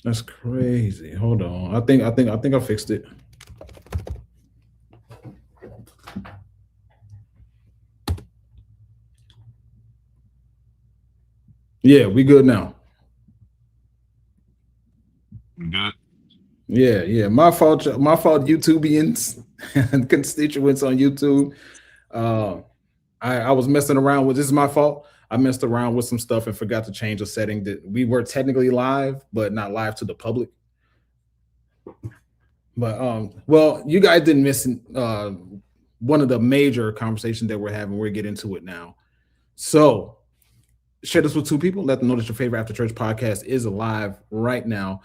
That's crazy. Hold on. I think I fixed it. Yeah, we good now. Good. Yeah, yeah. My fault. My fault. YouTubians and constituents on YouTube. Uh, I was messing around with. This is my fault. I messed around with some stuff and forgot to change a setting that we were technically live, but not live to the public. But well, you guys didn't miss one of the major conversations that we're having. We're getting to it now. So share this with two people. Let them know that your favorite after church podcast is alive right now.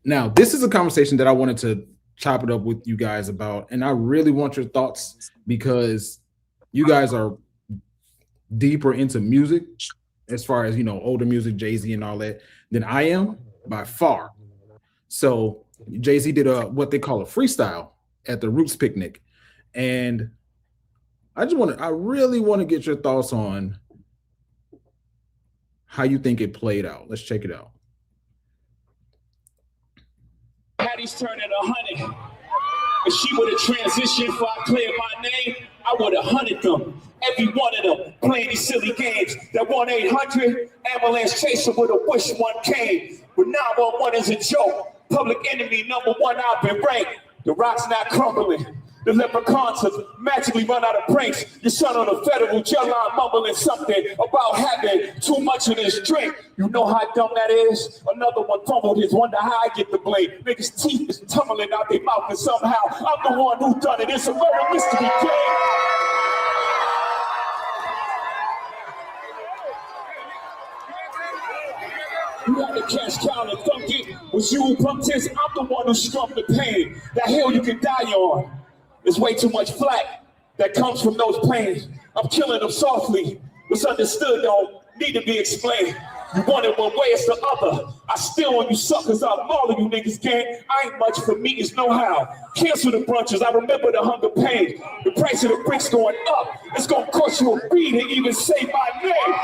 Now, this is a conversation that I wanted to chop it up with you guys about, and I really want your thoughts because you guys are deeper into music, as far as older music, Jay Z and all that, than I am by far. So Jay Z did a what they call a freestyle at the Roots picnic, and I really want to get your thoughts on how you think it played out. Let's check it out. Patty's turning 100. If she would have transitioned before I cleared my name, I would have hunted them. Every one of them playing these silly games. That 1-800 ambulance chaser would have wished one came. But 911 is a joke. Public enemy #1, I've been ranked. The rock's not crumbling. The leprechauns have magically run out of pranks. Your son on a federal jail line mumbling something about having too much of this drink. You know how dumb that is? Another one fumbled his, wonder how I get the blame. Niggas' teeth is tumbling out their mouth and somehow I'm the one who done it. It's a murder mystery game. You had to catch Cal and thunk it. Was you who pumped this? I'm the one who strummed the pain. That hill you can die on. There's way too much flack that comes from those pains. I'm killing them softly. What's understood don't need to be explained. You want it one way, it's the other. I still on you suckers, I'm all of you niggas gang. I ain't much for me, it's know-how. Cancel the brunches, I remember the hunger pain. The price of the bricks going up. It's gonna cost you a beat to even say my name.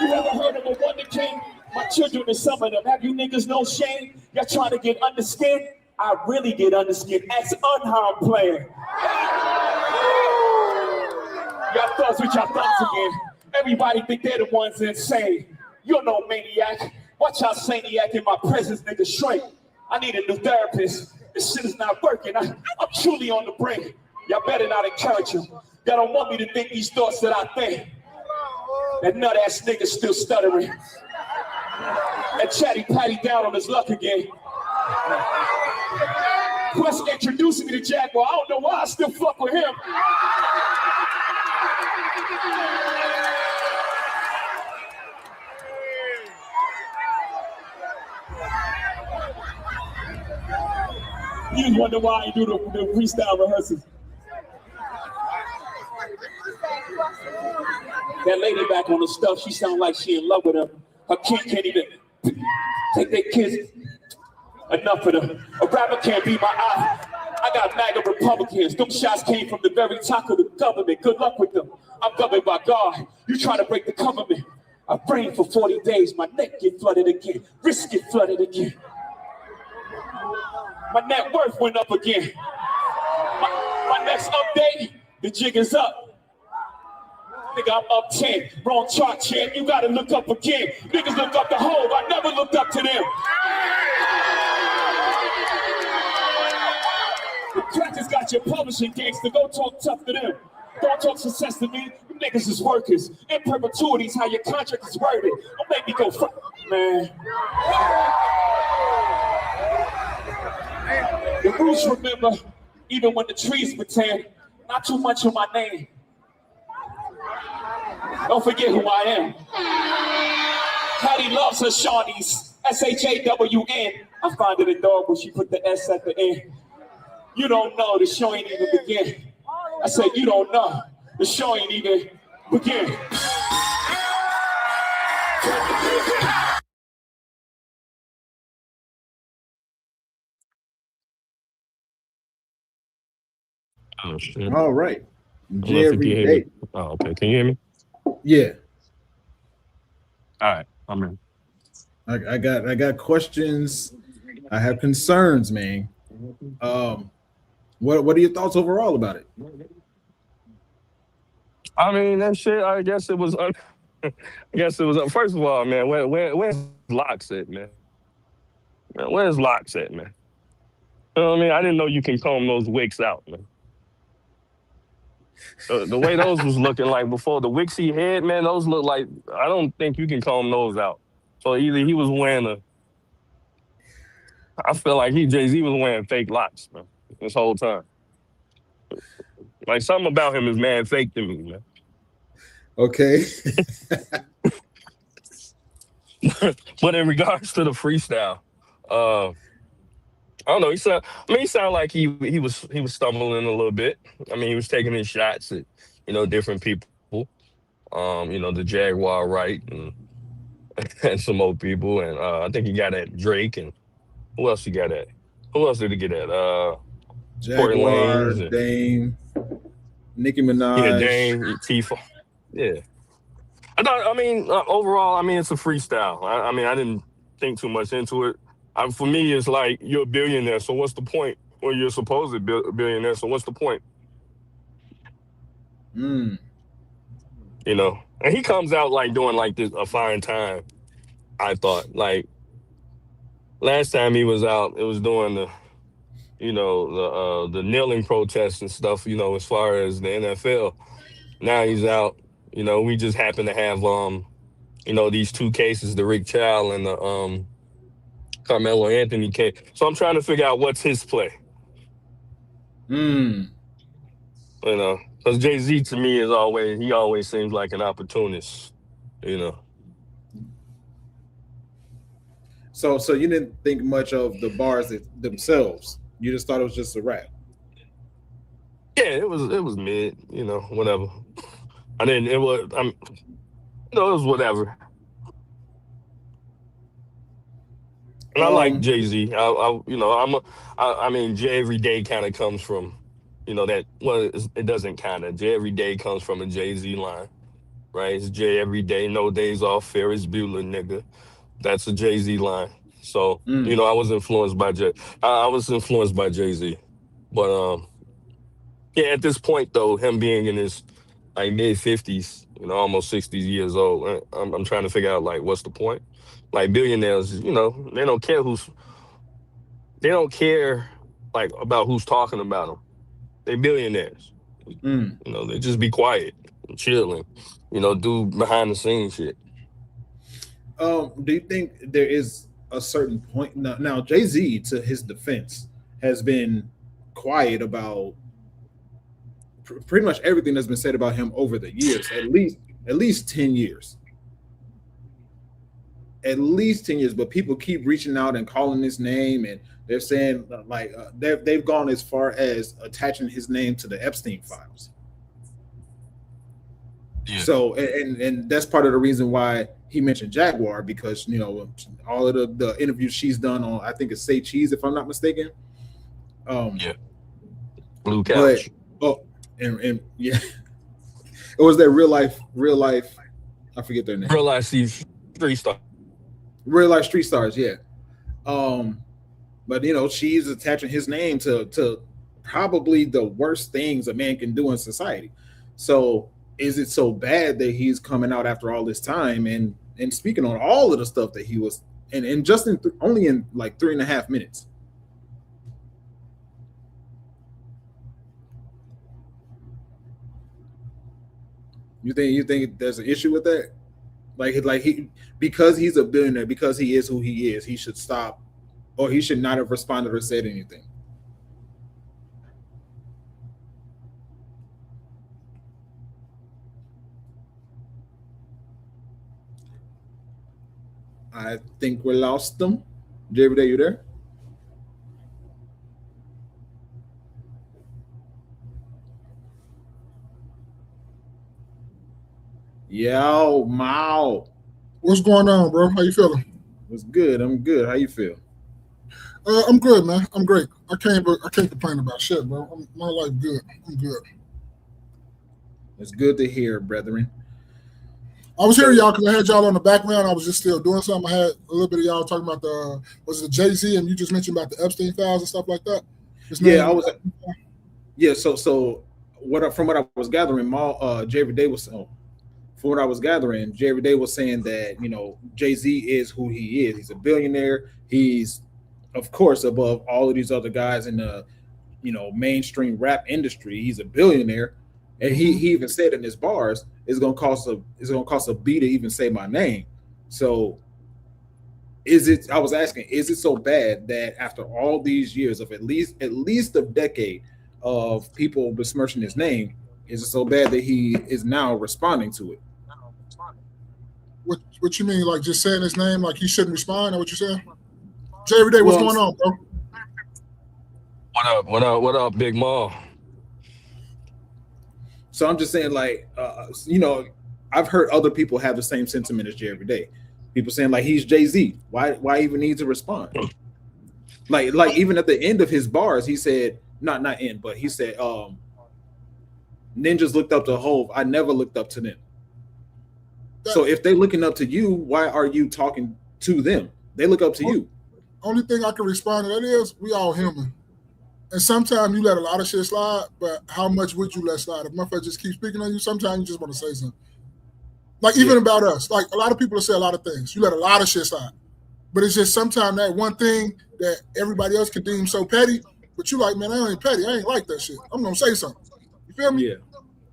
You ever heard of a Wonder King? My children and some of them. Have you niggas no shame? Y'all trying to get underskin? I really get underskin. Ask unharmed player. Y'all thugs with y'all thugs again. Everybody think they're the ones insane. You're no maniac. Watch how Saniac in my presence, nigga, shrink. I need a new therapist. This shit is not working. I'm truly on the brink. Y'all better not encourage him. Y'all don't want me to think these thoughts that I think. That nut ass nigga still stuttering. That chatty patty down on his luck again. Quest introducing me to Jaguar. I don't know why I still fuck with him. You wonder why I do the freestyle rehearsals. That lady back on the stuff, she sound like she in love with him. Her kid can't even take their kids. Enough of them. A rapper can't be my eye. I got MAGA Republicans. Them shots came from the very top of the government. Good luck with them. I'm governed by God. You trying to break the government. I brain for 40 days. My neck get flooded again. Wrist get flooded again. My net worth went up again. My next update, the jig is up. Nigga, I'm up 10. Wrong chart, champ. You gotta look up again. Niggas look up the Hove. I never looked up to them. The crackers got your publishing gangster. Go talk tough to them. Don't talk success to me. You niggas is workers. In perpetuities, how your contract is worded. Don't make me go fuck, man. The roots remember, even when the trees pretend, not too much on my name. Don't forget who I am. Hattie loves her Shawnees. SHAWN. I find it adorable she put the S at the end. You don't know, the show ain't even begin. I said, you don't know, the show ain't even begin. Oh shit. All right. I don't know if you Jerry hear me. Day. Oh, okay. Can you hear me? Yeah, All right. I'm in. I got questions. I have concerns, man. Um, what are your thoughts overall about it? I mean, that shit. I guess it was. I guess it was. First of all, man, where's locks at, man? Man, where's locks at, man? You know what I mean? I didn't know you can comb those wigs out, man. The way those was looking like before the wigs he had, man, those look like I don't think you can comb those out. So either he was wearing a. I feel like Jay-Z was wearing fake locks, man, this whole time. Like something about him is man fake to me, man. Okay. But in regards to the freestyle, uh, I don't know. He sounded like he was stumbling a little bit. I mean, he was taking his shots at different people. The Jaguar right and some more people, and I think he got at Drake and who else he got at? Who else did he get at? Tory Jaguar, Lanez and Dame, Nicki yeah, Minaj. Dame, Tifa. Yeah, I mean, overall, I mean, it's a freestyle. I mean, I didn't think too much into it. For me, it's like you're a billionaire, so what's the point? Or you're supposed to be a billionaire, so what's the point? Mm, And he comes out like doing like this a fine time. I thought like last time he was out, it was doing the kneeling protests and stuff. As far as the NFL, now he's out. We just happen to have these two cases, the Rick Chow and the Carmelo Anthony case. So I'm trying to figure out what's his play. mm. Because Jay-Z to me he always seems like an opportunist. You know. So you didn't think much of the bars themselves. You just thought it was just a rap. Yeah, it was mid. Whatever. I didn't. It was. It was whatever. And I like Um, Jay-Z. I mean, Jay every day kind of comes from, that. Well, it doesn't kind of. Jay every day comes from a Jay-Z line, right? It's Jay every day, no days off. Ferris Bueller, nigga. That's a Jay-Z line. So mm, I was influenced by Jay. I was influenced by Jay-Z, but yeah. At this point, though, him being in his like mid 50s, almost 60 years old, I'm trying to figure out like what's the point? Like billionaires, they don't care like about who's talking about them. They billionaires. mm. They just be quiet, and chilling, do behind the scenes shit. Do you think there is a certain point now? Jay Z, to his defense, has been quiet about pretty much everything that's been said about him over the years. At least 10 years. At least 10 years. But people keep reaching out and calling his name, and they're saying like they've gone as far as attaching his name to the Epstein files. Yeah. So and that's part of the reason why he mentioned Jaguar, because all of the interviews she's done on, I think it's Say Cheese, if I'm not mistaken. Yeah. Blue But couch. oh, and yeah, it was that real life. I forget their name. Real life street star. Real life street stars, yeah. But she's attaching his name to probably the worst things a man can do in society. So is it so bad that he's coming out after all this time and speaking on all of the stuff that he was and just only in like 3.5 minutes? You think there's an issue with that? Like he, because he's a billionaire, because he is who he is, he should stop, or he should not have responded or said anything. I think we lost them. David, are you there? Yo, Mao. What's going on, bro? How you feeling? What's good? I'm good. How you feel? I'm good, man. I'm great. I can't complain about shit, bro. My life good. I'm good. It's good to hear, brethren. I was hearing y'all because I had y'all on the background. I was just still doing something. I had a little bit of y'all talking about was it Jay-Z, and you just mentioned about the Epstein files and stuff like that. Yeah, I was. Yeah, so from what I was gathering, Jerry Day was. From what I was gathering, Jerry Day was saying that Jay-Z is who he is. He's a billionaire. He's, of course, above all of these other guys in the mainstream rap industry. He's a billionaire. And he even said in his bars, it's gonna cost a B to even say my name. So I was asking, is it so bad that after all these years of at least a decade of people besmirching his name, is it so bad that he is now responding to it? What you mean, like just saying his name, like he shouldn't respond? Or what you saying? Jerry Day, what's going on, bro? What up, Big Mom? So I'm just saying, like, I've heard other people have the same sentiment as Jerry Day. People saying like he's Jay-Z. Why even need to respond? Like even at the end of his bars, he said not end, but he said ninjas looked up to Hove. I never looked up to them. So if they're looking up to you, why are you talking to them? They look up to you. Only thing I can respond to that is we all human. And sometimes you let a lot of shit slide, but how much would you let slide? If motherfucker just keep speaking on you, sometimes you just want to say something. Like even about us, like a lot of people will say a lot of things. You let a lot of shit slide. But it's just sometimes that one thing that everybody else can deem so petty, but you like, man, I ain't petty. I ain't like that shit. I'm going to say something. You feel me? Yeah.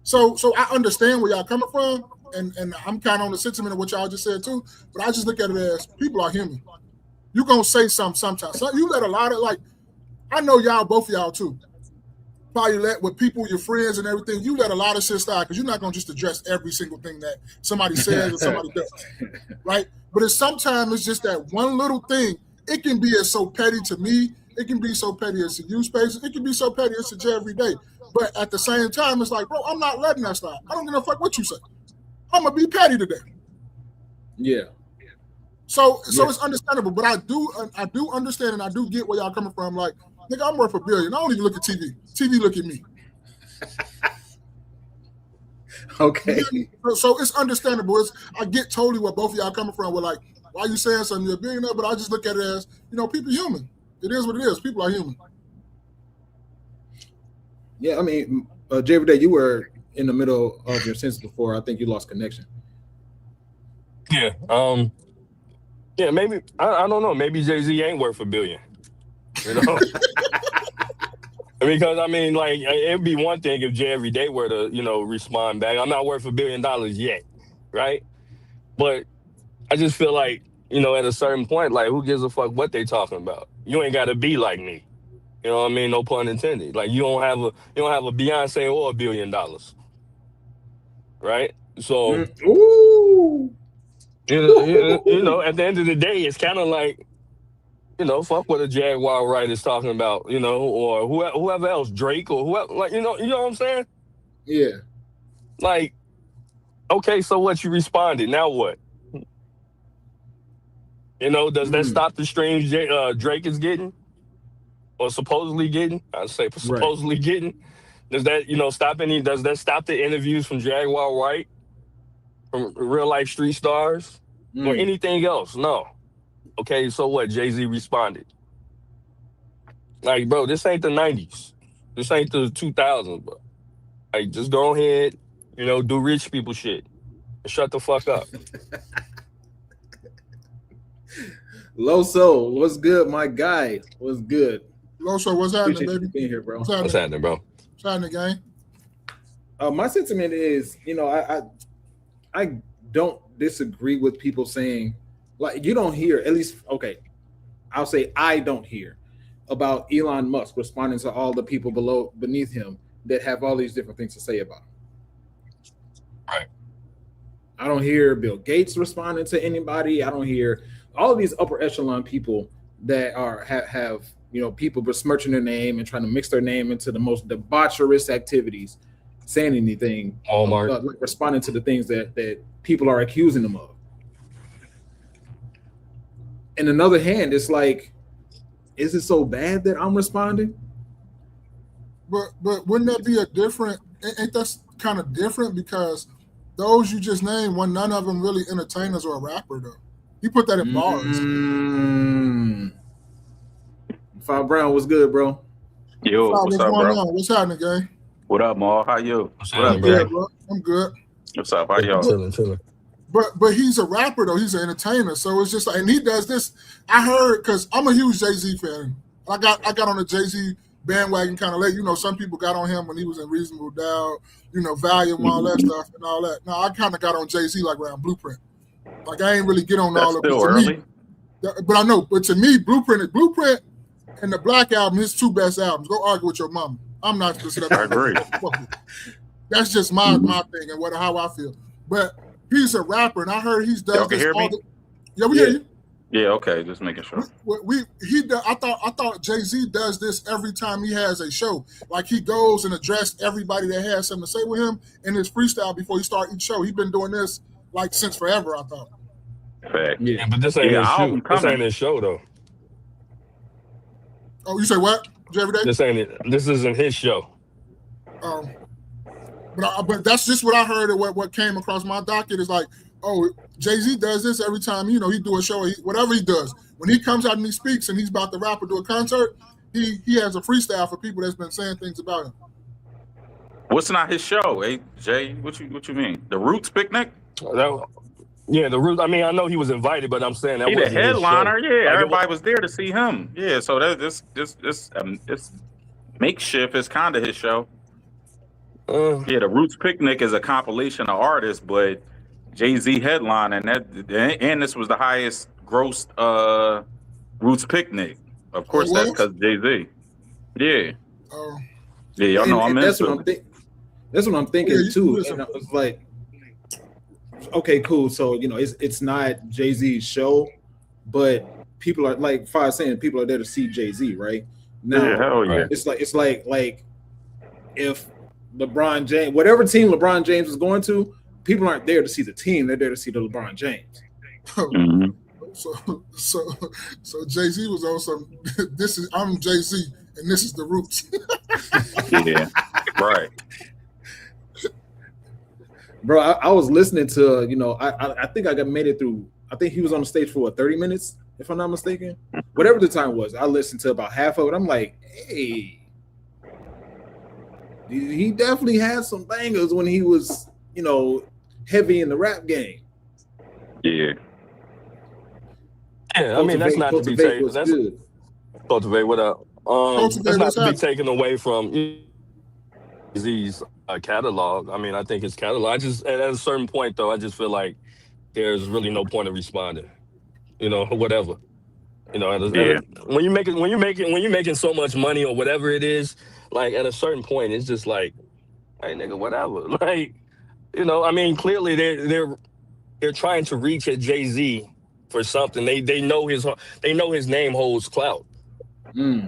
So I understand where y'all coming from, and I'm kind of on the sentiment of what y'all just said too, but I just look at it as people are human. You're going to say something sometimes. So you let a lot of, like, I know y'all, both of y'all too. Probably let with people, your friends and everything, you let a lot of shit slide because you're not going to just address every single thing that somebody says or somebody does, right? But sometimes it's just that one little thing. It can be as so petty to me. It can be so petty as to you, Spaces. It can be so petty as to Jay every day. But at the same time, it's like, bro, I'm not letting that slide. I don't give a fuck what you say. I'm going to be petty today. Yeah. So it's understandable, but I do understand and I do get where y'all coming from. Like, nigga, I'm worth $1 billion. I don't even look at TV. TV look at me. Okay. So it's understandable. I get totally where both of y'all coming from. We're like, why are you saying something? You're a billionaire, but I just look at it as, people human. It is what it is. People are human. Yeah, I mean, Jerry Day, you were in the middle of your sentence before. I think you lost connection. Yeah. Yeah, maybe I don't know. Maybe Jay-Z ain't worth $1 billion. Because I mean, like, it'd be one thing if Jay every day were to, respond back. I'm not worth $1 billion yet, right? But I just feel like, at a certain point, like, who gives a fuck what they talking about? You ain't got to be like me. You know what I mean? No pun intended. Like, you don't have a Beyonce or $1 billion, right? So, ooh. at the end of the day, it's kind of like, fuck what a Jaguar writer is talking about, or whoever else, Drake or whoever, like, you know what I'm saying? Yeah. Like, okay, so what, you responded, now what? Does that stop the streams Drake is getting? Or supposedly getting? I'd say supposedly getting. Does that, does that stop the interviews from Jaguar White? From real life street stars? Or anything else? No. Okay, so what? Jay-Z responded. Like, bro, this ain't the 90s. This ain't the 2000s, bro. Like, just go ahead, do rich people shit. And shut the fuck up. Loso, what's good, my guy? What's good? Loso, what's happening, Appreciate baby? you being here, bro. What's happening, bro? What's happening, gang? My sentiment is, I don't disagree with people saying, like, you don't hear, at least, okay, I'll say I don't hear about Elon Musk responding to all the people beneath him that have all these different things to say about him. Right. I don't hear Bill Gates responding to anybody. I don't hear all of these upper echelon people that have people besmirching their name and trying to mix their name into the most debaucherous activities, saying anything, like responding to the things that people are accusing them of. And on the other hand, it's like, is it so bad that I'm responding? But wouldn't that be a different? Ain't that's kind of different because those you just named, none of them really entertainers or a rapper though. He put that in bars. Five Brown, what's good, bro? Yo, what's up, bro? What's happening, gang? What up, Ma? How you? What's What up, happening, bro? Good, bro. I'm good. What's up? How y'all? Chilling. But he's a rapper though. He's an entertainer, so it's just like, and he does this. I heard because I'm a huge Jay-Z fan. I got on the Jay-Z bandwagon kind of late. You know, some people got on him when he was in Reasonable Doubt. You know, Valiant, all that stuff and all that. No, I kind of got on Jay-Z like around Blueprint. Like I ain't really get on all of it. Still early. But I know. But to me, Blueprint and the Black Album, his two best albums. Go argue with your mama. I'm not going to sit up. I agree. That's just my thing and how I feel. But he's a rapper, and I heard he's done. Y'all can hear me? Yeah, we hear you. Yeah, okay, just making sure. I thought Jay-Z does this every time he has a show. Like he goes and addresses everybody that has something to say with him in his freestyle before he starts each show. He's been doing this like since forever, I thought. Fact. Yeah, but this ain't his show. This ain't his show though. Oh, you say what? Every day? This ain't it. This isn't his show. But that's just what I heard. And what came across my docket is like, oh, Jay-Z does this every time. You know, he do a show, whatever he does. When he comes out and he speaks and he's about to rap or do a concert, he has a freestyle for people that's been saying things about him. What's not his show? Hey, Jay, what you mean? The Roots Picnic? Yeah, the Roots. I mean, I know he was invited, but I'm saying that He was the headliner. Yeah, like everybody was there to see him. Yeah, so this makeshift is kind of his show. Yeah, the Roots Picnic is a compilation of artists, but Jay-Z headline, and this was the highest grossed Roots Picnic. Of course, that's because Jay-Z. Yeah. Yeah, y'all know I'm into it. That's what I'm thinking too. And I was like, okay, cool. So you know, it's not Jay-Z's show, but people are like Fire saying, people are there to see Jay-Z, right? Now, yeah, hell yeah. It's like if LeBron James, whatever team LeBron James is going to, people aren't there to see the team; they're there to see the LeBron James. Mm-hmm. So Jay-Z was on some. I'm Jay-Z, and this is the Roots. Yeah, right. Bro, I was listening to, you know, I think I made it through. I think he was on the stage for 30 minutes, if I'm not mistaken. Whatever the time was, I listened to about half of it. I'm like, hey, he definitely had some bangers when he was, you know, heavy in the rap game. Yeah. Yeah, I mean that's not to be taken. That's good. Cultivate what up. That's not to be taken away from Jay-Z's catalog. I mean, I think his catalog. I just at a certain point though, I just feel like there's really no point of responding. You know, whatever. You know, when you're making so much money or whatever it is, like at a certain point, it's just like, hey nigga, whatever. Like, you know, I mean, clearly they're trying to reach at Jay-Z for something. They know his name holds clout. Yeah.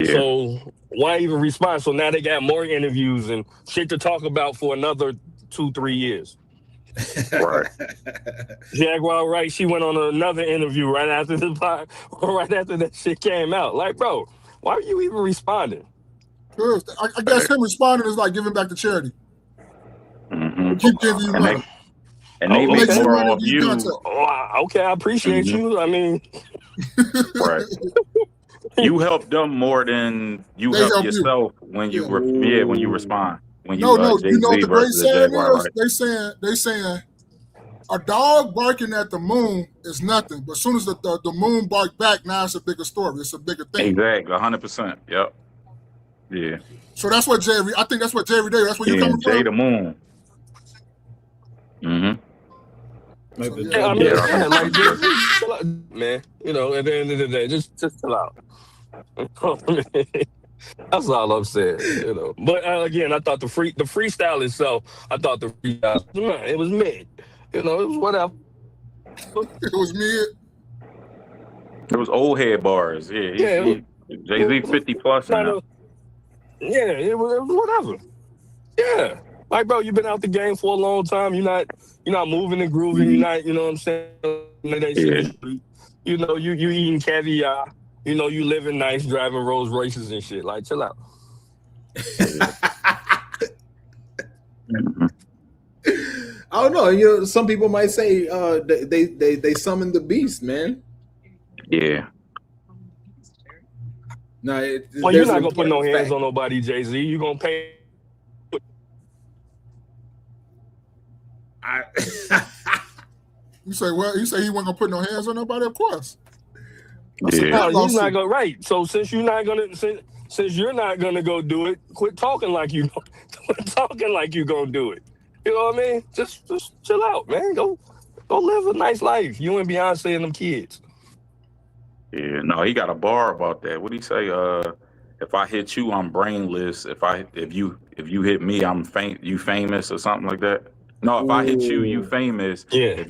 So why even respond? So now they got more interviews and shit to talk about for another 2-3 years. Right. Jaguar Wright, she went on another interview right after that shit came out. Like, bro, why are you even responding? I guess him responding is like giving back to charity. Mm-hmm. Keep giving you money. And they make more of you. Okay, I appreciate you. I mean, right. You help them more than you help yourself when you when you respond. When you you know what the great saying is? Right? They saying a dog barking at the moon is nothing, but as soon as the moon bark back, now it's a bigger story. It's a bigger thing. Exactly, 100%. Yep. Yeah. So that's what Jerry. I think that's what Jerry did. That's where you're coming from. Jay the Moon. Mm-hmm. I mean, like, just, man, you know, at the end of the day, just chill out. That's all I'm saying, you know. But again, I thought the freestyle itself, it was mid. You know, it was whatever. It was mid. It was old head bars. Yeah. Jay-Z 50 plus now. Yeah, it was whatever. Yeah. Like, bro, you've been out the game for a long time. You're not moving and grooving. You're not, you know what I'm saying? You know, you eating caviar. You know, you living nice, driving Rolls Royces and shit. Like, chill out. I don't know. You know, some people might say they summoned the beast, man. Yeah. No, well, you're not gonna put no hands on nobody, Jay-Z. You're gonna pay. You say what? You say he wasn't gonna put no hands on nobody? Of course. Yeah. No, he's not gonna. Right. So since you're not gonna go do it, quit talking like you gonna do it. You know what I mean? Just chill out, man. Go live a nice life. You and Beyonce and them kids. Yeah, no, he got a bar about that. What do he say? If I hit you, I'm brainless. If you hit me, you famous or something like that. No, if I hit you, you famous. Yeah.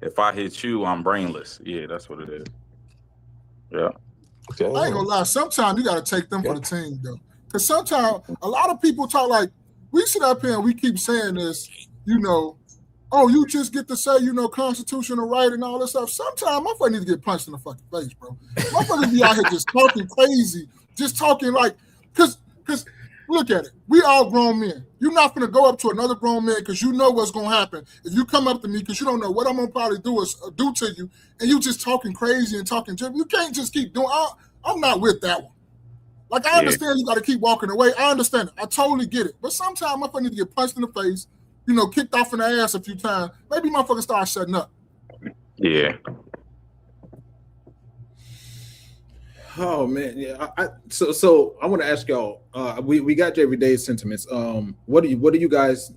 If I hit you, I'm brainless. Yeah, that's what it is. Yeah. Okay. I ain't gonna lie. Sometimes you gotta take them for the team though, because sometimes a lot of people talk like we sit up here and we keep saying this. You know, oh, you just get to say, you know, constitutional right and all this stuff. Sometimes motherfucker need to get punched in the fucking face, bro. Motherfuckers be out here just talking crazy, just talking like, cause look at it. We all grown men. You're not gonna go up to another grown man because you know what's gonna happen. If you come up to me because you don't know what I'm gonna probably do to you, and you just talking crazy and talking, you can't just keep doing. I'm not with that one. Like I understand you got to keep walking away. I understand it. I totally get it. But sometimes motherfucker need to get punched in the face, you know, kicked off in the ass a few times. Maybe motherfucker start shutting up. Yeah. Oh man, yeah. So I want to ask y'all. We got your everyday sentiments. What do you guys,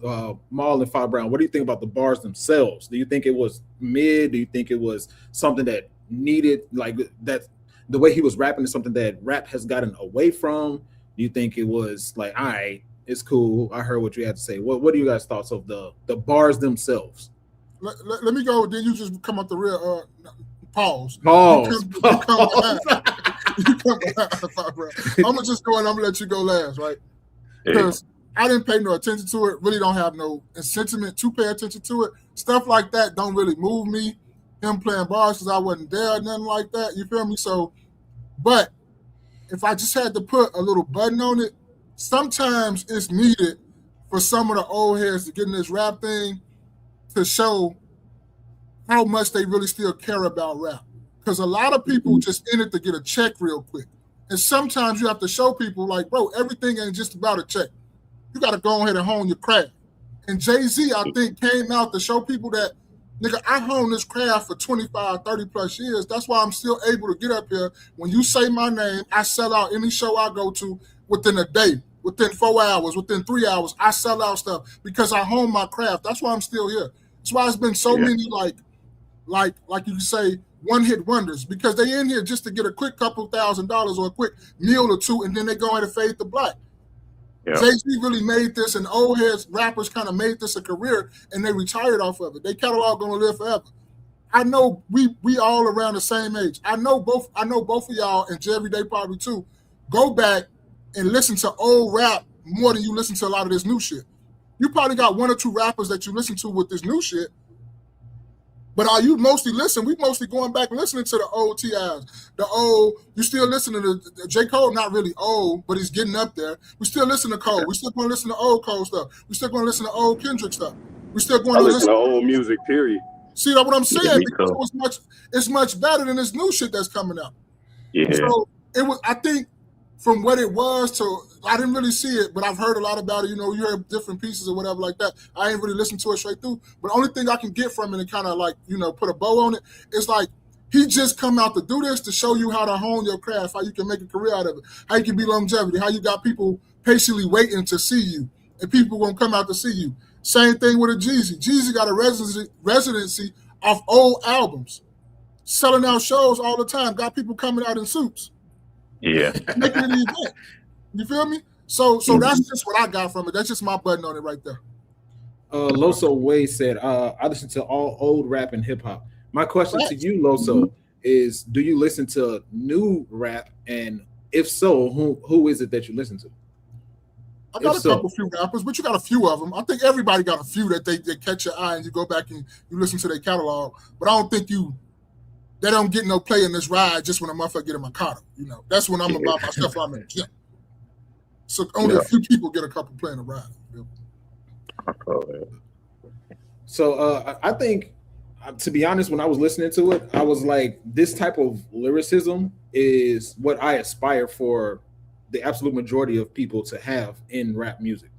Maul and Five Brown? What do you think about the bars themselves? Do you think it was mid? Do you think it was something that needed, like that? The way he was rapping is something that rap has gotten away from. Do you think it was like, all right, it's cool, I heard what you had to say? What are you guys' thoughts of the bars themselves? Let me go. Then you just come up the real pause. Pause. You come I'm gonna just go and I'm gonna let you go last, right? Because I didn't pay no attention to it. Really don't have no sentiment to pay attention to it. Stuff like that don't really move me. Him playing bars because I wasn't there or nothing like that. You feel me? So, but if I just had to put a little button on it, sometimes it's needed for some of the old heads to get in this rap thing to show how much they really still care about rap. Because a lot of people just in it to get a check real quick. And sometimes you have to show people like, bro, everything ain't just about a check. You got to go ahead and hone your craft. And Jay-Z, I think, came out to show people that, nigga, I honed this craft for 25, 30 plus years. That's why I'm still able to get up here. When you say my name, I sell out any show I go to within a day, within 4 hours, within 3 hours. I sell out stuff because I hone my craft. That's why I'm still here. That's why it's been so many like you can say one-hit wonders, because they in here just to get a quick couple $1,000s or a quick meal or two, and then they go ahead and fade to black. Yep. Jay-Z really made this, and old heads rappers kind of made this a career, and they retired off of it. Their catalog gonna live forever. I know we all around the same age. I know both of y'all, and Jerry Day probably too. Go back and listen to old rap more than you listen to a lot of this new shit. You probably got one or two rappers that you listen to with this new shit. But are you mostly listening? We mostly going back and listening to the old T.I.s. The old, you still listening to J. Cole, not really old, but he's getting up there. We still listen to Cole. We still going to listen to old Cole stuff. We still going to listen to old Kendrick stuff. We still going to listen to old music, period. See what I'm saying? Because it's much better than this new shit that's coming out. Yeah. So it was, I think, from what it was to, I didn't really see it, but I've heard a lot about it. You know, you heard different pieces or whatever like that. I ain't really listened to it straight through. But the only thing I can get from it and kind of like, you know, put a bow on it, is like, he just come out to do this to show you how to hone your craft, how you can make a career out of it, how you can be longevity, how you got people patiently waiting to see you, and people gonna come out to see you. Same thing with a Jeezy. Jeezy got a residency off old albums, selling out shows all the time, got people coming out in suits. Yeah. Making it an event. You feel me? So that's just what I got from it. That's just my button on it right there. Loso Way said, I listen to all old rap and hip hop. My question to you, Loso, is do you listen to new rap? And if so, who is it that you listen to? I got a few rappers, but you got a few of them. I think everybody got a few that they catch your eye and you go back and you listen to their catalog. But I don't think they don't get no play in this ride just when a motherfucker get in my car. You know, that's when I'm about my stuff. I'm in the gym. So only a few people get a couple play in the ride. You know? So I think, to be honest, when I was listening to it, I was like, this type of lyricism is what I aspire for the absolute majority of people to have in rap music.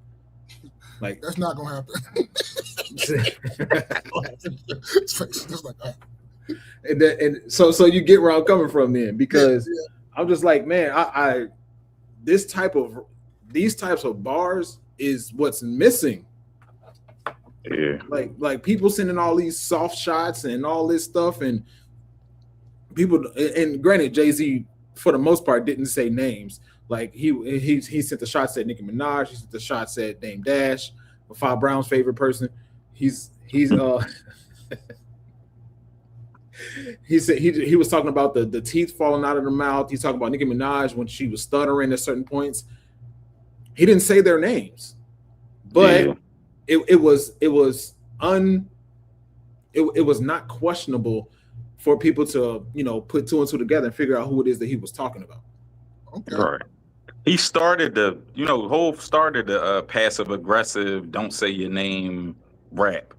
Like That's not gonna happen. Just like that. and so you get where I'm coming from then, because I'm just like, man, I these types of bars is what's missing. Yeah. Like people sending all these soft shots and all this stuff, and people, and granted, Jay-Z for the most part didn't say names. Like he sent the shots at Nicki Minaj, he sent the shots at Dame Dash, Five Brown's favorite person. He's he said he was talking about the teeth falling out of the mouth. He's talking about Nicki Minaj when she was stuttering at certain points. He didn't say their names, but it was not questionable for people to, you know, put two and two together and figure out who it is that he was talking about. Okay. Right. He started Hov started the passive aggressive, don't say your name rap.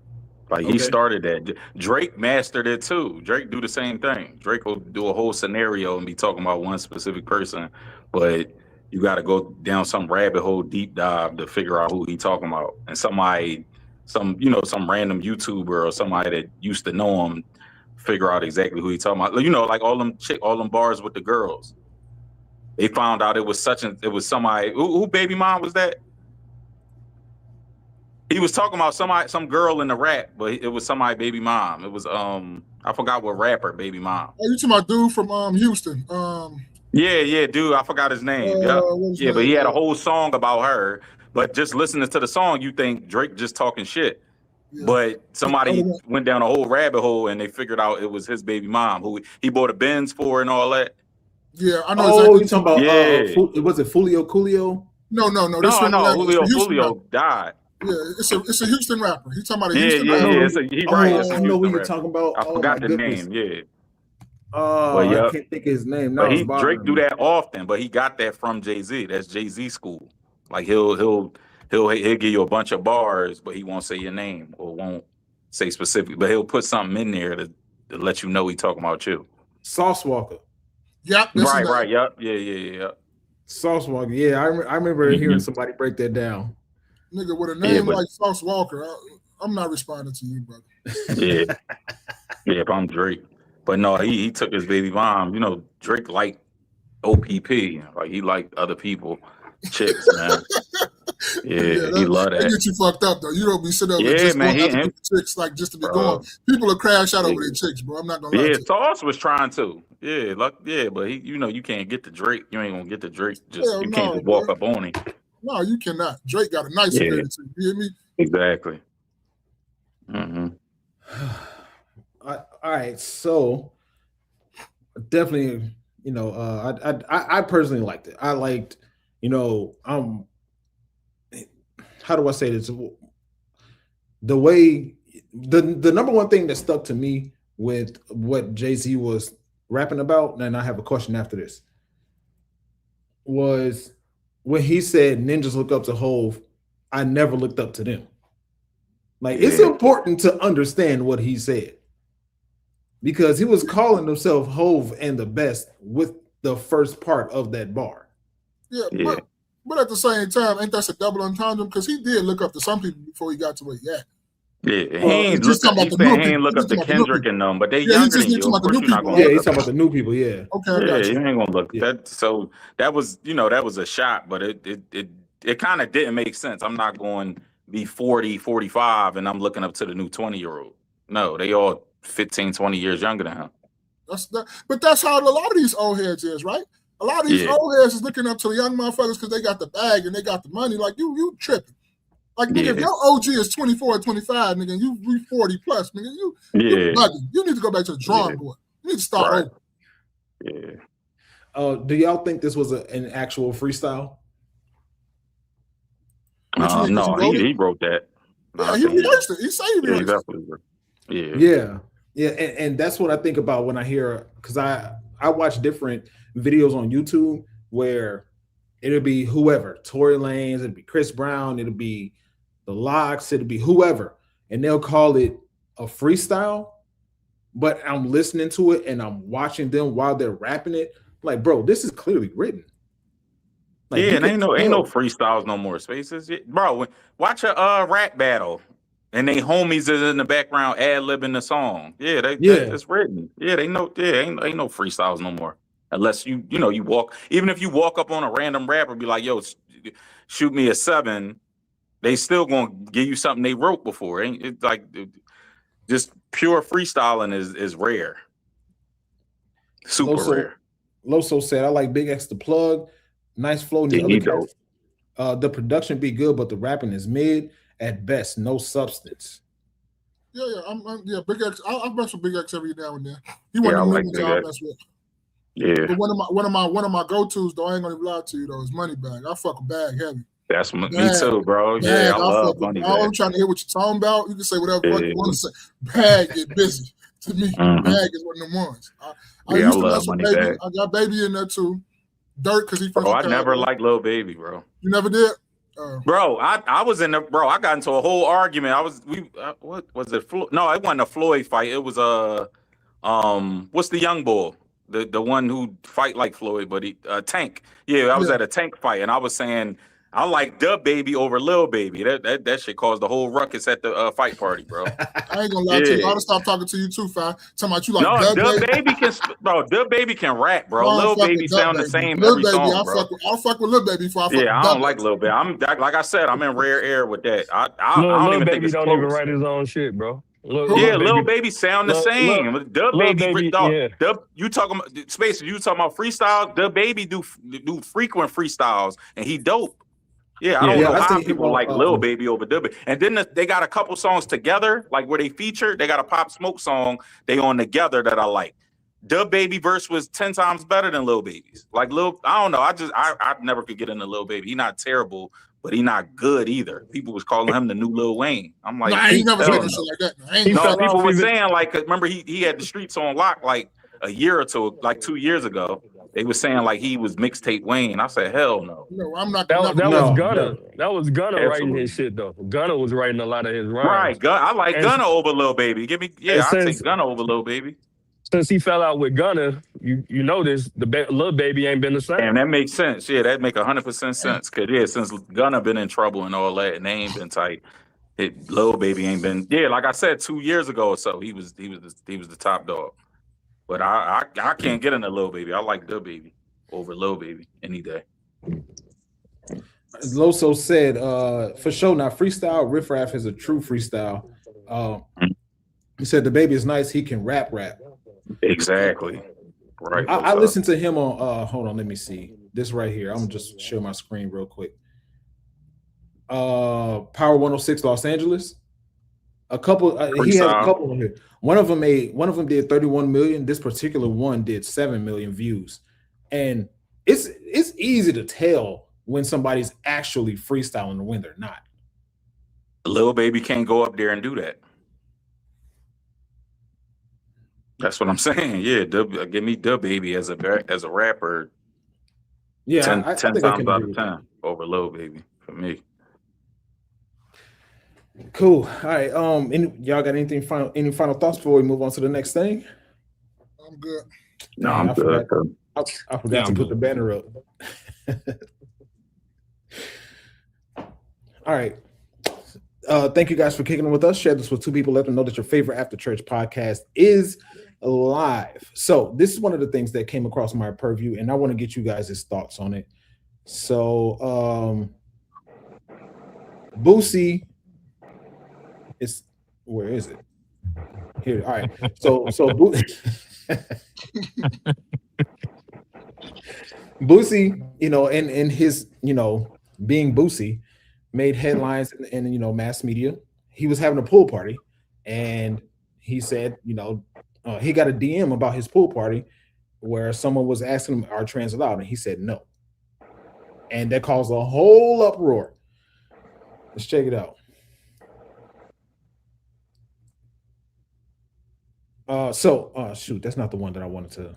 Like he started that. Drake mastered it too. Drake do the same thing. Drake will do a whole scenario and be talking about one specific person, but you got to go down some rabbit hole, deep dive to figure out who he talking about. And some random YouTuber or somebody that used to know him, figure out exactly who he talking about. You know, like all them bars with the girls. They found out it was somebody. Who baby mom was that? He was talking about some girl in the rap, but it was somebody baby mom. It was I forgot what rapper baby mom. Oh, you talking about dude from Houston? Yeah, dude, I forgot his name. But he had a whole song about her. But just listening to the song, you think Drake just talking shit. Yeah. But somebody went down a whole rabbit hole and they figured out it was his baby mom, who he bought a Benz for and all that. Yeah, I know. Oh, you talking about was it Fulio Coolio? No. Julio died. Yeah, it's a Houston rapper. He's talking about a Houston rapper. I know who you're talking about. I forgot the name. Yeah. I can't think of his name. No, Drake do that often, but he got that from Jay-Z. That's Jay-Z school. Like he'll give you a bunch of bars, but he won't say your name or won't say specific. But he'll put something in there to let you know he talking about you. Sauce Walker. Yep. Right. Yep. Yeah. Sauce Walker. Yeah, I remember hearing somebody break that down. Nigga, with a name like Sauce Walker, I'm not responding to you, brother. Yeah. If I'm Drake. But no, he took his baby mom. You know, Drake liked OPP. Like, he liked other people, chicks, man. He love that. They get you fucked up, though. You don't be sitting over just going after chicks, like, just to be going. People will crash out over their chicks, bro. I'm not going to lie to you. Sauce was trying to. But he, you can't get to Drake. You ain't going to get to Drake. You can't just walk up on him. No, you cannot. Drake got a nice ability. You hear me? Exactly. Mm-hmm. All right, so definitely, I personally liked it. I liked, how do I say this? The way the number one thing that stuck to me with what Jay-Z was rapping about, and I have a question after this, was when he said ninjas look up to Hov, I never looked up to them. Like, it's important to understand what he said, because he was calling himself Hov and the best with the first part of that bar. Yeah. But at the same time, ain't that a double entendre? Because he did look up to some people before he got to where he at. Yeah, he ain't look up to Kendrick and them, but they younger than you. Of course, you're not gonna he's talking about the new people. Yeah. Okay. You ain't gonna look that. So that was, that was a shot, but it kind of didn't make sense. I'm not going to be 40, 45, and I'm looking up to the new 20-year-old. No, they all 15, 20 years younger than him. But that's how a lot of these old heads is, right? A lot of these old heads is looking up to the young motherfuckers because they got the bag and they got the money. Like, you tripping. Like, nigga, if your OG is 24 or 25, nigga, you 40 plus, nigga, you bugging. You need to go back to the drawing board. You need to start over. Yeah. Do y'all think this was an actual freestyle? No, he wrote that. Yeah, he rehearsed it. He said he rehearsed it. Yeah, and that's what I think about when I hear, because I watch different videos on YouTube where it'll be whoever, Tory Lanez, it'll be Chris Brown, it'll be the Locks, it'll be whoever, and they'll call it a freestyle. But I'm listening to it and I'm watching them while they're rapping it. Like, bro, this is clearly written. Like, yeah, and ain't no freestyles no more. Spaces, bro. Watch a rap battle, and they homies is in the background ad-libbing the song. Yeah, it's written. Yeah, they know. Yeah, ain't no freestyles no more. Unless you walk. Even if you walk up on a random rapper, be like, yo, shoot me a 7. They still gonna give you something they wrote before. Ain't it like just pure freestyling is rare. Super rare. Loso said, I like Big X the plug. Nice flow. The production be good, but the rapping is mid at best. No substance. Yeah, Big X. I mess with Big X every now and then. He one of the niggas I mess with. Yeah. But one of my go-tos though, I ain't gonna lie to you though, is Moneybag. I fuck a bag heavy. That's me too, bro. Yeah, I love Moneybag. I'm trying to hear what you're talking about. You can say whatever you want to say. Bag get busy. To me, Bag is one of them ones. I used to mess with Baby. I got Baby in there too. Dirt because he from Chicago. I never liked Lil Baby, bro. You never did? Bro, I was in the I got into a whole argument. What was it? No, it wasn't a Floyd fight. It was what's the young boy? The one who fight like Floyd, but he Tank. Yeah, I was at a Tank fight, and I was saying I like Dub Baby over Lil Baby. That shit caused the whole ruckus at the fight party, bro. I ain't gonna lie to you. I'll stop talking to you too, Fi. Talking about you like Dub Baby can, bro. Dub Baby can rap, bro. Lil Baby sound the same every song, bro. I'll fuck with Lil Baby before I fuck with I don't like Lil Baby. Like I said, I'm in rare air with that. I don't even think it's close. Lil Baby don't even write his own shit, bro. Lil Baby sound the same. Dub Baby, you talking about Space? You talking about freestyle? Dub Baby do frequent freestyles, and he dope. Yeah, I don't know how people like Lil Baby over Dub Baby. And then they got a couple songs together, like where they feature. They got a Pop Smoke song they on together that I like. Dub Baby verse was 10 times better than Lil Baby's. Like I don't know. I never could get into Lil Baby. He not terrible, but he not good either. People was calling him the new Lil Wayne. I'm like, I ain't never said no shit like that. No, people were saying like, remember he had the streets on lock like a year or two, like 2 years ago. They were saying like he was mixtape Wayne. I said, hell no. No, I'm not. That was Gunna. That was Gunna writing his shit though. Gunna was writing a lot of his rhymes. Right, I like Gunna over Lil Baby. I take Gunna over Lil Baby. Since he fell out with Gunna, you notice Lil Baby ain't been the same. And that makes sense. Yeah, that make 100% sense. Cause since Gunna been in trouble and all that, and they ain't been tight. Lil Baby ain't been. Yeah, like I said, 2 years ago or so, he was the top dog. But I can't get into Lil Baby. I like Dub Baby over Lil Baby any day. As Loso said, for sure, now freestyle, Riff Raff is a true freestyle. He said the baby is nice. He can rap. Exactly. Right. I listened to him on, hold on, let me see. This right here. I'm going to just share my screen real quick. Power 106 Los Angeles. A couple, he has a couple on here. One of them did 31 million. This particular one did 7 million views. And it's easy to tell when somebody's actually freestyling and when they're not. Lil Baby can't go up there and do that. That's what I'm saying. Yeah, give me Dub Baby as a rapper. Yeah, 10 times out of 10 over Lil Baby for me. Cool. All right. Y'all got any final thoughts before we move on to the next thing? I'm good. No, I'm good. I forgot to put the banner up. All right. Thank you guys for kicking it with us. Share this with 2 people. Let them know that your favorite after church podcast is live. So this is one of the things that came across my purview, and I want to get you guys' thoughts on it. So Boosie is, where is it? Here. All right. So Boosie, in his, being Boosie, made headlines in mass media. He was having a pool party, and he said, he got a DM about his pool party where someone was asking him, "Are trans allowed?" And he said no, and that caused a whole uproar. Let's check it out. Shoot, that's not the one that I wanted to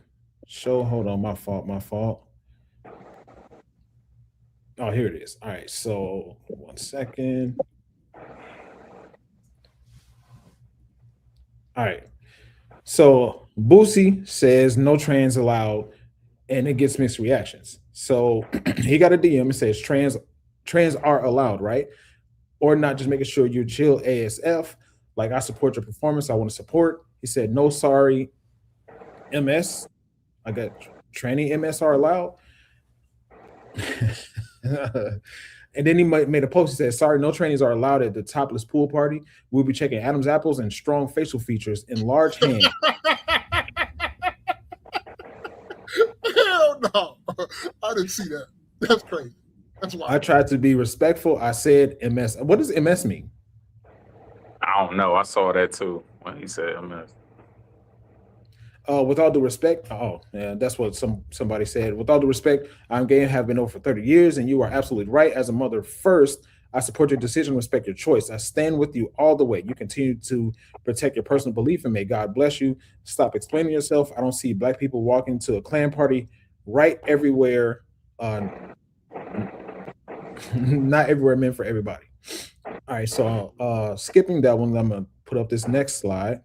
show. Hold on, my fault. Oh, here it is. All right, so 1 second. All right. So Boosie says no trans allowed, and it gets mixed reactions. So he got a DM and says trans are allowed, right? Or not, just making sure you're chill ASF. Like, I support your performance. I want to support. He said, no, sorry, MS. I got tranny MS are allowed. And then he made a post. He said, sorry, no trannies are allowed at the topless pool party. We'll be checking Adam's apples and strong facial features in large hand. Hell no. I didn't see that. That's crazy. That's wild. I tried to be respectful. I said MS. What does MS mean? I don't know. I saw that too when he said MS. With all due respect, yeah, that's what somebody said. With all due respect, I'm gay and have been over for 30 years, and you are absolutely right. As a mother first, I support your decision, respect your choice. I stand with you all the way. You continue to protect your personal belief, and may God bless you. Stop explaining yourself. I don't see black people walking to a Klan party right everywhere. Not everywhere meant for everybody. All right, so skipping that one, I'm gonna put up this next slide.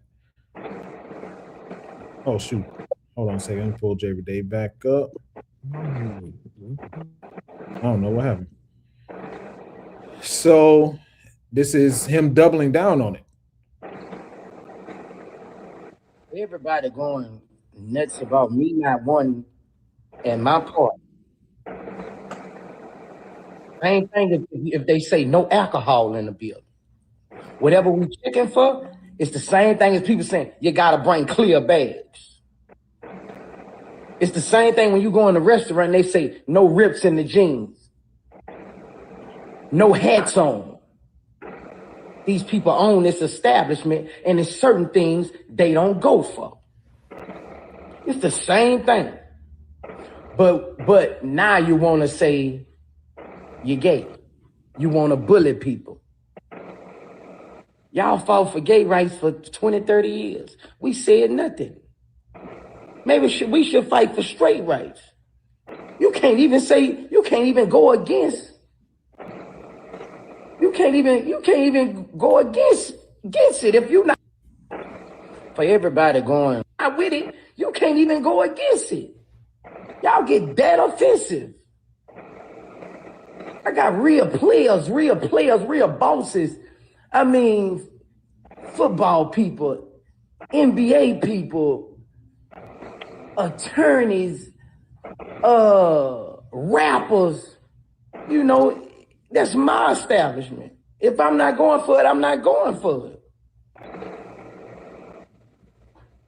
Oh shoot! Hold on a second. Let me pull J. Day back up. I don't know what happened. So this is him doubling down on it. Everybody going nuts about me not wanting and my part. Same thing if they say no alcohol in the building. Whatever we checking for, it's the same thing as people saying you gotta bring clear bags. It's the same thing when you go in a restaurant and they say no rips in the jeans, no hats on. These people own this establishment, and there's certain things they don't go for. It's the same thing. But now you want to say you're gay. You want to bully people. Y'all fought for gay rights for 20, 30 years. We said nothing. Maybe we should fight for straight rights. You can't even go against. You can't even go against it if you not. For everybody going out with it, you can't even go against it. Y'all get that offensive. I got real players, real bosses. I mean, football people, NBA people, attorneys, rappers. You know, that's my establishment. If I'm not going for it, I'm not going for it.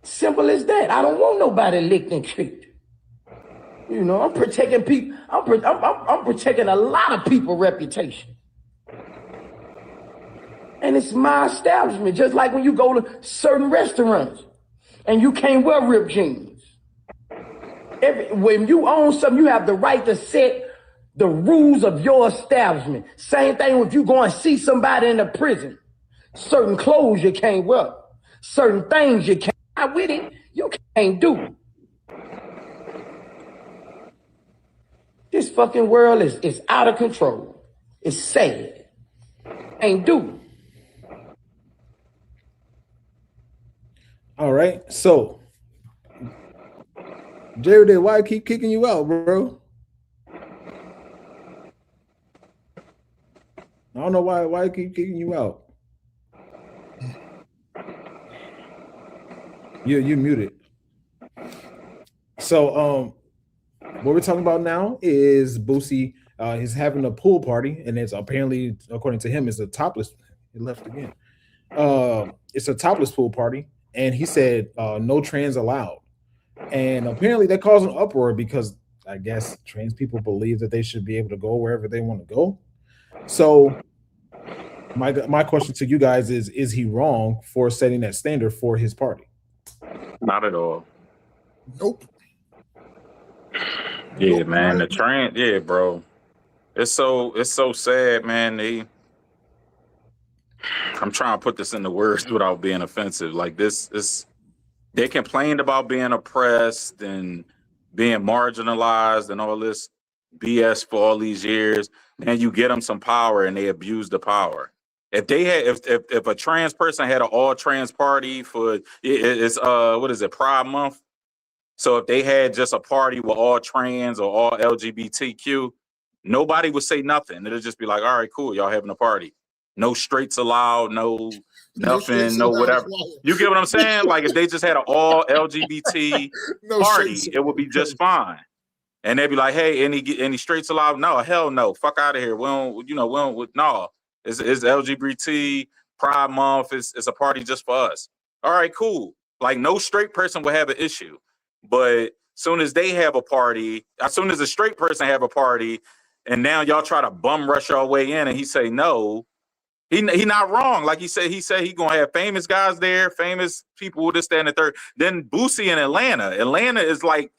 Simple as that. I don't want nobody licked and tricked. You know, I'm protecting people. I'm protecting a lot of people's reputation. And it's my establishment. Just like when you go to certain restaurants and you can't wear ripped jeans. When you own something, you have the right to set the rules of your establishment. Same thing if you go and see somebody in a prison. Certain clothes you can't wear. Certain things you can't. With it, you can't do. This fucking world is out of control. It's sad. Ain't do. All right, so Jerry, why I keep kicking you out, bro? I don't know why I keep kicking you out. You muted. So what we're talking about now is Boosie is having a pool party, and it's apparently, according to him, it's a topless. He left again. It's a topless pool party, and he said no trans allowed. And apparently that caused an uproar because I guess trans people believe that they should be able to go wherever they want to go. So my question to you guys is he wrong for setting that standard for his party? Not at all. Nope. Yeah, Nope. man. The trend, yeah, bro. It's so sad, man. I'm trying to put this into words without being offensive. Like they complained about being oppressed and being marginalized and all this BS for all these years. Then you get them some power and they abuse the power. If they had, if a trans person had an all trans party for it's what is it, Pride Month? So if they had just a party with all trans or all LGBTQ, nobody would say nothing. It'll just be like, all right, cool, y'all having a party. No straights allowed, no nothing, no whatever. You get what I'm saying? Like if they just had an all LGBT party, it would be just fine. And they'd be like, hey, any straights allowed? No, hell no. Fuck out of here. We don't, no. It's LGBT Pride Month. It's a party just for us. All right, cool. Like no straight person would have an issue. But soon as they have a party, as soon as a straight person have a party, and now y'all try to bum rush our way in, and he say no, he not wrong. Like he said he gonna have famous guys there, famous people with this, that, and the third. Then Boosie in Atlanta. Atlanta is like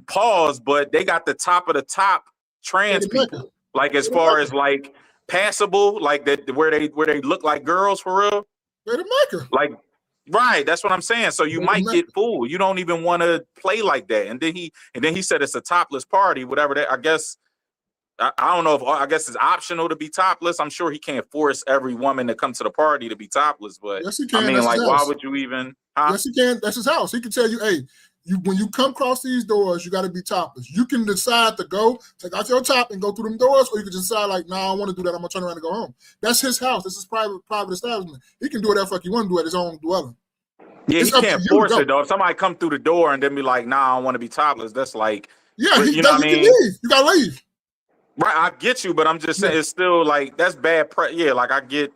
pause, but they got the top of the top trans people. Like as far as like passable, like that where they look like girls for real. They're the maker. Like. Right, that's what I'm saying. So you might get fooled. You don't even want to play like that. And then he said it's a topless party, whatever that. I guess I don't know if I guess it's optional to be topless. I'm sure he can't force every woman to come to the party to be topless. But yes, he can. I mean, like, why would you even? Huh? Yes, he can. That's his house. He can tell you, hey, when you come across these doors, you got to be topless. You can decide to go, take out your top and go through them doors, or you can decide like, no, I don't want to do that. I'm gonna turn around and go home. That's his house. This is private establishment. He can do whatever fuck he want to do at his own dwelling. Yeah, he can't force it though. If somebody come through the door and then be like, nah, I don't want to be topless, that's like, yeah, you know what I mean? Leave. You gotta leave. Right, I get you, but I'm just saying it's still like that's bad. Yeah, like I get.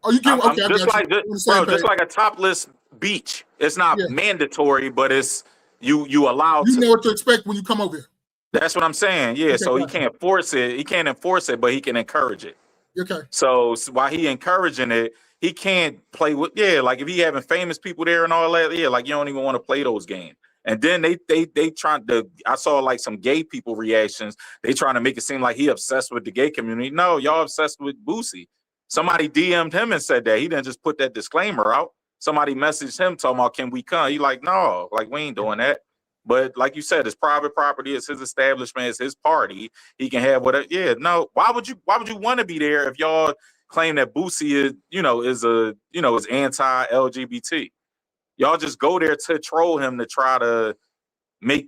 Oh, you get okay. Just like a topless beach. It's not mandatory, but it's you allowed. You know what to expect when you come over here. That's what I'm saying. Yeah, okay, so he can't force it. He can't enforce it, but he can encourage it. Okay. So while he encouraging it, he can't play with like if he having famous people there and all that, like you don't even want to play those games. And then they trying to, I saw like some gay people reactions. They trying to make it seem like he obsessed with the gay community. No, y'all obsessed with Boosie. Somebody DM'd him and said that. He didn't just put that disclaimer out. Somebody messaged him talking about, can we come? He like, no, like we ain't doing that. But like you said, it's private property. It's his establishment. It's his party. He can have whatever. Yeah, no. Why would you want to be there if y'all claim that Boosie is anti-LGBT? Y'all just go there to troll him to try to make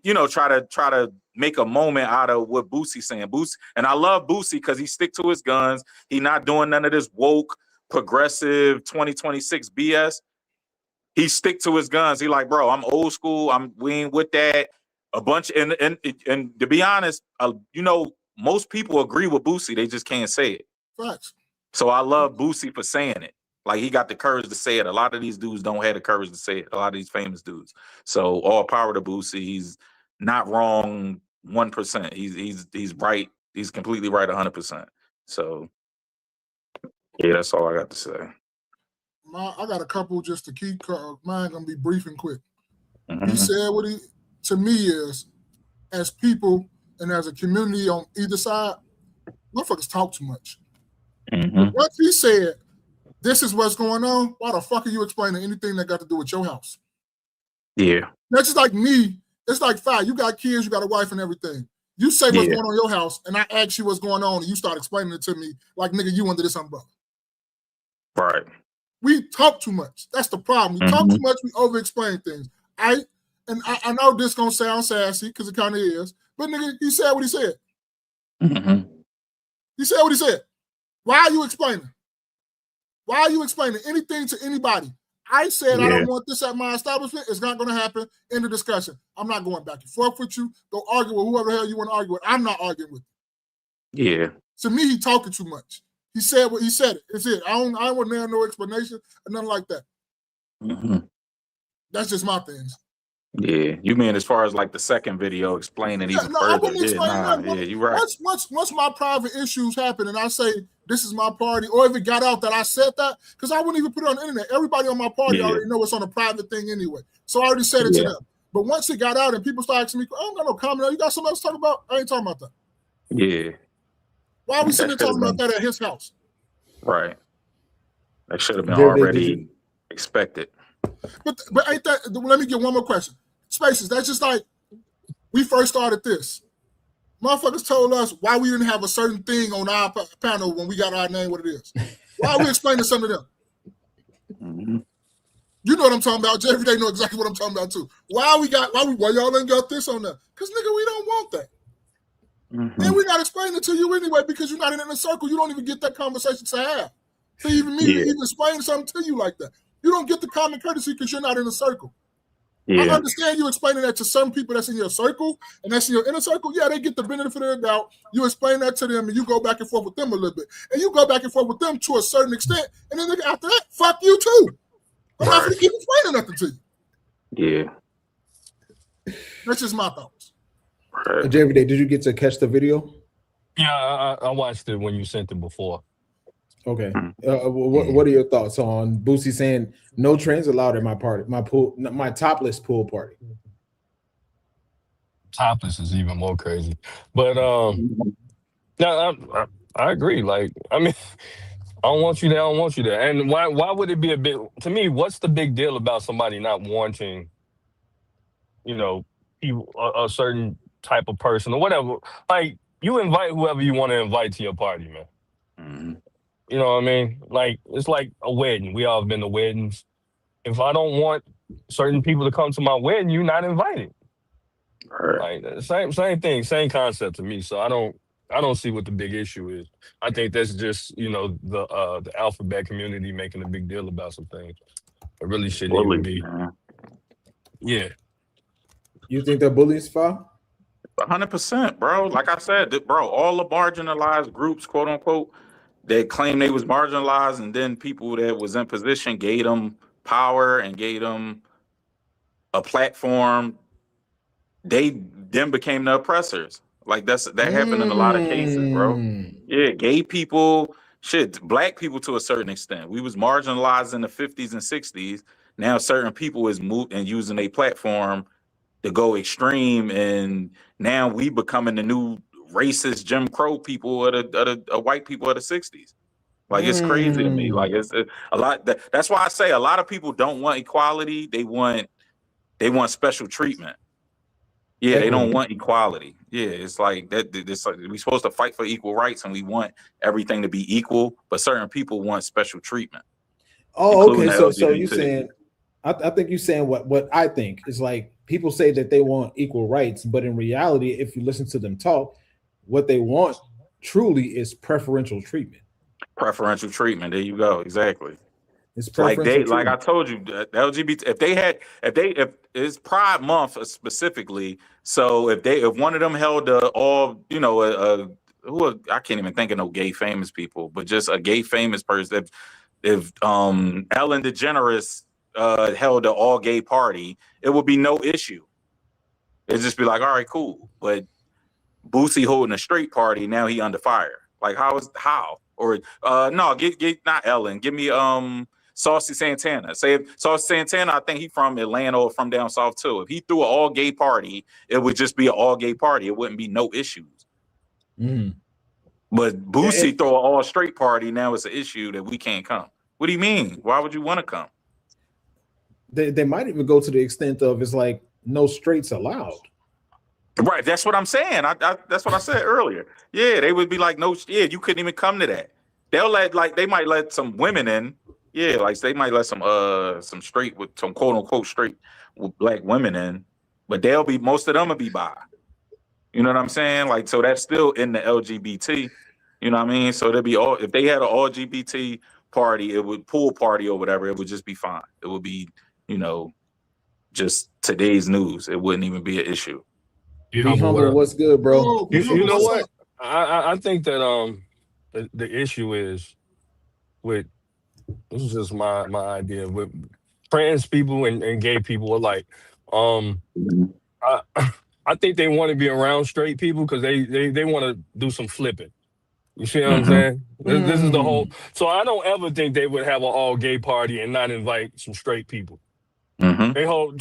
a moment out of what Boosie's saying. Boosie, and I love Boosie because he stick to his guns. He not doing none of this woke, progressive 2026 BS. He stick to his guns. He like, bro, I'm old school. We ain't with that. A bunch and to be honest, most people agree with Boosie. They just can't say it. Facts. So I love Boosie for saying it. Like he got the courage to say it. A lot of these dudes don't have the courage to say it. A lot of these famous dudes. So all power to Boosie. He's not wrong 1%. He's right. He's completely right 100%. So yeah, that's all I got to say. I got a couple just to keep. Mine gonna be brief and quick. Mm-hmm. He said what he to me is, as people and as a community on either side, motherfuckers talk too much. Mm-hmm. Once he said, this is what's going on, why the fuck are you explaining anything that got to do with your house? Yeah. That's just like me. It's like, fine, you got kids, you got a wife and everything. You say what's going on in your house, and I ask you what's going on, and you start explaining it to me like, nigga, you under this umbrella. Right. We talk too much. That's the problem. We talk too much, we over-explain things. I know this gonna sound sassy, because it kind of is, but nigga, he said what he said. Mm-hmm. He said what he said. Why are you explaining? Why are you explaining anything to anybody? I said I don't want this at my establishment. It's not going to happen. End of discussion. I'm not going back and forth with you. Go argue with whoever the hell you want to argue with. I'm not arguing with you. Yeah. To me, he talking too much. He said what he said. It's it. I don't want to have no explanation or nothing like that. Mm-hmm. That's just my things. Yeah, you mean as far as like the second video explaining even further? I wouldn't explain that. Yeah, you're right. Once my private issues happen and I say this is my party, or if it got out that I said that, because I wouldn't even put it on the internet. Everybody on my party already know it's on a private thing anyway. So I already said it to them. But once it got out and people started asking me, I don't got no comment. You got something else to talk about? I ain't talking about that. Yeah. Why are we sitting there talking about that at his house? Right. That should have been already expected. But ain't that? Let me get one more question. Spaces. That's just like we first started this. Motherfuckers told us why we didn't have a certain thing on our panel when we got our name what it is. Why are we explaining something to them? Mm-hmm. You know what I'm talking about. Every day know exactly what I'm talking about too. Why y'all ain't got this on there? Because nigga, we don't want that. Mm-hmm. And we're not explaining it to you anyway because you're not in a circle. You don't even get that conversation to have. To even explain something to you like that. You don't get the common courtesy because you're not in a circle. Yeah. I understand you explaining that to some people that's in your circle and that's in your inner circle. Yeah, they get the benefit of the doubt. You explain that to them and you go back and forth with them a little bit. And you go back and forth with them to a certain extent. And then after that, fuck you too. I'm not going to keep explaining nothing to you. Yeah. That's just my thoughts. Right. Every day, did you get to catch the video? Yeah, I watched it when you sent it before. Okay. What are your thoughts on Boosie saying no trains allowed at my party, my topless pool party? Topless is even more crazy. But no, I agree. Like, I mean, I don't want you there. I don't want you there. And why would it be a big? To me, what's the big deal about somebody not wanting, a certain type of person or whatever? Like, you invite whoever you want to invite to your party, man. Mm-hmm. You know what I mean? Like, it's like a wedding. We all have been to weddings. If I don't want certain people to come to my wedding, you're not invited. Right. Like, same thing, same concept to me. So I don't see what the big issue is. I think that's just, the alphabet community making a big deal about some things. It really shouldn't even be. Man. Yeah. You think that bullies foul? 100%, bro. Like I said, bro, all the marginalized groups, quote unquote, that claim they was marginalized, and then people that was in position gave them power and gave them a platform. They then became the oppressors. Like that happened in a lot of cases, bro. Yeah, gay people, black people to a certain extent. We was marginalized in the 50s and 60s. Now certain people is moved and using a platform to go extreme, and now we becoming the new racist Jim Crow people of the white people of the 60s. Like, it's crazy to me. Like, it's a lot. That's why I say a lot of people don't want equality. They want special treatment. Yeah, Equity. They don't want equality. Yeah, it's like that. It's like we're supposed to fight for equal rights, and we want everything to be equal. But certain people want special treatment. Oh, okay. So you saying, I think you're saying what I think is like people say that they want equal rights, but in reality, if you listen to them talk, what they want truly is preferential treatment. Preferential treatment. There you go. Exactly. It's like I told you, the LGBT. If it's Pride Month specifically, so if one of them held I can't even think of no gay famous people, but just a gay famous person. If Ellen DeGeneres held an all gay party, it would be no issue. It'd just be like, all right, cool. But Boosie holding a straight party, now he under fire. Like how? Or no, get not Ellen. Give me Saucy Santana. Say if Saucy Santana, I think he from Atlanta or from down south too. If he threw an all gay party, it would just be an all gay party. It wouldn't be no issues. Mm. But Boosie throw an all straight party, now it's an issue that we can't come. What do you mean? Why would you want to come? They might even go to the extent of it's like no straights allowed. Right, that's what I'm saying. That's what I said earlier. Yeah, they would be like, no, yeah, you couldn't even come to that. They might let some women in. Yeah, like they might let some straight with some quote unquote straight with black women in, but most of them will be bi. You know what I'm saying? Like, so that's still in the LGBT. You know what I mean? So there'd be if they had an LGBT party, it would pool party or whatever, it would just be fine. It would be, just today's news. It wouldn't even be an issue. Be humble. What's good, bro? You know what? I think that the issue is with, this is just my idea, with trans people and gay people are like, I think they want to be around straight people because they want to do some flipping. You see what I'm saying? This is the whole. So I don't ever think they would have an all gay party and not invite some straight people. They whole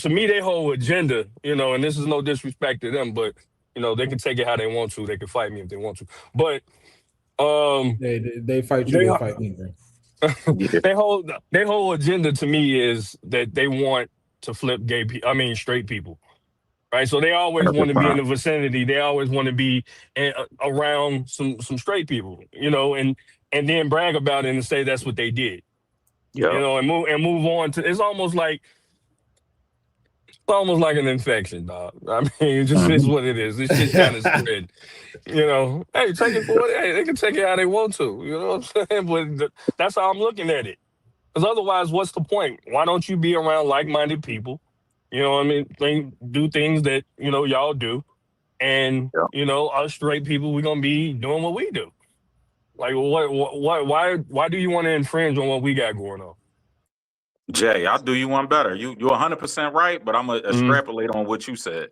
agenda, and this is no disrespect to them, but they can take it how they want to. They can fight me if they want to, but they fight you. They fight me, bro. Their whole agenda to me is that they want to flip straight people, right? So they always want to be in the vicinity. They always want to be around some straight people, and and then brag about it and say that's what they did. Yeah. You know, and move on to. It's almost like an infection, dog. I mean, it just is what it is. This shit kind of spread. You know, hey, take it for what. Hey, they can take it how they want to. You know what I'm saying? But that's how I'm looking at it. Because otherwise, what's the point? Why don't you be around like-minded people? You know what I mean? Do things that, you know, y'all do. And, you know, us straight people, we're going to be doing what we do. Like, why do you want to infringe on what we got going on? Jay, I'll do you one better. You're 100% right, but I'm going to extrapolate on what you said.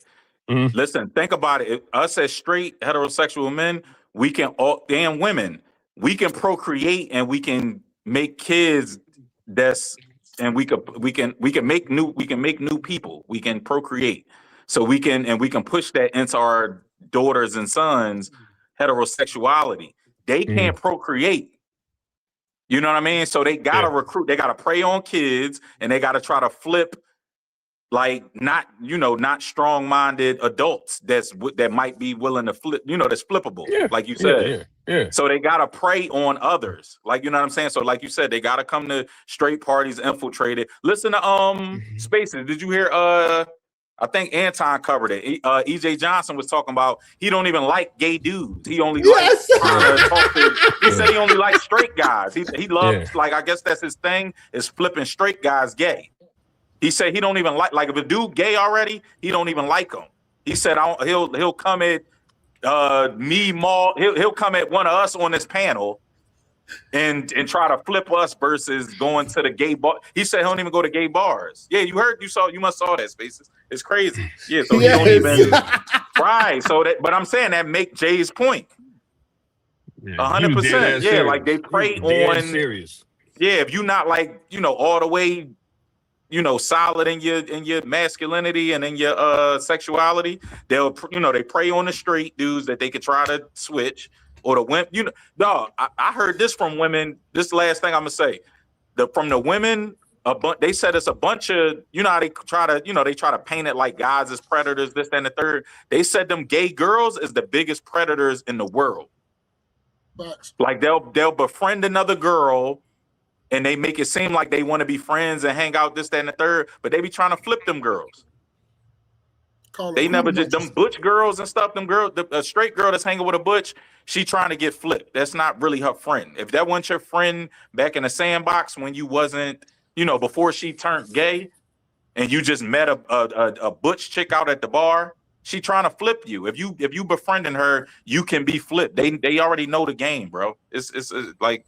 Listen, think about it. Us as straight heterosexual men, we can all, and women, we can procreate and we can make kids and we can make new people. We can procreate. So we can push that into our daughters and sons heterosexuality. They can't procreate. You know what I mean? So they gotta recruit, they gotta prey on kids, and they gotta try to flip like not strong-minded adults that might be willing to flip, that's flippable, like you said. So they gotta prey on others, like, you know what I'm saying? So like you said, they gotta come to straight parties, infiltrate it. Listen to Spaces. Did you hear I think Anton covered it. EJ Johnson was talking about he don't even like gay dudes. He only likes trying to talk to. He said he only likes straight guys. He loves, like, I guess that's his thing, is flipping straight guys gay. He said he don't even like if a dude gay already, he don't even like him. He said he'll come at me, Maul. He'll come at one of us on this panel and try to flip us versus going to the gay bar. He said he don't even go to gay bars. Yeah, you must saw that, Spaces. It's crazy. Yeah, so he don't even right. So that, but I'm saying that make Jay's point. 100%. Yeah, like they prey on serious. Yeah, if you're not like, all the way, solid in your masculinity and in your sexuality, they'll they prey on the straight dudes that they could try to switch, or the women. Dog, I heard this from women. This last thing I'm gonna say, from the women, they said it's a bunch of, how they try to paint it like guys as predators, this, that, and the third. They said them gay girls is the biggest predators in the world. Like they'll befriend another girl, and they make it seem like they want to be friends and hang out, this, that, and the third, but they be trying to flip them girls. They never just, them butch girls and stuff, them girls, a straight girl that's hanging with a butch, she trying to get flipped. That's not really her friend. If that wasn't your friend back in the sandbox when you wasn't, before she turned gay, and you just met a butch chick out at the bar, she trying to flip you. If you befriending her, you can be flipped. They already know the game, bro. It's like,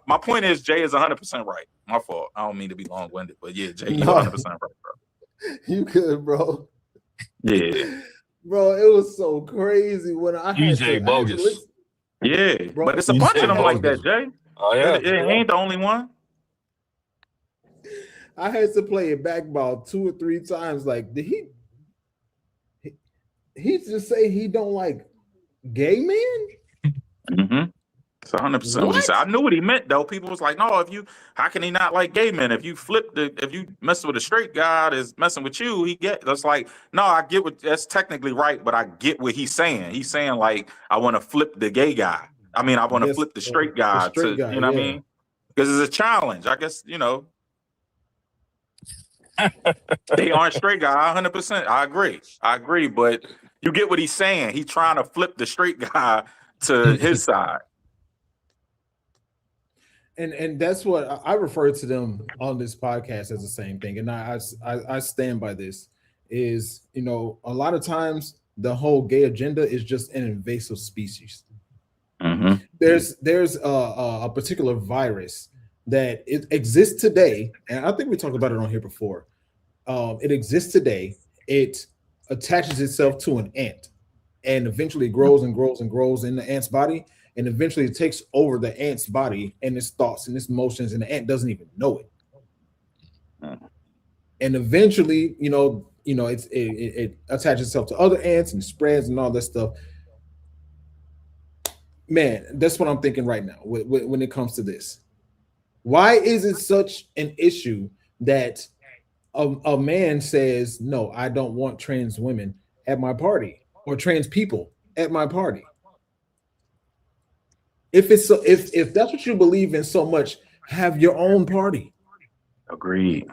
my point is, Jay is 100% right. My fault. I don't mean to be long-winded, but yeah, Jay, you're 100% right, bro. You good, bro. Yeah. Bro, it was so crazy when I had EJ bogus. Yeah, bro, but it's a bunch of them like that, Jay. Oh yeah. It ain't the only one. I had to play it back about 2 or 3 times. Like, did he just say he don't like gay men? Mm-hmm. It's 100%. I knew what he meant, though. People was like, no, how can he not like gay men? If you if you mess with a straight guy that's messing with you, that's like, no, I get that's technically right, but I get what he's saying. He's saying, like, I want to flip the gay guy. I mean, I want to flip the straight guy what I mean? Because it's a challenge. I guess, they aren't straight guy, 100%. I agree, but you get what he's saying. He's trying to flip the straight guy to his side. And that's what I refer to them on this podcast as the same thing. And I stand by this is, a lot of times the whole gay agenda is just an invasive species. Mm-hmm. There's a particular virus that it exists today, and I think we talked about it on here before. It exists today. It attaches itself to an ant, and eventually grows and grows and grows in the ant's body, and eventually it takes over the ant's body and its thoughts and its emotions, and the ant doesn't even know it. And eventually, it attaches itself to other ants and spreads and all that stuff. Man, that's what I'm thinking right now when it comes to this. Why is it such an issue that a man says, no, I don't want trans women at my party or trans people at my party? If it's so, if that's what you believe in so much, have your own party. Agreed.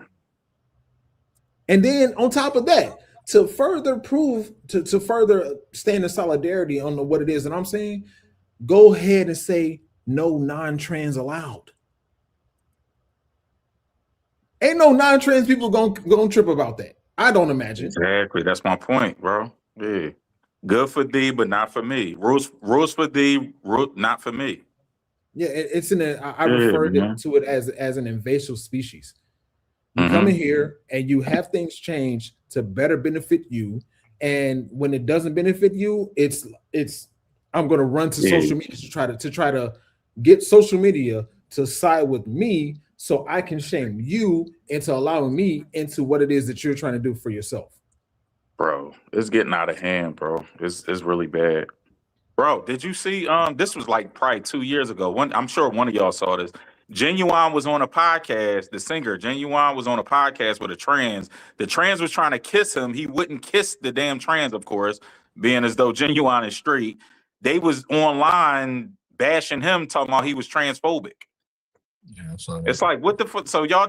And then on top of that, to further prove to further stand in solidarity on what it is that I'm saying, go ahead and say no non-trans allowed. Ain't no non-trans people gonna trip about that. I don't imagine. Exactly. That's my point, bro. Yeah. Good for thee, but not for me. Rules for thee, not for me. Yeah, it's I referred to it as an invasive species. You come in here and you have things change to better benefit you, and when it doesn't benefit you, it's I'm gonna run to social media to try to get social media to side with me so I can shame you into allowing me into what it is that you're trying to do for yourself. Bro, it's getting out of hand, bro. It's really bad. Bro, did you see this was like probably 2 years ago. I'm sure one of y'all saw this. Genuine was on a podcast, the singer Genuine was on a podcast with a trans. The trans was trying to kiss him. He wouldn't kiss the damn trans, of course, being as though Genuine is straight. They was online bashing him, talking about he was transphobic. Yeah, it's like, what the fuck? So y'all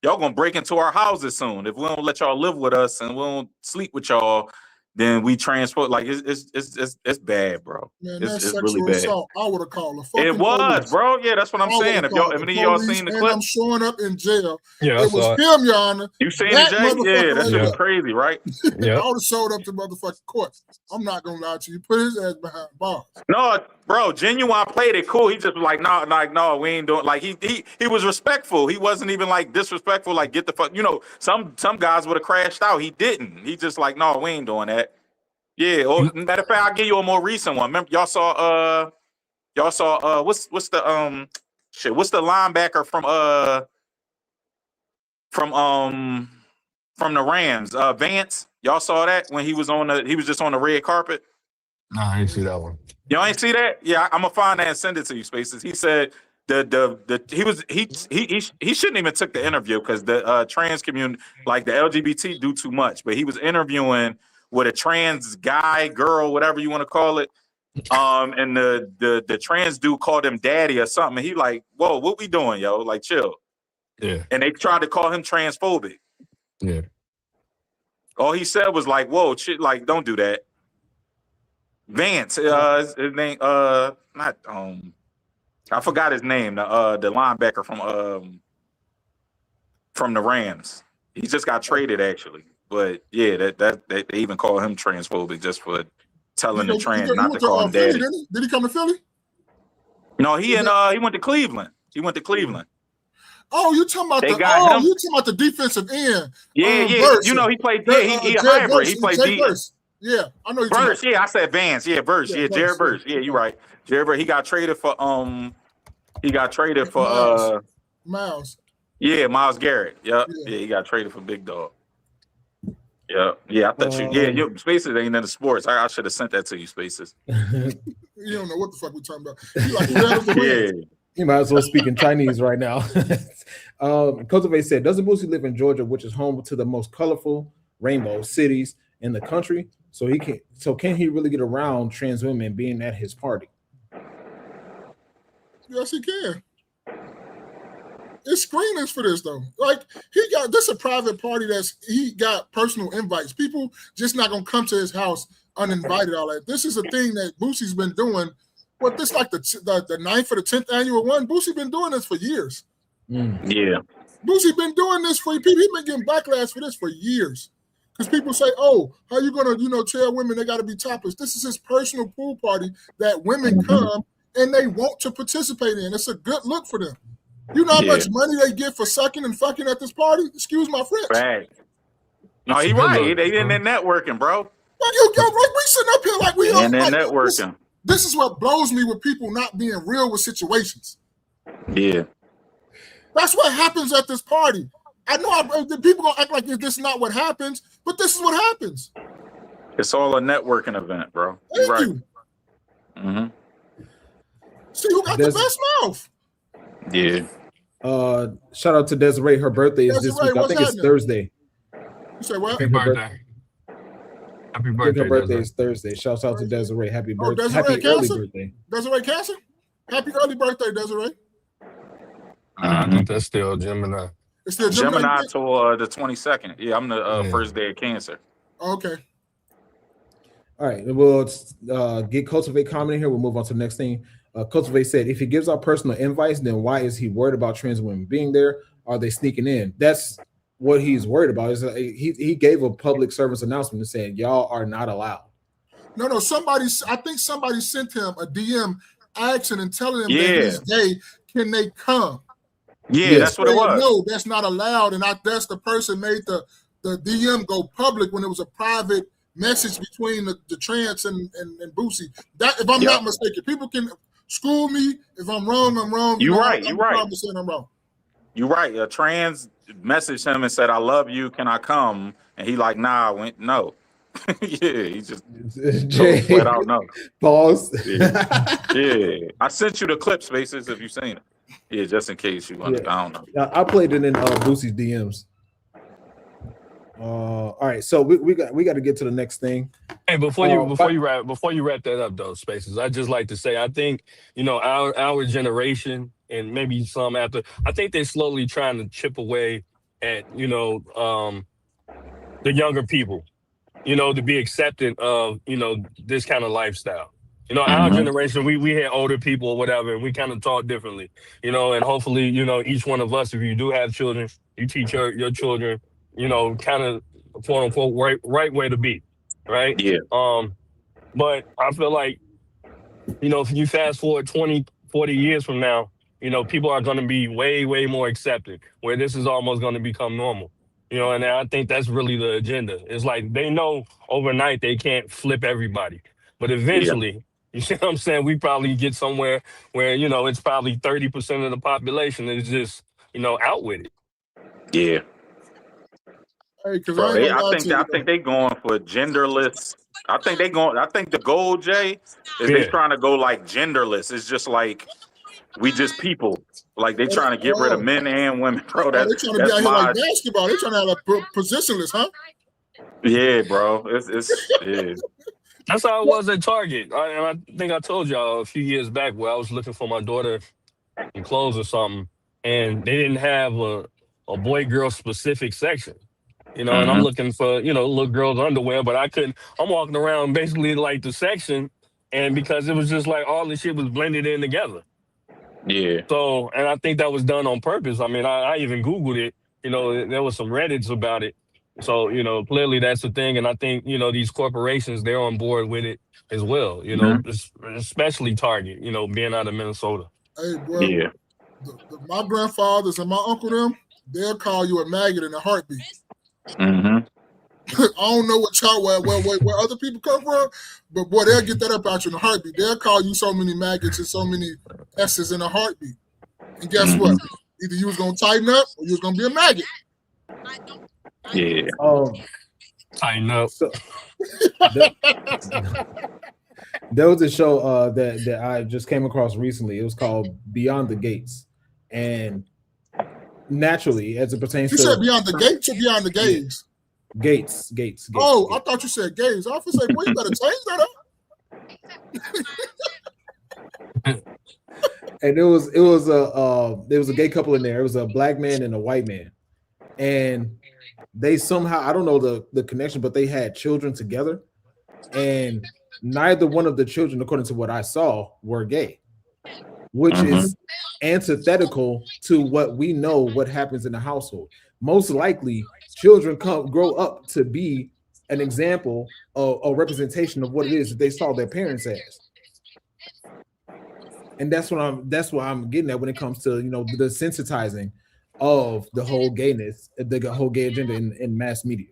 gonna break into our houses soon. If we don't let y'all live with us and we don't sleep with y'all, then we transport. Like it's bad, bro. Man, it's sexual really bad. assault. I would have called the fucking It was, police. bro. Yeah, that's what I'm saying. If any of y'all seen the clip, I'm showing up in jail. Yeah, it was him, Your Honor. You seen it, Jay? Yeah, that shit was crazy, right? Yeah, I would have showed up to motherfucking court. I'm not gonna lie to you. Put his ass behind bars. No, bro. Genuine played it cool. He just was like, no, we ain't doing. Like he was respectful. He wasn't even like disrespectful. Like, get the fuck. You know, some guys would have crashed out. He didn't. He just like, no, we ain't doing that. Yeah. Or, matter of fact, I'll give you a more recent one. Remember, y'all saw what's the what's the linebacker from the Rams? Vance. Y'all saw that when he was just on the red carpet? No, I didn't see that one. Y'all ain't see that? Yeah, I'm gonna find that and send it to you, Spaces. He said he shouldn't even took the interview because the trans community, like the LGBT, do too much. But he was interviewing with a trans guy, girl, whatever you want to call it. And the trans dude called him daddy or something. And he like, whoa, what we doing, yo? Like, chill. Yeah. And they tried to call him transphobic. Yeah. All he said was like, whoa, shit, like, don't do that. Vance, his name, I forgot his name, the linebacker from the Rams. He just got traded, actually. But yeah, that they even call him transphobic just for telling the trans not to call him daddy. Did he come to Philly? No, he went to Cleveland. He went to Cleveland. Oh, you talking about you talking about the defensive end? Yeah, Verse. You know he played. He a hybrid. He played D. Yeah, I know. Verse. Yeah, I said Vance. Yeah, Verse. Yeah, Jared Verse. Yeah, you're right. Jared Verse. He got traded for Miles. Yeah, Myles Garrett. Yep. Yeah, he got traded for Big Dog. Yeah. I thought your Spaces ain't into sports. I should have sent that to you, Spaces. You don't know what the fuck we talking about. You might as well speak in Chinese right now. Cultivate said, doesn't Boosie live in Georgia, which is home to the most colorful rainbow cities in the country? So can he really get around trans women being at his party? Yes, he can. It's screenings for this though. Like this a private party he got personal invites. People just not gonna come to his house uninvited. All that. This is a thing that Boosie's been doing. What this like the 9th or the 10th annual one? Boosie been doing this for years. Yeah. Boosie been doing this for people. He been getting backlash for this for years. Because people say, "Oh, how you gonna, tell women they got to be topless?" This is his personal pool party that women come and they want to participate in. It's a good look for them. You know how much money they get for sucking and fucking at this party? Excuse my French. Right. No, he right. They in there networking, bro. Like we sitting up here like we in there networking. This is what blows me with people not being real with situations. Yeah. That's what happens at this party. I know the people gonna act like this is not what happens, but this is what happens. It's all a networking event, bro. Thank right. you. Mm-hmm. See who got the best mouth. Yeah. Shout out to Desiree. Her birthday is this week. I think it's Thursday. You say what? Happy birthday. Happy birthday. Her birthday is Thursday. Shouts out to Desiree. Happy birthday. Desiree Happy early birthday. Desiree Cancer? Happy early birthday, Desiree. I think that's still Gemini. It's still Gemini till the 22nd. Yeah, I'm the first day of Cancer. Okay. All right, we'll get Cultivate comment here. We'll move on to the next thing. Cultivate said, if he gives out personal invites, then why is he worried about trans women being there? Are they sneaking in? That's what he's worried about. Is he gave a public service announcement and saying y'all are not allowed. No, I think somebody sent him a DM asking and telling him that he's gay. Can they come? Yeah, that's what it was. No, that's not allowed. And that's the person made the DM go public when it was a private message between the trans and Boosie. That, if I'm not mistaken, people can school me. If I'm wrong, I'm wrong. You're right. I'm saying I'm wrong. You're right. A trans messaged him and said, "I love you. Can I come?" And he like, "Nah." I went, "No." Yeah, he just flat out no. Pause. Yeah. I sent you the clip, Spaces, if you've seen it. Yeah, just in case you want. I don't know. I played it in Boosie's DMs. All right, so we got to get to the next thing. Hey, before you wrap that up though, Spaces, I just like to say I think our generation and maybe some after, I think they're slowly trying to chip away at the younger people, to be accepting of this kind of lifestyle. Our generation, we had older people or whatever, and we kind of talk differently, and hopefully, each one of us, if you do have children, you teach your children, kind of quote unquote right way to be, right? Yeah. But I feel like, if you fast forward 20, 40 years from now, people are going to be way, way more accepting, where this is almost going to become normal. And I think that's really the agenda. It's like they know overnight they can't flip everybody, but eventually, you see what I'm saying? We probably get somewhere where, it's probably 30% of the population is just, out with it. Yeah. Hey, Bro, I think they going for genderless. I think the goal, Jay, is they trying to go like genderless. It's just like we just people. Like they trying to get rid of men and women, bro. They're trying to be out here like basketball. They're trying to have like positionless, huh? Yeah, bro. It's That's how it was at Target. I think I told y'all a few years back where I was looking for my daughter in clothes or something, and they didn't have a boy-girl specific section. And I'm looking for, little girls' underwear, but I couldn't. I'm walking around basically like the section, and because it was just like all the shit was blended in together. Yeah. So, and I think that was done on purpose. I mean, I even Googled it. There was some Reddits about it. So, clearly that's the thing. And I think, these corporations, they're on board with it as well, especially Target, being out of Minnesota. Hey, bro, my grandfathers and my uncle them, they'll call you a maggot in a heartbeat. I don't know what y'all, where other people come from, but boy, they'll get that up out you in a heartbeat. They'll call you so many maggots and so many S's in a heartbeat. And guess what? Either you was going to tighten up or you was going to be a maggot. Yeah. Tighten up. So, there was a show that I just came across recently. It was called Beyond the Gates. And naturally, as it pertains to... You said Beyond the Gates or Beyond the Gates? Gates. Oh, I thought you said gays. I was like, well, you better change that up. And there was a gay couple in there. It was a black man and a white man. And they somehow, I don't know the connection, but they had children together. And neither one of the children, according to what I saw, were gay, which is antithetical to what we know what happens in the household. Most likely, children grow up to be an example of a representation of what it is that they saw their parents as. And that's what I'm getting at when it comes to the sensitizing of the whole gayness, the whole gay agenda in mass media.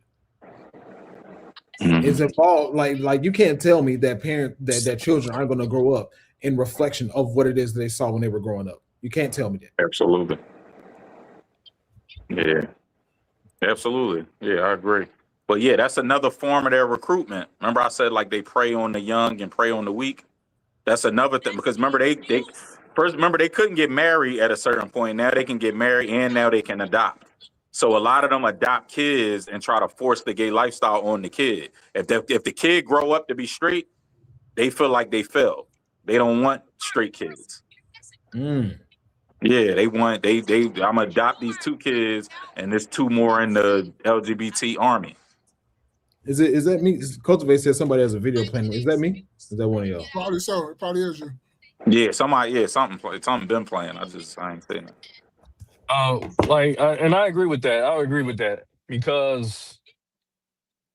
It's involved like you can't tell me that that children aren't going to grow up in reflection of what it is they saw when they were growing up. You can't tell me that. Absolutely. Yeah. Absolutely. Yeah, I agree. But yeah, that's another form of their recruitment. Remember I said like they prey on the young and prey on the weak? That's another thing, because remember they couldn't get married at a certain point. Now they can get married and now they can adopt. So a lot of them adopt kids and try to force the gay lifestyle on the kid. If the kid grow up to be straight, they feel like they failed. They don't want straight kids. Yeah, they want they. I'm gonna adopt these 2 kids, and there's 2 more in the LGBT army. Is that me? Cultivate said somebody has a video playing. Is that me? Is that one of y'all? Probably so. It probably is you. Yeah, something been playing. I ain't saying it. And I agree with that. I agree with that because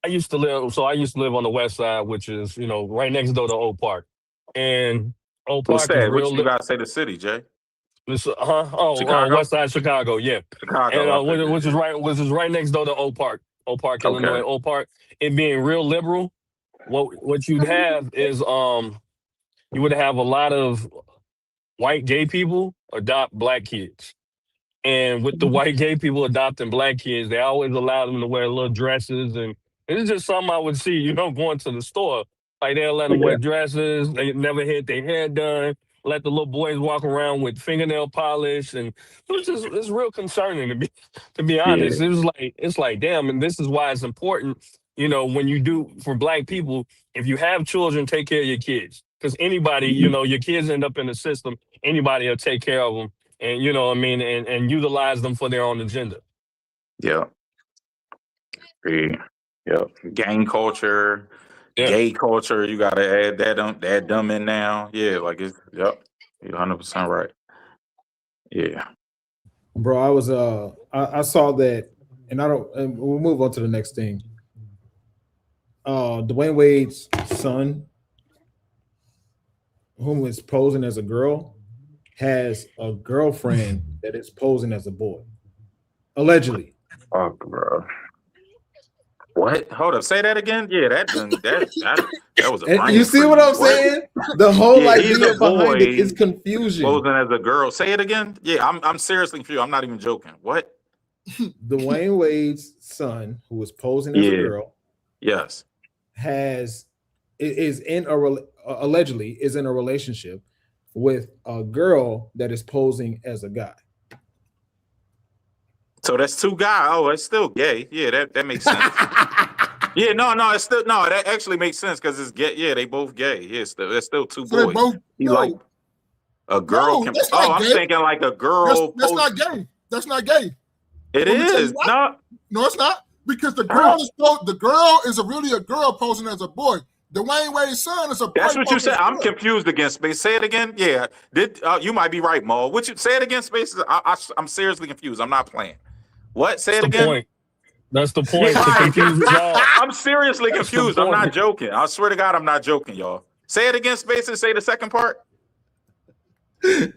I used to live on the west side, which is, right next door to Oak Park. And Oak What's Park is that? real. What you gotta say the city, Jay? Chicago? West side Chicago, yeah. Chicago. And which is right next door to Oak Park, Illinois. Oak Park, it being real liberal. What you'd have is you would have a lot of white gay people adopt black kids. And with the white gay people adopting black kids, they always allow them to wear little dresses. And it's just something I would see, going to the store. Like they'll let them wear dresses. They never had their hair done. Let the little boys walk around with fingernail polish. And it's real concerning to be honest. Yeah. It's like, damn, and this is why it's important, when you do for black people, if you have children, take care of your kids. Because anybody, your kids end up in the system, anybody will take care of them. And and utilize them for their own agenda. Yeah. Yeah. Gang culture, gay culture. You gotta add that dumb in now. Yeah, like it's You're 100% right. Yeah. Bro, I was I saw that, and we'll move on to the next thing. Dwayne Wade's son, whom is posing as a girl, has a girlfriend that is posing as a boy, allegedly. Fuck, bro. What? Hold up. Say that again. Yeah, that was a. You see what I'm saying? The whole idea behind it is confusion. Posing as a girl. Say it again. Yeah, I'm seriously confused. I'm not even joking. What? Dwayne Wade's son, who is posing as a girl, yes, allegedly is in a relationship with a girl that is posing as a guy. So that's 2 guys. Oh, it's still gay. Yeah, that makes sense. Yeah, no, it's still that actually makes sense because it's gay. Yeah, they both gay. Yeah, there's still 2 So boys. Like a girl can. Oh, I'm thinking like a girl. That's not gay. That's not gay. It is. No, it's not, because the girl is really a girl posing as a boy. Dwayne Wade's son is a boy. That's what you said. I'm confused again, Space. Say it again. Yeah, you might be right, Maul. What you say it again, Space? I'm seriously confused. I'm not playing. What? Say it again. That's the point. To confuse y'all. I'm seriously confused. I'm not joking. I swear to God, I'm not joking, y'all. Say it again, Space, and say the second part. Damn,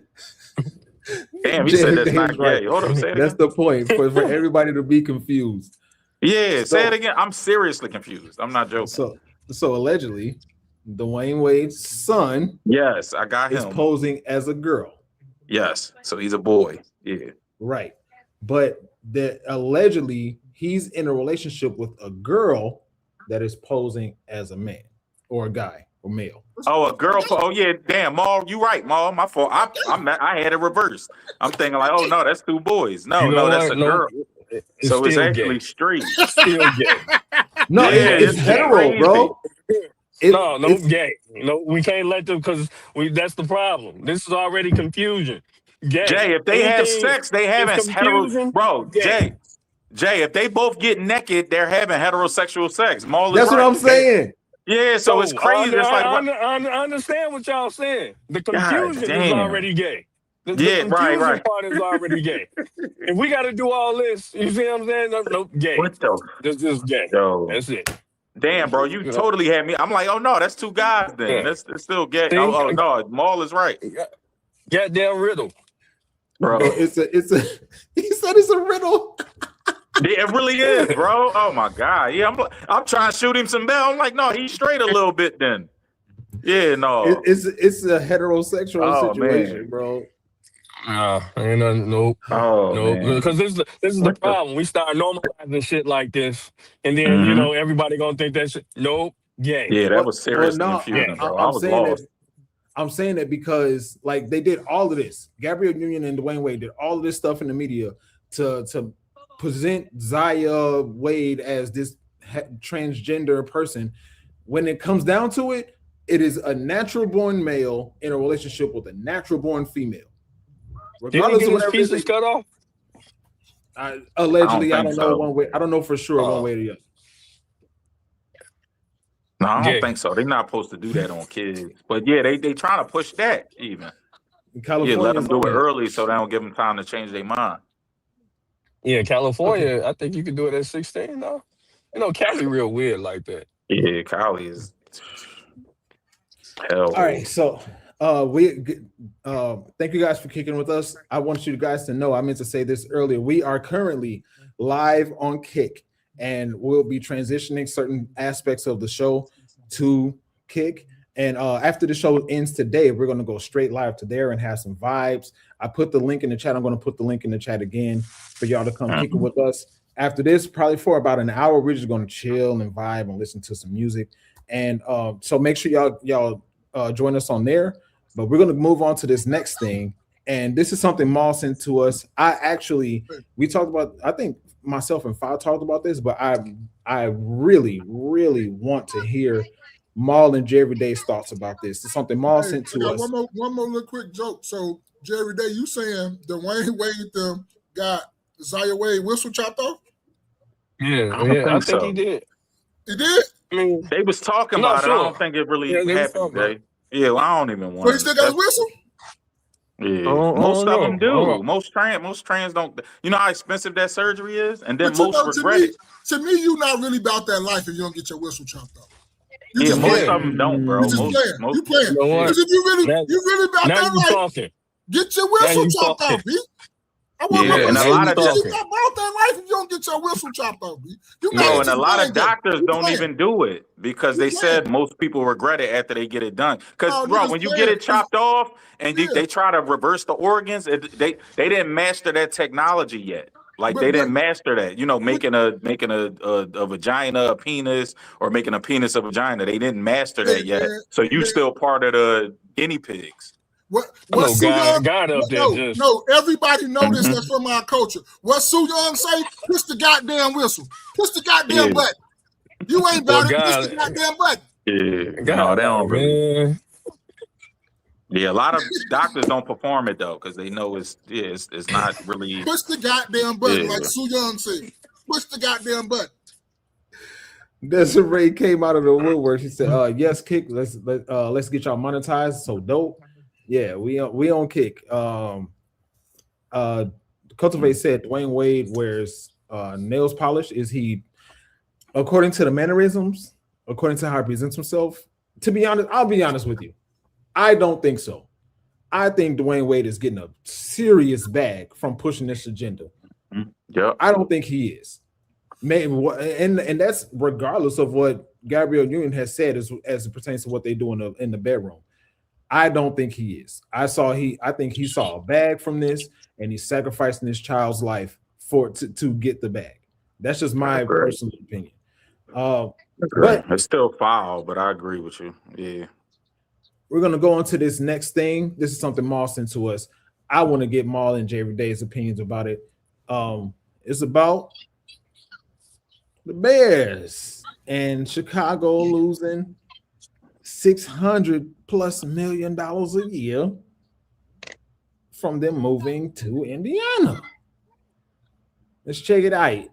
he said that's not gay. Hold on, say it That's again. the point for everybody to be confused. Yeah, say it again. I'm seriously confused. I'm not joking. So allegedly, Dwayne Wade's son, yes, I got him, is posing as a girl. Yes, so he's a boy. Yeah, right. But that allegedly he's in a relationship with a girl that is posing as a man or a guy or male. Oh, a girl. Oh, yeah. Damn, Maul, you right, Maul. My fault. I had it reversed. I'm thinking like, oh no, that's 2 boys. No, that's a girl. So it's actually gay. Straight. It's still gay. No, it's hetero, crazy. Bro. It's gay. We can't let them because that's the problem. This is already confusion. Gay. Jay, if they have sex, they having hetero. Bro, Jay, if they both get naked, they're having heterosexual sex. That's what I'm saying. Yeah, so it's crazy. It's like I understand what y'all saying. The confusion is already gay. The confusion right. part is already gay. If we got to do all this, you see what I'm saying? No, gay. What the? This is gay. Yo. That's it. Damn, bro, you totally had me. I'm like, oh no, that's 2 guys then. Yeah. That's still gay. Oh no, Maul is right. Goddamn riddle, bro. He said it's a riddle. Yeah, it really is, bro. Oh my God. Yeah, I'm trying to shoot him some bell. I'm like, no, he's straight a little bit then. Yeah, no. It's a heterosexual situation, man. Bro. Nope. Oh, no, because this is the problem. We start normalizing shit like this, and then everybody gonna think that shit. Nope, gay. Yeah, that was seriously confusing, bro. I was lost. I'm saying that because like they did all of this. Gabrielle Union and Dwayne Wade did all of this stuff in the media to present Zaya Wade as this transgender person. When it comes down to it, it is a natural born male in a relationship with a natural born female. regardless of his whatever pieces cut off? Allegedly, I think don't know so. one way. I don't know for sure one way or the other. No, I don't Yeah. think so. They're not supposed to do that on kids. But yeah, they trying to push that even. California, Yeah, let them do it early so they don't give them time to change their mind. Yeah, California, I think you could do it at 16 though. You know, Cali real weird like that. Yeah, Cali is hell. All right, so thank you guys for kicking with us. I want you guys to know, I meant to say this earlier. We are currently live on Kick, and we'll be transitioning certain aspects of the show to Kick. And after the show ends today, we're going to go straight live to there and have some vibes. I put the link in the chat. I'm going to put the link in the chat again for y'all to come kick it with us. After this, probably for about an hour, we're just going to chill and vibe and listen to some music. And so make sure y'all join us on there. But we're going to move on to this next thing. And this is something Maul sent to us. We talked about, I think myself and Fa talked about this, but I really, really want to hear Maul and Jerry Day's thoughts about this. It's something Maul sent to us. One more little quick joke. So Jerry Day, you saying Dwayne Wade got Zaya Wade whistle chopped off? Yeah, I think so. he did. He did? I mean, They was talking about it. I don't think it really happened today. Yeah, well, I don't even want. So he still got his whistle? Yeah, most of them do. Most trans don't. You know how expensive that surgery is, and then most regret it. To me, you're not really about that life if you don't get your whistle chopped off. Yeah, most of them don't, bro. You just playing. You playing. Because if you really about that life, talking. Get your whistle chopped off, B. I want and a lot of about that life if you don't get your whistle chopped off, B. And a lot of doctors don't even do it because they said most people regret it after they get it done. Because bro, when you get it chopped off and they try to reverse the organs, they didn't master that technology yet. Like they didn't master that, making a vagina a penis or making a penis a vagina. They didn't master that yet. So you still part of the guinea pigs. What God up there no, everybody know this. That's from our culture. What Su Young say? Push the goddamn whistle. Push the goddamn button. You ain't about it. Push the goddamn button. Yeah, no, they don't really. Yeah, a lot of doctors don't perform it though because they know it's not really. Push the goddamn button, like Su Young said. Push the goddamn button. Desiree came out of the woodwork. She said, "Yes, Kick. Let's get y'all monetized. So dope. Yeah, we on Kick." Cultivate said Dwayne Wade wears nails polish. Is he, according to the mannerisms, according to how he presents himself? To be honest, I'll be honest with you. I don't think so. I think Dwayne Wade is getting a serious bag from pushing this agenda. Yeah, I don't think he is. Maybe, and that's regardless of what Gabrielle Union has said as it pertains to what they do in the bedroom. I don't think he is. I think he saw a bag from this, and he's sacrificing his child's life to get the bag. That's just my personal opinion. But it's still foul, but I agree with you. Yeah. We're gonna go on to this next thing. This is something Maul sent to us. I want to get Maul and Jerry Day's opinions about it. It's about the Bears and Chicago losing $600+ million a year from them moving to Indiana. Let's check it out.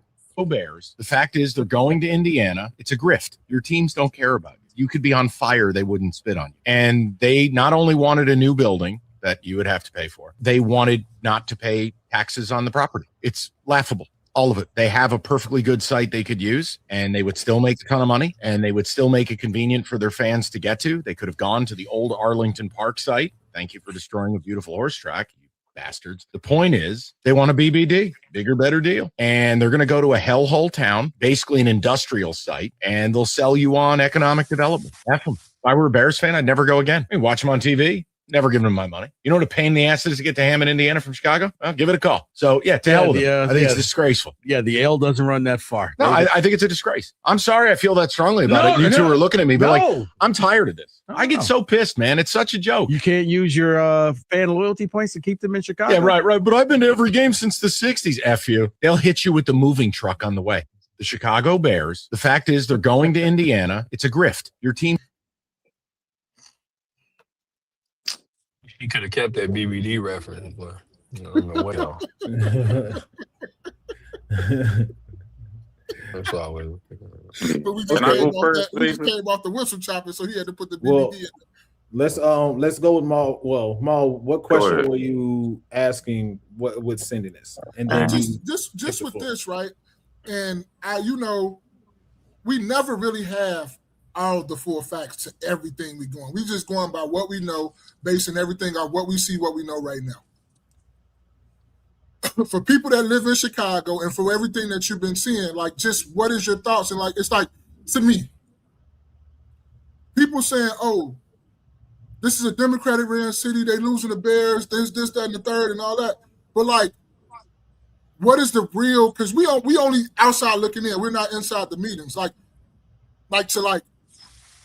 Bears. The fact is, they're going to Indiana. It's a grift. Your teams don't care about it. You could be on fire, they wouldn't spit on you. And they not only wanted a new building that you would have to pay for, they wanted not to pay taxes on the property. It's laughable. All of it. They have a perfectly good site they could use, and they would still make a ton of money, and they would still make it convenient for their fans to get to. They could have gone to the old Arlington Park site. Thank you for destroying a beautiful horse track, you bastards. The point is, they want a BBD, bigger, better deal. And they're going to go to a hellhole town, basically an industrial site, and they'll sell you on economic development. F them. If I were a Bears fan, I'd never go again. I mean, watch them on TV. Never give them my money. You know what a pain in the ass is to get to Hammond, Indiana from Chicago? Well, give it a call. So, to hell with it. I think it's disgraceful. Yeah, the ale doesn't run that far. No, I think it's a disgrace. I'm sorry I feel that strongly about it. You two are looking at me, but I'm tired of this. I get so pissed, man. It's such a joke. You can't use your fan loyalty points to keep them in Chicago. Yeah, right. But I've been to every game since the 60s. F you. They'll hit you with the moving truck on the way. The Chicago Bears, the fact is they're going to Indiana. It's a grift. Your team. He could have kept that BBD reference, but I don't know what y'all. That's always. But we just Can I came go off first, that. We just please? came off the whistle chopper, so he had to put the Well, DVD in. let's go with Maul. Well, Maul, what Go question ahead. were you asking with sending this? And then you Just the with floor. this, right? And we never really have all the full facts to everything we going. We just going by what we know, basing everything on what we see, what we know right now. For people that live in Chicago and for everything that you've been seeing, like, just what is your thoughts? And like, it's like, to me, people saying, oh, this is a Democratic ran city, they losing the Bears, this, that, and the third, and all that. But like, what is the real? Because we only outside looking in. We're not inside the meetings. Like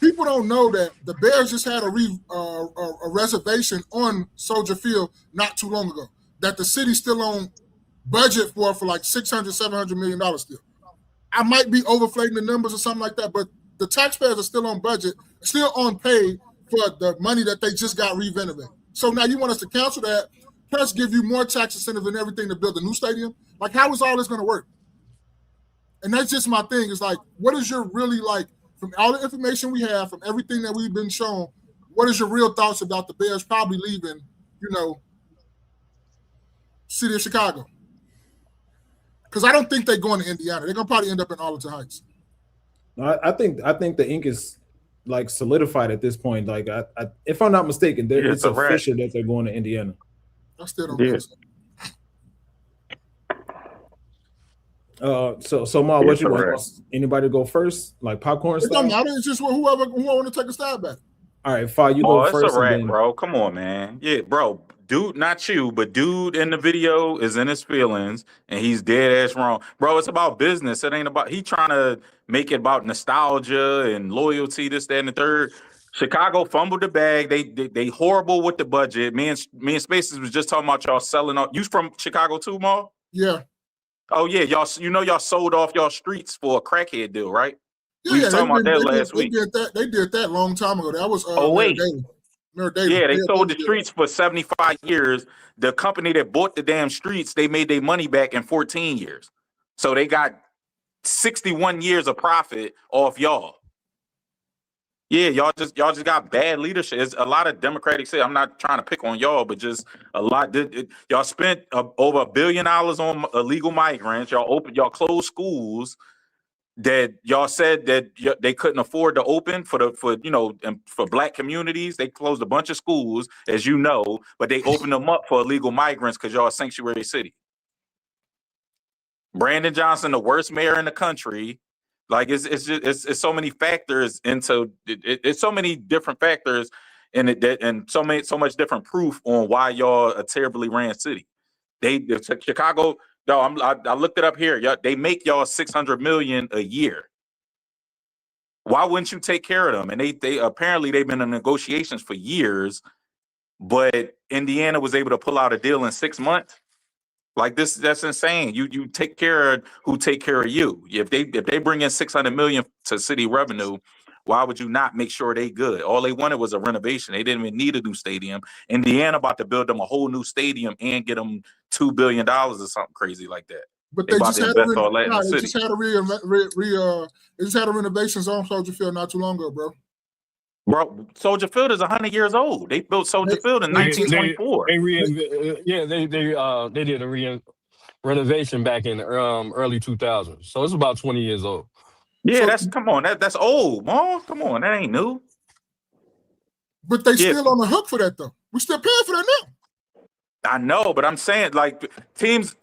people don't know that the Bears just had a reservation on Soldier Field not too long ago. That the city's still on budget for like $600-700 million still. I might be overflating the numbers or something like that, but the taxpayers are still on budget, still on pay for the money that they just got renovated. So now you want us to cancel that, plus give you more tax incentive and everything to build a new stadium? Like, how is all this going to work? And that's just my thing. Is like, what is your really, like, from all the information we have, from everything that we've been shown, what is your real thoughts about the Bears probably leaving, city of Chicago? Because I don't think they're going to Indiana. They're going to probably end up in Arlington Heights. I think the ink is like solidified at this point. Like, if I'm not mistaken, it's official that they're going to Indiana. I still don't think so. So Ma, what you want? Anybody go first? Like popcorn style? It don't matter. It's just whoever want to take a stab at it. All right, Fa, you go first. It's a wrap, bro. Come on, man. Yeah, bro. Dude, not you, but dude in the video is in his feelings and he's dead ass wrong. Bro, it's about business. It ain't about, he trying to make it about nostalgia and loyalty, this, that, and the third. Chicago fumbled the bag. They horrible with the budget. Me and Spaces was just talking about y'all selling off. You from Chicago too, Ma? Yeah. Oh yeah, y'all sold off y'all streets for a crackhead deal, right? Yeah, we was talking about that last week. They did that a long time ago. That was Yeah, they sold the streets for 75 years. The company that bought the damn streets, they made their money back in 14 years. So they got 61 years of profit off y'all. Yeah, y'all just got bad leadership. It's a lot of Democratic city. I'm not trying to pick on y'all, but just a lot. Y'all spent over $1 billion on illegal migrants. Y'all closed schools that y'all said that they couldn't afford to open for Black communities. They closed a bunch of schools, as you know, but they opened them up for illegal migrants because y'all a sanctuary city. Brandon Johnson, the worst mayor in the country. Like it's so many factors into it. It's so many different factors in it and so much different proof on why y'all a terribly ran city. Chicago. No, I looked it up here. They make y'all $600 million a year. Why wouldn't you take care of them? And they apparently they've been in negotiations for years, but Indiana was able to pull out a deal in 6 months. Like that's insane. You take care of who take care of you. If they bring in $600 million to city revenue, why would you not make sure they good? All they wanted was a renovation. They didn't even need a new stadium. Indiana about to build them a whole new stadium and get them $2 billion or something crazy like that. But they just had a renovations on Soldier Field not too long ago, bro. Bro, Soldier Field is 100 years old. They built Soldier Field in 1924. They did a renovation back in the early 2000s. So it's about 20 years old. Yeah, that's old, Mom. Come on, that ain't new. But they still on the hook for that though. We still paying for that now. I know, but I'm saying like teams.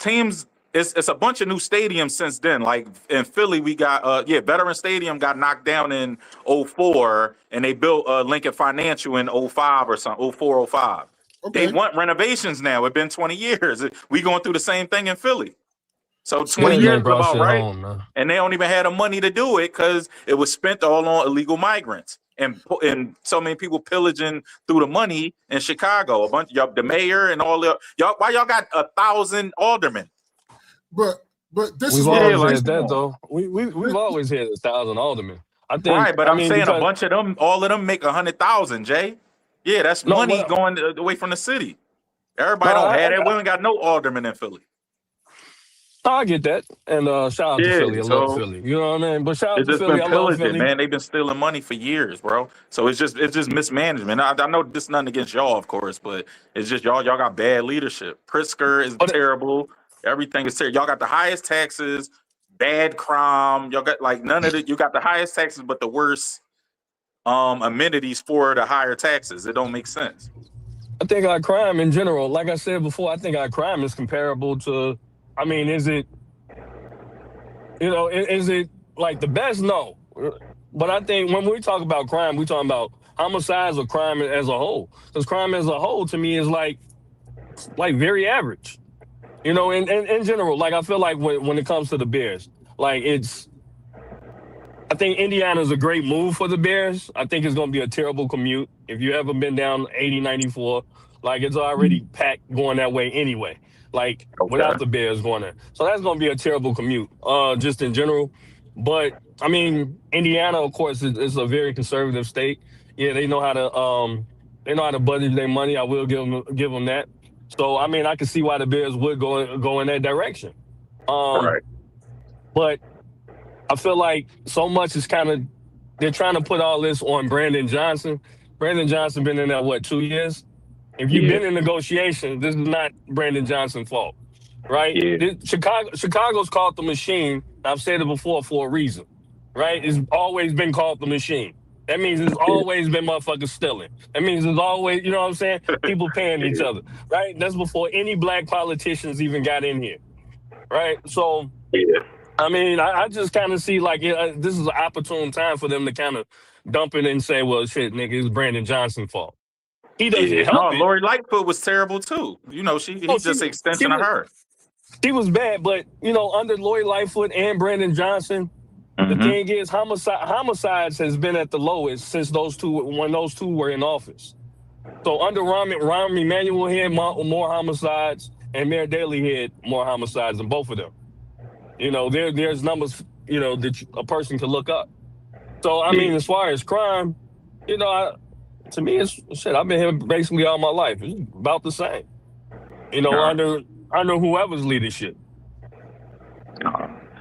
It's a bunch of new stadiums since then. Like in Philly, we got Veteran Stadium got knocked down in 2004, and they built Lincoln Financial in 2005 or something, 2004, 2005. Okay. They want renovations now. It's been 20 years. We going through the same thing in Philly. So 20 years is about right. Home, and they don't even have the money to do it because it was spent all on illegal migrants and so many people pillaging through the money in Chicago. A bunch of the mayor and all y'all. Why y'all got 1,000 aldermen? But this we've is always had that though. We've always had 1,000 aldermen. I think right, but I'm saying a bunch of them, all of them make 100,000. Jay, yeah, that's money going away from the city. Everybody don't have that. We ain't got no aldermen in Philly. I get that, and shout out to Philly. I love so Philly. You know what I mean? But shout out it's to just Philly. been I love pillaging, Philly. man. They've been stealing money for years, bro. So it's just mismanagement. I know this is nothing against y'all, of course, but it's just y'all got bad leadership. Pritzker is terrible. Everything is terrible. Y'all got the highest taxes, bad crime. Y'all got like none of it. You got the highest taxes, but the worst amenities for the higher taxes. It don't make sense. I think our crime in general, like I said before, I think our crime is comparable to. I mean, is it? You know, is it like the best? No. But I think when we talk about crime, we talking about homicides or crime as a whole. Because crime as a whole to me is like very average. You know, in general, like I feel like when it comes to the Bears, like I think Indiana's a great move for the Bears. I think it's going to be a terrible commute. If you ever been down 80-94, like it's already packed going that way anyway. Like without the Bears going there. So that's going to be a terrible commute, just in general. But I mean, Indiana, of course, is a very conservative state. Yeah, they know how to budget their money. I will give them that. So I mean, I can see why the Bears would go in that direction. Right. But I feel like so much is they're trying to put all this on Brandon Johnson. Brandon Johnson been in there 2 years. If you've been in negotiations, this is not Brandon Johnson's fault, right? Yeah. Chicago's called the machine. I've said it before for a reason, right? It's always been called the machine. That means it's always been motherfuckers stealing. That means it's always, you know what I'm saying? People paying each other, right? That's before any black politicians even got in here, right? So, I mean, I just kind of see like this is an opportune time for them to kind of dump it and say, well, shit, nigga, it's Brandon Johnson's fault. He doesn't help it. Lori Lightfoot was terrible too. You know, he's just an extension of her. She was bad, but you know, under Lori Lightfoot and Brandon Johnson, the thing is, homicides has been at the lowest since when those two were in office. So under Rahm Emanuel had more homicides, and Mayor Daley had more homicides than both of them. You know, there's numbers, you know, that a person can look up. So I mean, as far as crime, you know, to me, it's shit. I've been here basically all my life. It's about the same. You know, under whoever's leadership.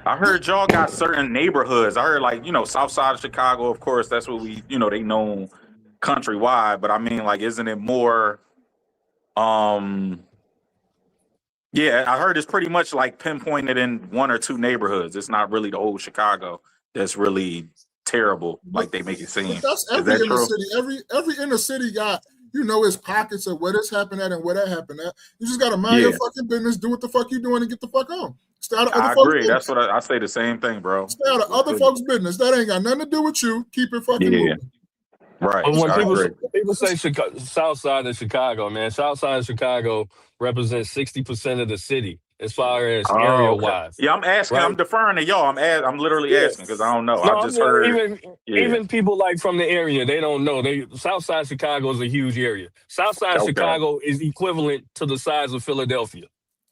I heard y'all got certain neighborhoods. I heard like, you know, South Side of Chicago, of course, that's what we, you know, they know countrywide. But I mean, like, isn't it more yeah, I heard it's pretty much like pinpointed in one or two neighborhoods. It's not really the whole Chicago that's really terrible, like they make it seem. That's every inner city. Every inner city got, you know, its pockets of where this happened at and where that happened at. You just gotta mind your fucking business, do what the fuck you doing, and get the fuck on. Stay out of other folks' business. That's what I say the same thing, bro. Stay out of other folks' business. That ain't got nothing to do with you. Keep it fucking moving. Right. But when people say South Side of Chicago, man, South Side of Chicago represents 60% of the city as far as area wise. Yeah, I'm asking. Right? I'm deferring to y'all. I'm literally asking because I don't know. I just heard. Even people like from the area, they don't know. South Side of Chicago is a huge area. South Side of Chicago is equivalent to the size of Philadelphia.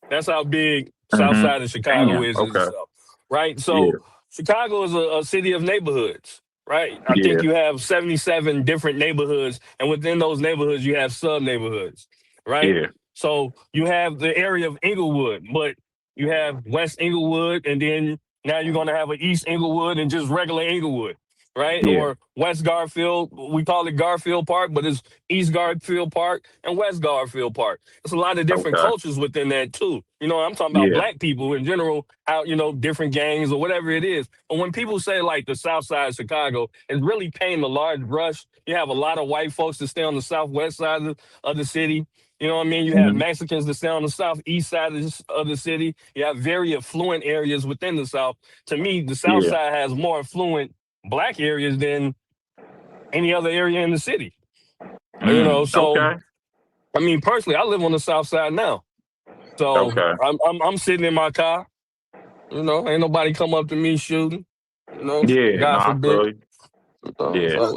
That's how big South Side of Chicago is itself, right? So Chicago is a city of neighborhoods. Right. I think you have 77 different neighborhoods, and within those neighborhoods, you have sub-neighborhoods. Right. Yeah. So you have the area of Inglewood, but you have West Inglewood, and then now you're going to have an East Inglewood and just regular Inglewood. Right. Yeah. Or West Garfield. We call it Garfield Park, but it's East Garfield Park and West Garfield Park. There's a lot of different cultures within that, too. You know, I'm talking about black people in general, out, you know, different gangs or whatever it is. But when people say like the South Side of Chicago, it's really painting a large brush. You have a lot of white folks that stay on the southwest side of the city. You know what I mean? You have Mexicans that stay on the southeast side of the city. You have very affluent areas within the South. To me, the South Side has more affluent black areas than any other area in the city. You know, so I mean, personally, I live on the South Side now. So I'm sitting in my car. You know, ain't nobody come up to me shooting. You know, God forbid. So,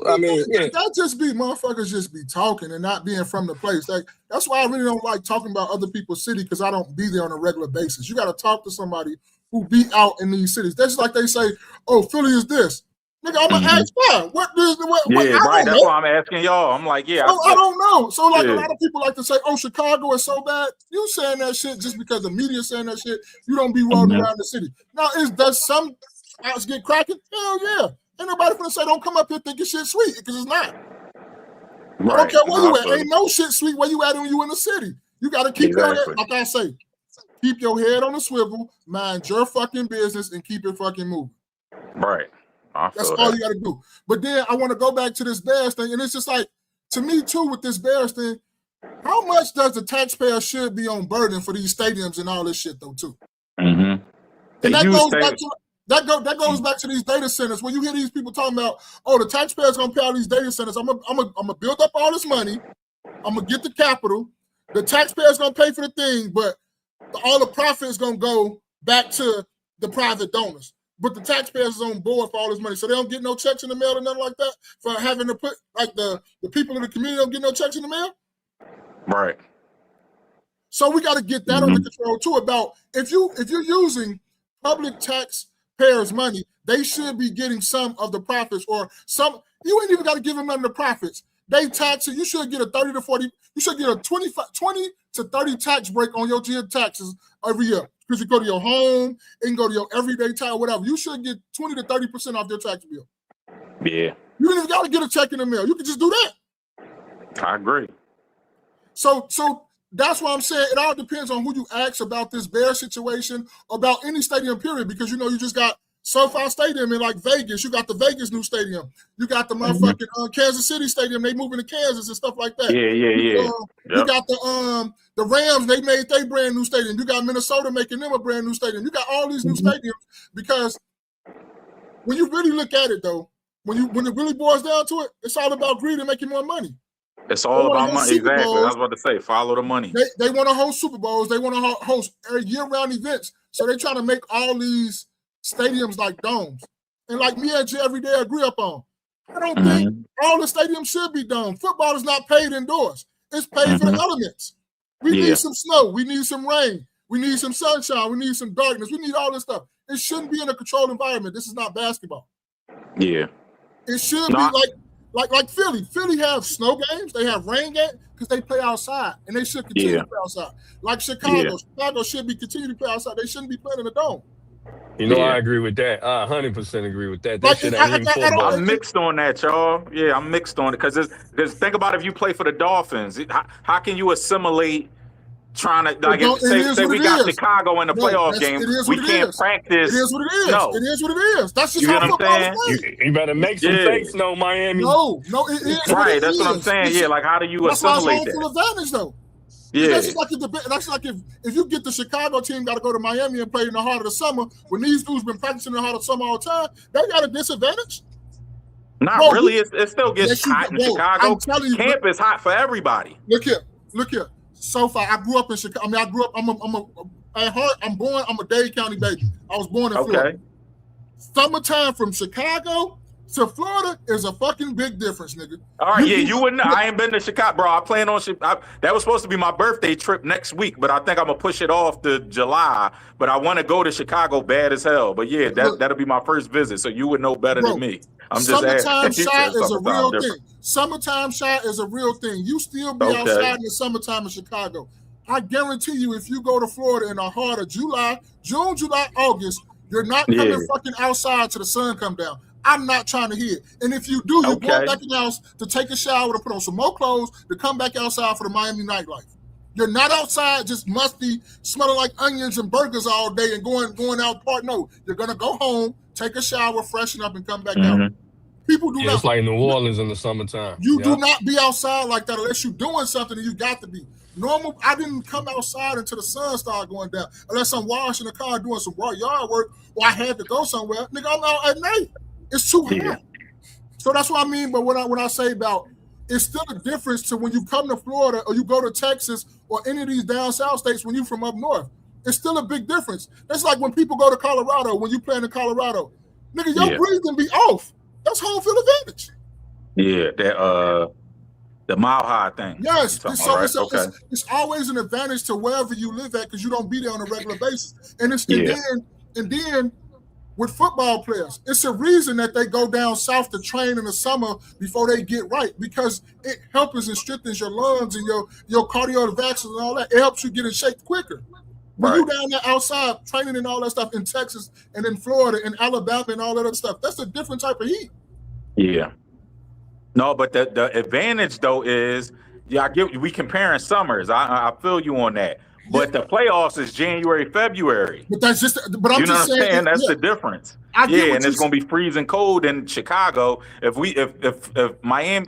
I mean, that just be motherfuckers just be talking and not being from the place. Like that's why I really don't like talking about other people's city because I don't be there on a regular basis. You got to talk to somebody who be out in these cities. That's like they say, "Oh, Philly is this." Nigga, I'm gonna ask why. What Yeah, I right. don't That's know. why I'm asking y'all. I'm like, yeah, I don't know. So like Yeah. a lot of people like to say, "Oh, Chicago is so bad." You saying that shit just because the media saying that shit. You don't be rolling around the city. Now, does some spots get cracking? Hell yeah. Ain't nobody gonna say don't come up here thinking shit sweet because it's not. I don't care where you at. Ain't no shit sweet where you at when you in the city. You got to keep your head, like I say, keep your head on the swivel, mind your fucking business, and keep it fucking moving. Right. That's all you got to do. But then I want to go back to this Bears thing, and it's just like, to me too, with this Bears thing, how much does the taxpayer should be on burden for these stadiums and all this shit though too? Mm-hmm. And that goes back to goes back to these data centers. When you hear these people talking about, oh, the taxpayer's gonna pay all these data centers, I'm gonna build up all this money, I'm gonna get the capital, the taxpayer's gonna pay for the thing, but all the profit is gonna go back to the private donors. But the taxpayers is on board for all this money, so they don't get no checks in the mail or nothing like that for having to put, like the people in the community don't get no checks in the mail. Right. So we got to get that under control too. About if you're using public taxpayers' money, they should be getting some of the profits, or some. You ain't even got to give them none of the profits. They tax it. You should get a 30 to 40. You should get a 20 to 30 tax break on your taxes every year. Because you go to your home and go to your everyday tax, whatever. You should get 20 to 30% off your tax bill. Yeah. You don't even got to get a check in the mail. You can just do that. I agree. So that's why I'm saying it all depends on who you ask about this Bear situation, about any stadium period, because you just got SoFi Stadium in like Vegas. You got the Vegas new stadium. You got the motherfucking Kansas City Stadium. They moving to Kansas and stuff like that. Yeah. You got the Rams. They made their brand new stadium. You got Minnesota making them a brand new stadium. You got all these new stadiums because when you really look at it, though, when it really boils down to it, it's all about greed and making more money. It's all about money. Exactly. I was about to say, follow the money. They want to host Super Bowls. They want to host year-round events. So they're trying to make all these stadiums like domes. And like me and Jay every day agree up on, I don't think all the stadiums should be domed. Football is not paid indoors. It's paid for the elements. We need some snow. We need some rain. We need some sunshine. We need some darkness. We need all this stuff. It shouldn't be in a controlled environment. This is not basketball. Yeah. It should be like Philly. Philly have snow games. They have rain games because they play outside, and they should continue to play outside. Like Chicago. Chicago should be continuing to play outside. They shouldn't be playing in the dome. I agree with that. I 100% agree with that. That shit ain't even football. I'm mixed on that, y'all. Yeah, I'm mixed on it because there's think about if you play for the Dolphins, how can you assimilate trying to say we got Chicago in the playoff game? We can't practice. It is what it is. No. It is what it is. That's just You how know what I'm football is played. You better make some fakes, no, Miami. No, it is. Right, that's what I'm saying. Yeah, like how do you assimilate that? That's home field advantage, though. Yeah. That's like if you get the Chicago team got to go to Miami and play in the heart of the summer when these dudes been practicing in the heart of summer all the time, they got a disadvantage. Not really. It still gets hot in Chicago. Camp is hot for everybody. Look here. So far, I grew up in Chicago. I mean, I'm a Dade County baby. I was born in Florida. Summertime from Chicago to Florida is a fucking big difference, nigga. All right, you wouldn't know. I ain't been to Chicago, bro. I plan on that was supposed to be my birthday trip next week, but I think I'm gonna push it off to July. But I want to go to Chicago bad as hell. But yeah, that'll be my first visit, so you would know better than me. I'm just summertime shot is a real thing. Summertime shot is a real thing. You still be outside in the summertime in Chicago. I guarantee you, if you go to Florida in the heart of June, July, August, you're not coming fucking outside till the sun come down. I'm not trying to hear it. And if you do, you're going back in the house to take a shower, to put on some more clothes, to come back outside for the Miami nightlife. You're not outside just musty, smelling like onions and burgers all day and going out part. No, you're going to go home, take a shower, freshen up, and come back out. People do not. It's like New Orleans in the summertime. You do not be outside like that unless you're doing something and you got to be. Normal, I didn't come outside until the sun started going down. Unless I'm washing the car, doing some yard work, or I had to go somewhere. Nigga, I'm out at night. It's too hot. So that's what I mean. But when I say about, it's still a difference to when you come to Florida or you go to Texas or any of these down south states when you from up north. It's still a big difference. It's like when people go to Colorado, when you play in Colorado. Nigga, your breathing be off. That's home field advantage. Yeah, that the mile high thing. Yes. So it's always an advantage to wherever you live at because you don't be there on a regular basis. And then with football players. It's a reason that they go down south to train in the summer before they get right, because it helps and strengthens your lungs and your cardiovascular and all that. It helps you get in shape quicker. When you down there outside training and all that stuff in Texas and in Florida and Alabama and all that other stuff, that's a different type of heat. Yeah. No, but the advantage though is, we comparing summers. I feel you on that. But the playoffs is January, February. But that's just. But I'm just saying that's the difference. And it's going to be freezing cold in Chicago. If Miami,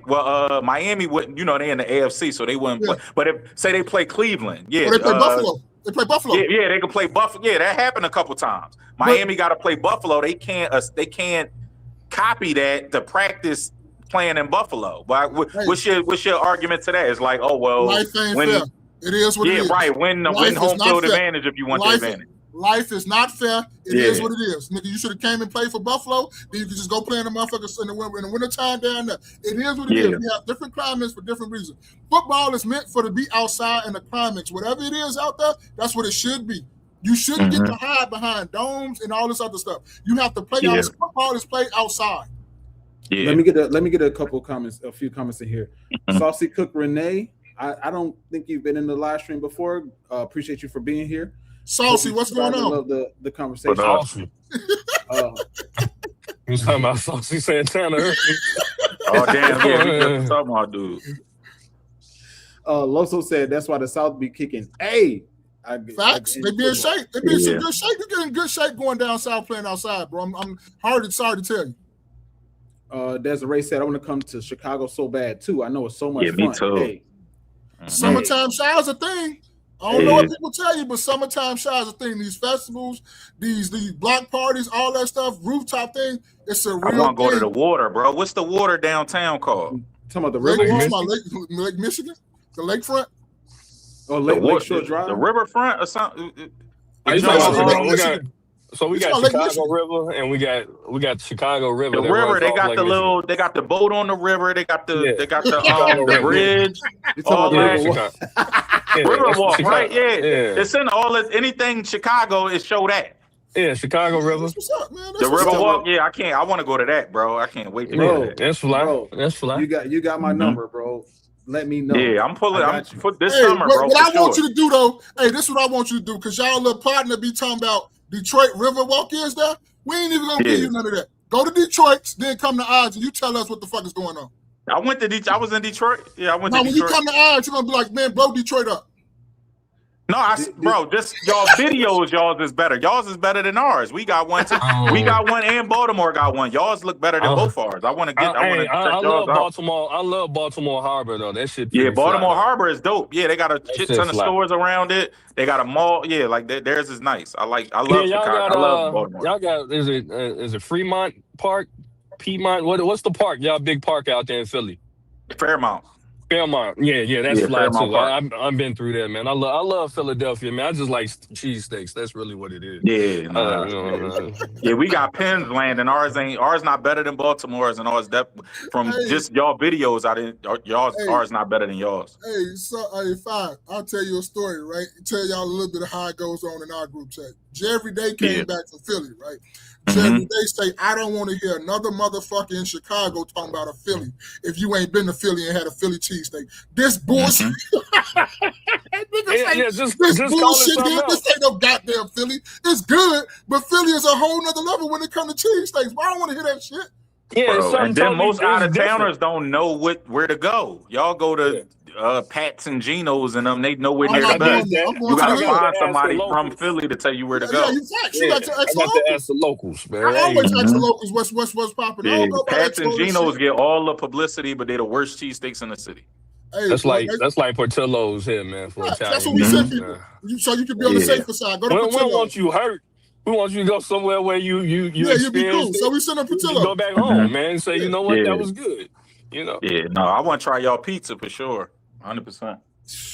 Miami wouldn't. They in the AFC, so they wouldn't play. But if say they play Cleveland, they play Buffalo. They play Buffalo. Yeah, they can play Buffalo. Yeah, that happened a couple times. Miami got to play Buffalo. They can't copy that to practice playing in Buffalo. But what's your argument to that? It's like, oh well, life ain't fair. It is what it is. Yeah, right. Win home field advantage if you want the advantage. Life is not fair. It is what it is. Nigga, you should have came and played for Buffalo. Then you could just go play in the motherfuckers in the wintertime down there. It is what it is. We have different climates for different reasons. Football is meant to be outside in the climates. Whatever it is out there, that's what it should be. You shouldn't get to hide behind domes and all this other stuff. You have to play outside. Football is played outside. Yeah. Let me get a few comments in here. Saucy Cook Renee. I don't think you've been in the live stream before. Appreciate you for being here. Saucy, what's going on? I love the conversation. Saucy. You was talking about Saucy Santana. Oh damn! Yeah, we just talking about dude. Loso said that's why the South be kicking. Hey, facts. They be in shape. They be in some good shape. You get in good shape going down south playing outside, bro. I'm sorry to tell you. Desiree said I want to come to Chicago so bad too. I know it's so much fun. Me too. Hey. Summertime Shy is a thing. I don't know what people tell you, but summertime Shy is a thing. These festivals, these block parties, all that stuff, rooftop thing. It's a real thing. I want to go to the water, bro. What's the water downtown called? Talking about the river? Lake Michigan? The lakefront? Oh, Lake Shore Drive? The riverfront or something? So we got Chicago River and we got Chicago River. The river, they got they got the boat on the river. They got the bridge. All that. Riverwalk, right? Yeah. It's in all this. Anything Chicago is show that. Yeah, Chicago River. What's up, man? The Riverwalk. Yeah, I can't. I want to go to that, bro. I can't wait to go to that. That's fly. That's fly. You got my number, bro. Let me know. Yeah, I'm pulling. I'm put this summer, bro. What I want you to do though, this is what I want you to do, because y'all little partner be talking about Detroit Riverwalk is there. We ain't even gonna give you none of that. Go to Detroit, then come to ours, and you tell us what the fuck is going on. I went to Detroit. I was in Detroit. Yeah, I went to Detroit. When you come to ours, you're gonna be like, man, blow Detroit up. No, bro, just y'all videos, y'all's is better. Y'all's is better than ours. We got one. We got one, and Baltimore got one. Y'all's look better than both ours. I want to get. I love Baltimore. I love Baltimore Harbor though. That shit. Yeah, Baltimore Harbor is dope. Yeah, they got a shit ton of stores around it. They got a mall. Yeah, like theirs is nice. I love Chicago. I love Baltimore. Y'all got is it Fremont Park, Piedmont? What's the park? Y'all big park out there in Philly? Fairmont. Yeah, that's fly too. I've been through that, man. I love Philadelphia, man. I just like cheesesteaks. That's really what it is. Yeah, yeah. We got Penn's land, and ours not better than Baltimore's, and ours just y'all videos. Ours not better than y'all's. Fine. I'll tell you a story, right? Tell y'all a little bit of how it goes on in our group chat. Jerry Day came back from Philly, right? Jerry Day say, I don't want to hear another motherfucker in Chicago talking about a Philly if you ain't been to Philly and had a Philly cheesesteak. This bullshit. This bullshit here. This ain't no goddamn Philly. It's good, but Philly is a whole nother level when it comes to cheesesteaks. I don't want to hear that shit. Yeah, and then most out of towners don't know where to go. Y'all go to Pat's and Geno's and them. They know where near the best. You gotta find somebody from Philly to tell you where to go. You got to ask the locals, man. I always ask the locals what's popping. Yeah, Pat's and Geno's get all the publicity, but they're the worst cheesesteaks in the city. Hey, that's like Portillo's here, man. For Italian. That's what we send people. So you can be on the safer side. Go to Portillo's. We don't want you hurt. We want you to go somewhere where you you be cool. So we send them Portillo's. Go back home, man, and say, you know what, that was good. You know. Yeah, no, I want to try y'all pizza for sure. 100%.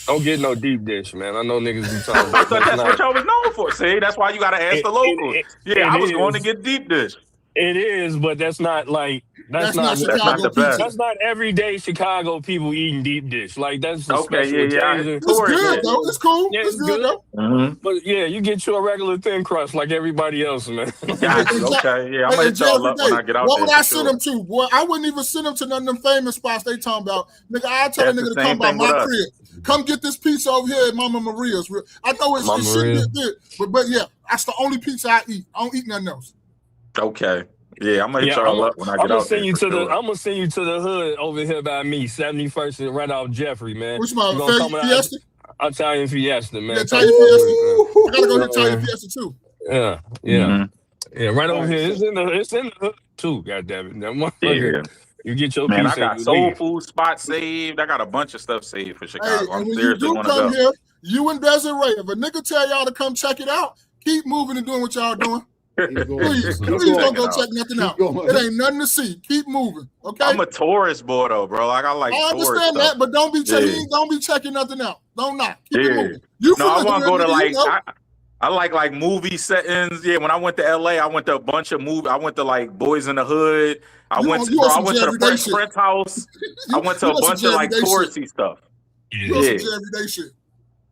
Don't get no deep dish, man. I know niggas be talking about that's what y'all was known for. See, that's why you got to ask the locals. I was going to get deep dish. It is, but that's not like That's not Chicago Chicago the best. pizza. That's not everyday Chicago people eating deep dish. Like that's a Okay, special occasion. It's good though. It's cool. Yeah, It's good though. Mm-hmm. But yeah, you get you a regular thin crust like everybody else, man. Got you. Okay, yeah, I'm gonna hit y'all up when I get out what there. would I for send sure. them to? Boy, I wouldn't even send them to none of them famous spots they talking about. Nigga, I tell a That's nigga the to come same by thing with my us. crib. Come get this pizza over here at Mama Maria's. I know it shouldn't be good, but yeah, that's the only pizza I eat. I don't eat nothing else. Okay. Yeah, I'm gonna hit y'all up when I get out there. I'm gonna send you to the hood over here by me, 71st and right off Jeffrey, man. Which one? Fiesta? Italian Fiesta, man. Yeah, Italian Fiesta. I gotta go to Italian Fiesta too. Yeah. Mm-hmm. Yeah, right over here. It's in the hood too, goddamn it. That motherfucker. Yeah. You get your Man, pizza. I got soul food spot saved. I got a bunch of stuff saved for Chicago. Hey, I'm and when you seriously do want to come go. here, you and Desiree, if a nigga tell y'all to come check it out, keep moving and doing what y'all doing. Please don't go check nothing out. It ain't nothing to see. Keep moving, okay? I'm a tourist boy though, bro. Like I like. I understand that, but don't be checking nothing out. Don't not. Keep it moving. I want to go to like. I like movie settings. Yeah, when I went to LA, I went to a bunch of movies. I went to like Boys in the Hood. I went to the Fresh Prince house. I went to a bunch of like touristy stuff. You some everyday shit.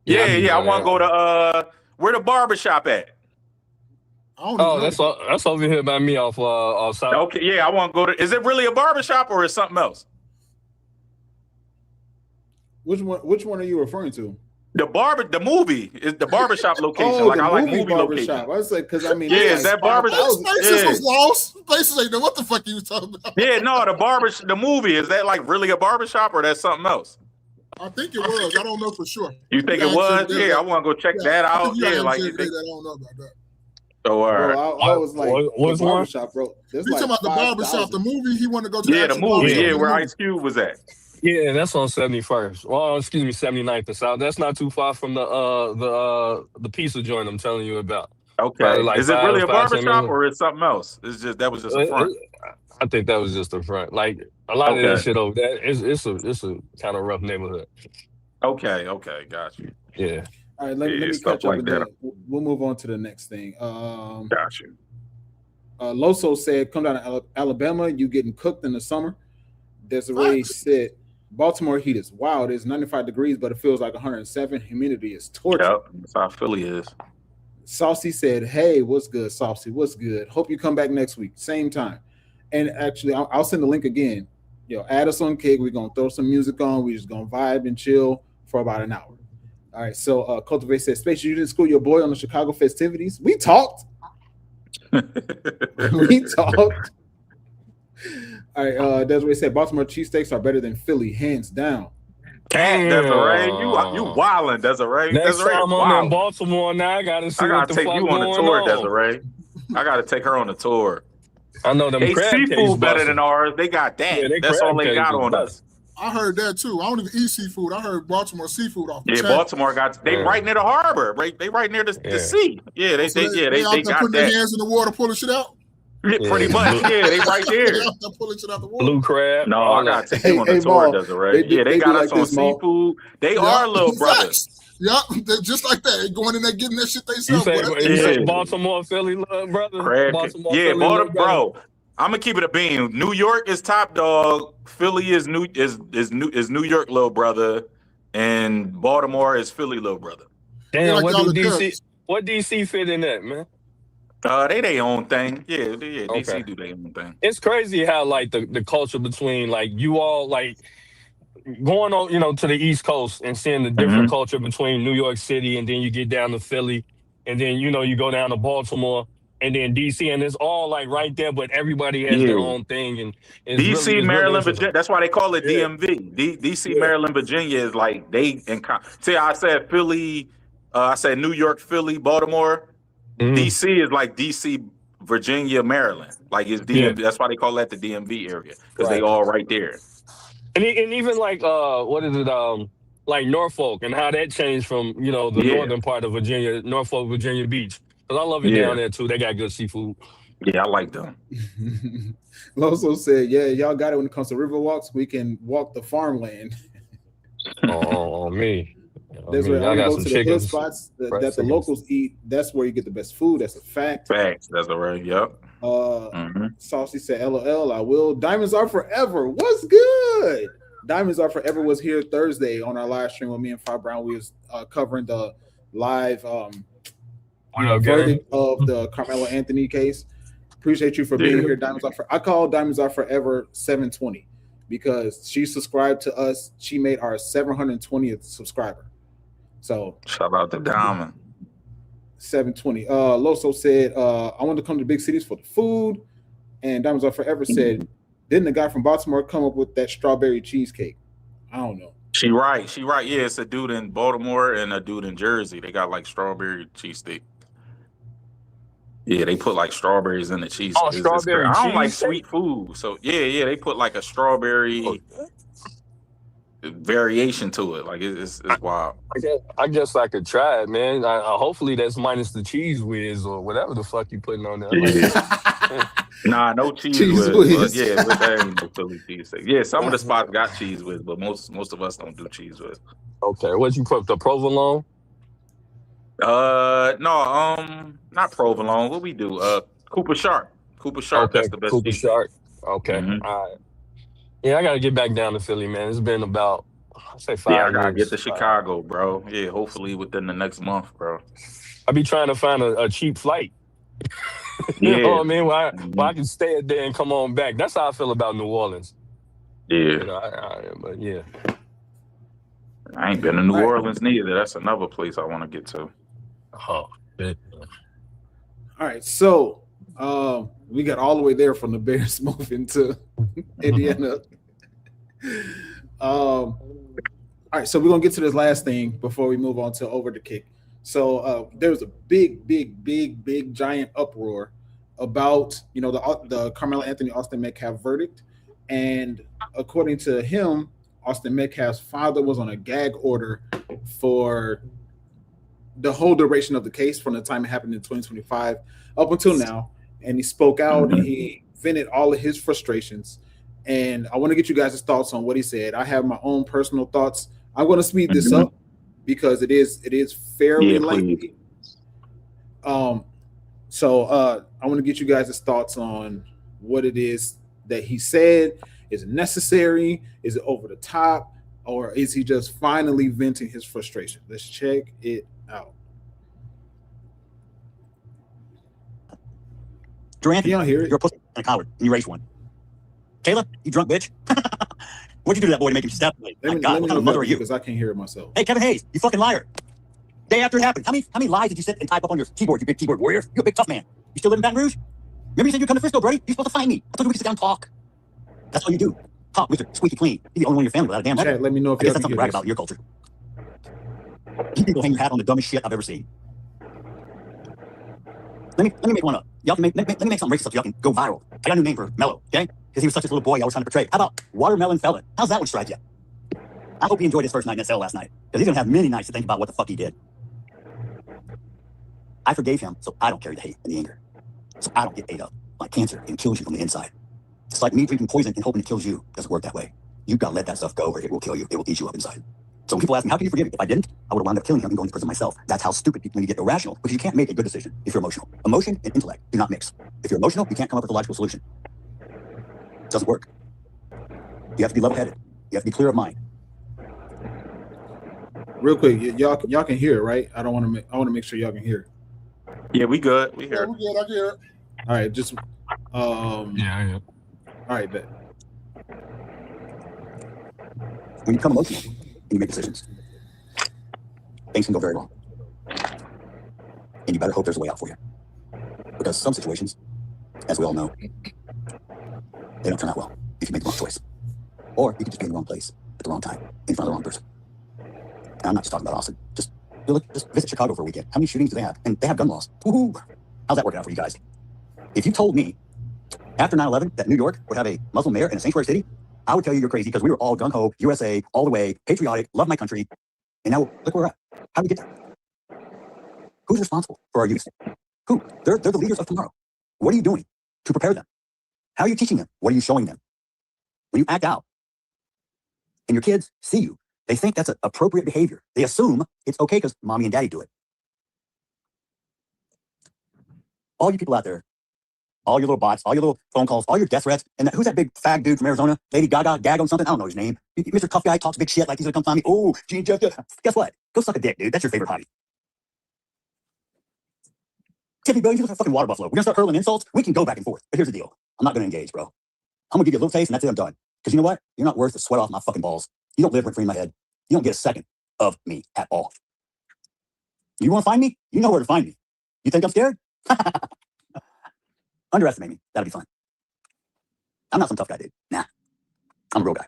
Yeah. I want to go to where the barbershop at? That's over here by me off South. Okay, yeah, I want to go to. Is it really a barbershop or is something else? Which one are you referring to? The movie is the barbershop location. Oh, like I like movie barbershop. location. I was like, because I mean, is that barbershop? Spaces was lost. Spaces ain't know what the fuck you was talking about. Yeah, no, the movie, is that like really a barbershop or that's something else? I think it was. I don't know for sure. You think it was? Yeah, I want to go check that out. Yeah, like you think. I don't know about that. Oh, all right. Bro, I was like, what's the barbershop, bro. You talking about the barbershop, the movie? He wanted to go to. Yeah, the movie. Yeah, where Ice Cube was at. Yeah, that's on 71st. Well, excuse me, 79th and South. That's not too far from the pizza joint I'm telling you about. Okay. Like is it really a barbershop or is something else? That was just a front. I think that was just a front. Like a lot of that shit over there. It's a kind of rough neighborhood. Okay, got you. Yeah. All right, let me catch up with that. We'll move on to the next thing. Got you. Loso said, "Come down to Alabama. You getting cooked in the summer." Desiree said, "Baltimore heat is wild. It's 95 degrees, but it feels like 107. Humidity is torture." Yep, that's how Philly is. Saucy said, "Hey, what's good, Saucy? What's good? Hope you come back next week, same time." And actually, I'll send the link again. Add us on Kick. We're gonna throw some music on. We're just gonna vibe and chill for about an hour. All right. So, Cultivate said, "Space, you didn't school your boy on the Chicago festivities. We talked. We talked." All right. Desiree said, "Baltimore cheesesteaks are better than Philly, hands down." Desiree, you wildin', Desiree. Next Desiree, time I'm in Baltimore now, I gotta see what the fuck going on. I gotta take you on a tour, Desiree. I gotta take her on a tour. I know them crab seafood better than ours. They got that. Yeah, that's all they got on us. I heard that too. I don't even eat seafood. I heard Baltimore seafood off the chain. Baltimore got right near the harbor. Right, they right near the sea. Yeah, they got putting that. Their hands in the water, pulling shit out. Yeah, pretty much. Yeah, they right there. Pulling shit out the water. Blue crab. No, I gotta take you on a tour, Desiree. They got us on seafood. They are little brothers. Yep, just like that. They going in there getting that shit they sell. You say Baltimore, Philly, little brother. Baltimore, bro. I'm gonna keep it a beam. New York is top dog. Philly is New York little brother, and Baltimore is Philly little brother. Damn, what DC fit in that, man? They their own thing. Yeah, DC do their own thing. It's crazy how like the culture between like you all like going on, to the East Coast and seeing the different culture between New York City and then you get down to Philly and then you go down to Baltimore. And then DC, and it's all like right there, but everybody has their own thing. And DC, really, Maryland, Virginia. That's why they call it DMV. DC, Maryland, Virginia is like see, I said Philly. I said New York, Philly, Baltimore. DC is like DC, Virginia, Maryland. Like it's DMV. That's why they call that the DMV area because they all right there. And even like what is it? Like Norfolk and how that changed from the northern part of Virginia, Norfolk, Virginia Beach. Because I love it down there, too. They got good seafood. Yeah, I like them. Loso said, "Yeah, y'all got it when it comes to river walks. We can walk the farmland." Me. That's where I go to the hill spots that the locals eat. That's where you get the best food. That's a fact. Facts. That's all right. Yep. Saucy said, LOL, I will. Diamonds are forever. What's good? Diamonds are forever was here Thursday on our live stream with me and Five Brown. We was covering the live verdict of the Carmelo Anthony case. Appreciate you for being here. Diamonds are I call Diamonds are forever 720 because she subscribed to us. She made our 720th subscriber. So shout out to Diamond. 720. Loso said, I want to come to big cities for the food. And Diamonds Are Forever said, didn't the guy from Baltimore come up with that strawberry cheesecake? I don't know. She right. Yeah, it's a dude in Baltimore and a dude in Jersey. They got like strawberry cheesesteak. Yeah, they put like strawberries in the cheese. Oh, strawberry cheese. I don't like sweet food. So yeah, they put like a strawberry variation to it. Like it's wild. I guess I could try it, man. Hopefully that's minus the cheese whiz or whatever the fuck you putting on there. Yeah. Nah, no cheese whiz. Yeah, but that ain't no Philly cheesesteak. Yeah, some of the spots got cheese whiz, but most of us don't do cheese whiz. Okay, what you put, the provolone? No, not provolone. What we do? Cooper Sharp. Okay, that's the best. Cooper Sharp. Okay, all right. Yeah, I gotta get back down to Philly, man. It's been about, I'd say 5 years. Yeah, I gotta get to Chicago, bro. Yeah, hopefully within the next month, bro. I be trying to find a cheap flight. You know what I mean? Where I can stay there and come on back. That's how I feel about New Orleans. Yeah. You know, but yeah. I ain't been to New Orleans neither. That's another place I want to get to. Oh, shit. All right, so we got all the way there from the Bears moving to Indiana. All right, so we're gonna get to this last thing before we move on to over the kick. So there was a big giant uproar about the Carmelo Anthony Austin Metcalf verdict, and according to him, Austin Metcalf's father was on a gag order for the whole duration of the case from the time it happened in 2025 up until now, and he spoke out and he vented all of his frustrations. And I want to get you guys' thoughts on what he said. I have my own personal thoughts. I'm going to speed this up because it is fairly lengthy. So I want to get you guys' thoughts on what it is that he said. Is it necessary? Is it over the top? Or is he just finally venting his frustration? Let's check it out. Durant, you're a pussy and a coward, and you raised one. Kayla, you drunk bitch. What'd you do to that boy to make him step? My God, what kind of mother are you? Because I can't hear it myself. Hey, Kevin Hayes, you fucking liar. Day after it happened, how many lies did you sit and type up on your keyboard, you big keyboard warrior? You're a big tough man. You still live in Baton Rouge? Remember you said you'd come to Frisco, Brody? You're supposed to find me. I told you we could sit down and talk. That's all you do. Talk, Mr. Squeaky Clean. You're the only one in your family without a damn Chat, let me know if I guess that's something to brag about in your culture. You people hang your hat on the dumbest shit I've ever seen. Let me make one up. Y'all can let me make something racist so y'all can go viral. I got a new name for Mello, okay? Because he was such a little boy I was trying to portray. How about Watermelon Fella? How's that one strike you? I hope he enjoyed his first night in that cell last night. Because he's gonna have many nights to think about what the fuck he did. I forgave him, so I don't carry the hate and the anger. So I don't get ate up like cancer and kills you from the inside. It's like me drinking poison and hoping it kills you. It doesn't work that way. You've got to let that stuff go or it will kill you. It will eat you up inside. So when people ask me, how can you forgive me? If I didn't, I would have wound up killing him and going to prison myself. That's how stupid people, when you get irrational, because you can't make a good decision if you're emotional. Emotion and intellect do not mix. If you're emotional, you can't come up with a logical solution. It doesn't work. You have to be level-headed. You have to be clear of mind. Real quick, y'all can hear it, right? I want to make sure y'all can hear it. Yeah, we good. We hear it. We good. I can hear it. All right, just yeah. All right, bet. When you become emotional and you make decisions, things can go very wrong. And you better hope there's a way out for you. Because some situations, as we all know, they don't turn out well if you make the wrong choice. Or you could just be in the wrong place at the wrong time, in front of the wrong person. And I'm not just talking about Austin. Just visit Chicago for a weekend. How many shootings do they have? And they have gun laws. Woohoo! How's that working out for you guys? If you told me after 9/11 that New York would have a Muslim mayor in a sanctuary city, I would tell you you're crazy because we were all gung-ho, USA, all the way, patriotic, love my country. And now look where we're at. How did we get there? Who's responsible for our youth? Who? They're the leaders of tomorrow. What are you doing to prepare them? How are you teaching them? What are you showing them? When you act out and your kids see you, they think that's appropriate behavior. They assume it's okay because mommy and daddy do it. All you people out there, all your little bots, all your little phone calls, all your death threats, and who's that big fag dude from Arizona? Lady Gaga, Gago something? I don't know his name. Mr. Tough Guy talks big shit like he's gonna come find me. Oh, Gene Jeff. Guess what? Go suck a dick, dude. That's your favorite hobby. Tiffany, bro, you look like a fucking water buffalo. We're gonna start hurling insults. We can go back and forth. But here's the deal. I'm not gonna engage, bro. I'm gonna give you a little taste and that's it, I'm done. Because you know what? You're not worth the sweat off my fucking balls. You don't live rent free in my head. You don't get a second of me at all. You wanna find me? You know where to find me. You think I'm scared? Underestimate me. That'll be fun. I'm not some tough guy, dude. Nah. I'm a real guy.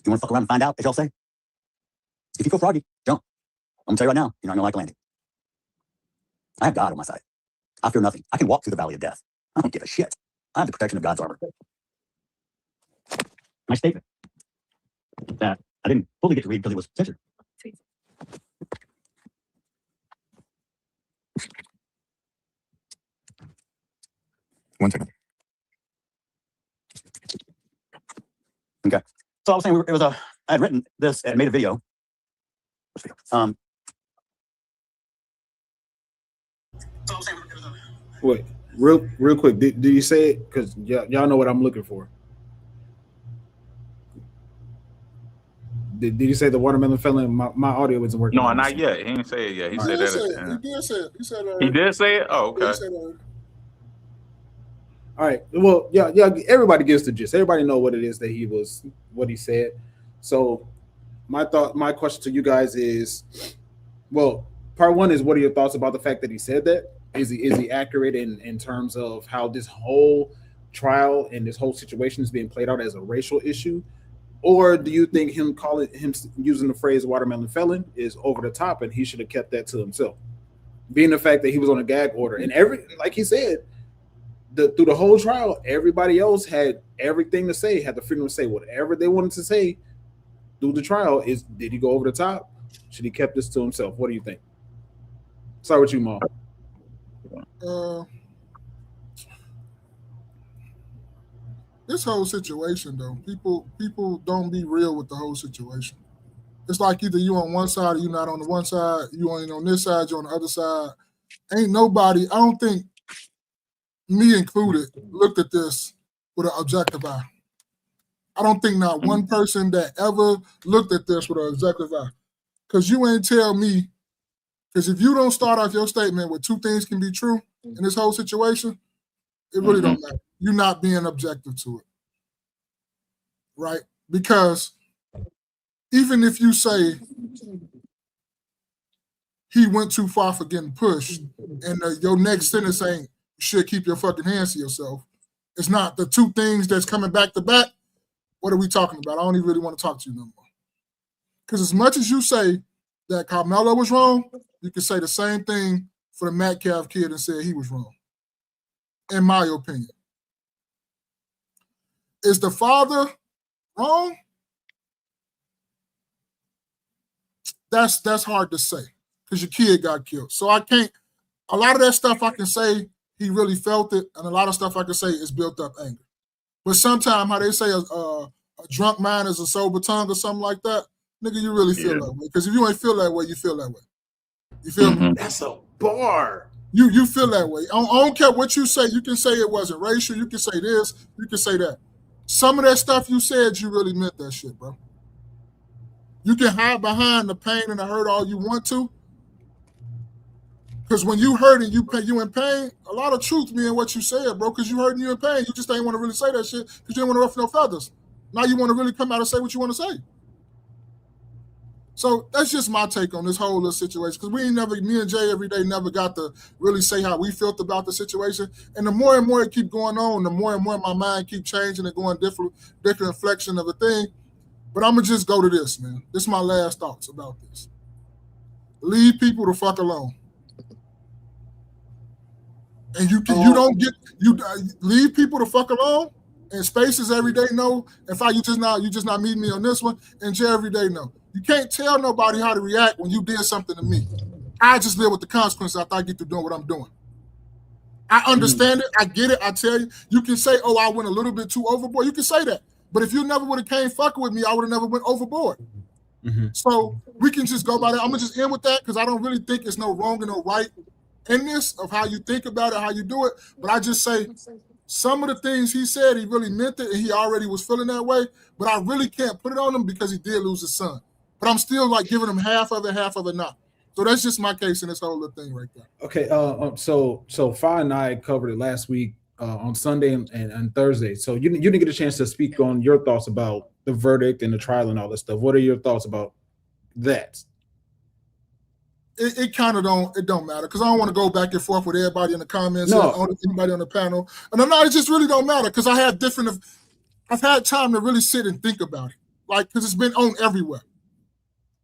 You wanna fuck around and find out, as y'all say? If you feel froggy, jump. I'm gonna tell you right now, you're not gonna like landing. I have God on my side. I fear nothing. I can walk through the valley of death. I don't give a shit. I have the protection of God's armor. My statement that I didn't fully get to read because it was censored. One second. Okay. So I was saying I had written this and made a video. Wait, real quick. Did you say it? Because y'all know what I'm looking for. Did you say the watermelon felon? My audio wasn't working. No, not yet. He didn't say it yet. He said that. He did say it. He said he did say it? Oh, okay. All right. Well, yeah. Everybody gets the gist. Everybody know what it is that what he said. So my question to you guys is, well, part one is, what are your thoughts about the fact that he said that? Is he accurate in terms of how this whole trial and this whole situation is being played out as a racial issue? Or do you think him using the phrase watermelon felon is over the top and he should have kept that to himself? Being the fact that he was on a gag order and like he said, through the whole trial, everybody else had everything to say, had the freedom to say whatever they wanted to say through the trial. Did he go over the top? Should he kept this to himself? What do you think? Start with you, Maul. This whole situation, though, people don't be real with the whole situation. It's like either you on one side or you not on the one side. You ain't on this side, you on the other side. Ain't nobody, I don't think, me included, looked at this with an objective eye. I don't think not one person that ever looked at this with an objective eye. Because you ain't tell me, because if you don't start off your statement with two things can be true in this whole situation, it really don't matter. You're not being objective to it, right? Because even if you say he went too far for getting pushed, and your next sentence ain't, you should keep your fucking hands to yourself. It's not the two things that's coming back to back. What are we talking about? I don't even really want to talk to you no more. Because as much as you say that Carmelo was wrong, you can say the same thing for the Metcalf kid and say he was wrong, in my opinion. Is the father wrong? That's hard to say because your kid got killed. So I can't, a lot of that stuff I can say he really felt it, and a lot of stuff I can say is built up anger. But sometimes how they say a drunk mind is a sober tongue or something like that, nigga, you really feel that way. Because if you ain't feel that way, you feel that way. You feel me? That's a bar. You feel that way. I don't care what you say. You can say it wasn't racial. You can say this. You can say that. Some of that stuff you said, you really meant that shit, bro. You can hide behind the pain and the hurt all you want to. Because when you hurt and you in pain, a lot of truth be in what you said, bro. Because you hurt and you in pain. You just ain't want to really say that shit because you didn't want to ruffle no feathers. Now you want to really come out and say what you want to say. So that's just my take on this whole little situation. Because me and Jay every day never got to really say how we felt about the situation. And the more and more it keep going on, the more and more my mind keep changing and going different inflection of a thing. But I'm going to just go to this, man. This is my last thoughts about this. Leave people the fuck alone. And you leave people the fuck alone. And Spaces every day know. In fact, you just not meeting me on this one. And Jay every day know. You can't tell nobody how to react when you did something to me. I just live with the consequences after I get through doing what I'm doing. I understand it. I get it. I tell you. You can say, oh, I went a little bit too overboard. You can say that. But if you never would have came fucking with me, I would have never went overboard. So we can just go by that. I'm going to just end with that because I don't really think it's no wrong and no right in this of how you think about it, how you do it. But I just say some of the things he said, he really meant it, and he already was feeling that way. But I really can't put it on him because he did lose his son. But I'm still like giving him half of it not. So that's just my case in this whole little thing right there. Okay. So Fi and I covered it last week on Sunday and Thursday. So you didn't get a chance to speak on your thoughts about the verdict and the trial and all this stuff. What are your thoughts about that? It kind of don't matter because I don't want to go back and forth with everybody in the comments and anybody on the panel. And I'm not, it just really don't matter because I've had time to really sit and think about it. Like, because it's been on everywhere.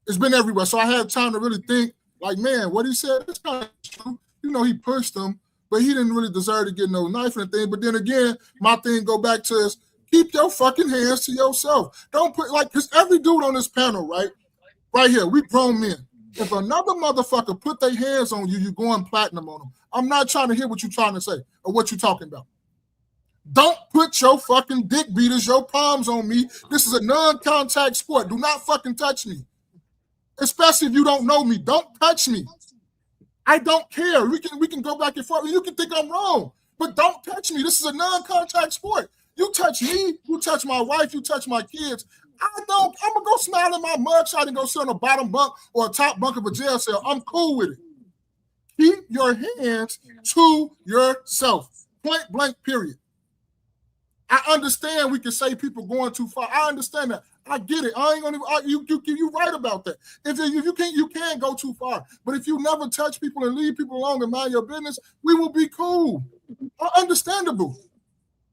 It's been everywhere. So I had time to really think, like, man, what he said is kind of true. You know, he pushed him, but he didn't really deserve to get no knife or anything. But then again, my thing go back to is keep your fucking hands to yourself. Don't put, like, because every dude on this panel, right here, we grown men. If another motherfucker put their hands on you, you going platinum on them. I'm not trying to hear what you're trying to say or what you're talking about. Don't put your fucking dick beaters, your palms on me. This is a non-contact sport. Do not fucking touch me. Especially if you don't know me. Don't touch me. I don't care. We can go back and forth. You can think I'm wrong, but don't touch me. This is a non-contact sport. You touch me, you touch my wife, you touch my kids. I'm gonna go smile in my mugshot and go sit on the bottom bunk or a top bunk of a jail cell. I'm cool with it. Keep your hands to yourself. Point blank, period. I understand we can say people going too far. I understand that. I get it. I ain't gonna. You right about that. If you can't go too far. But if you never touch people and leave people alone and mind your business, we will be cool. Understandable.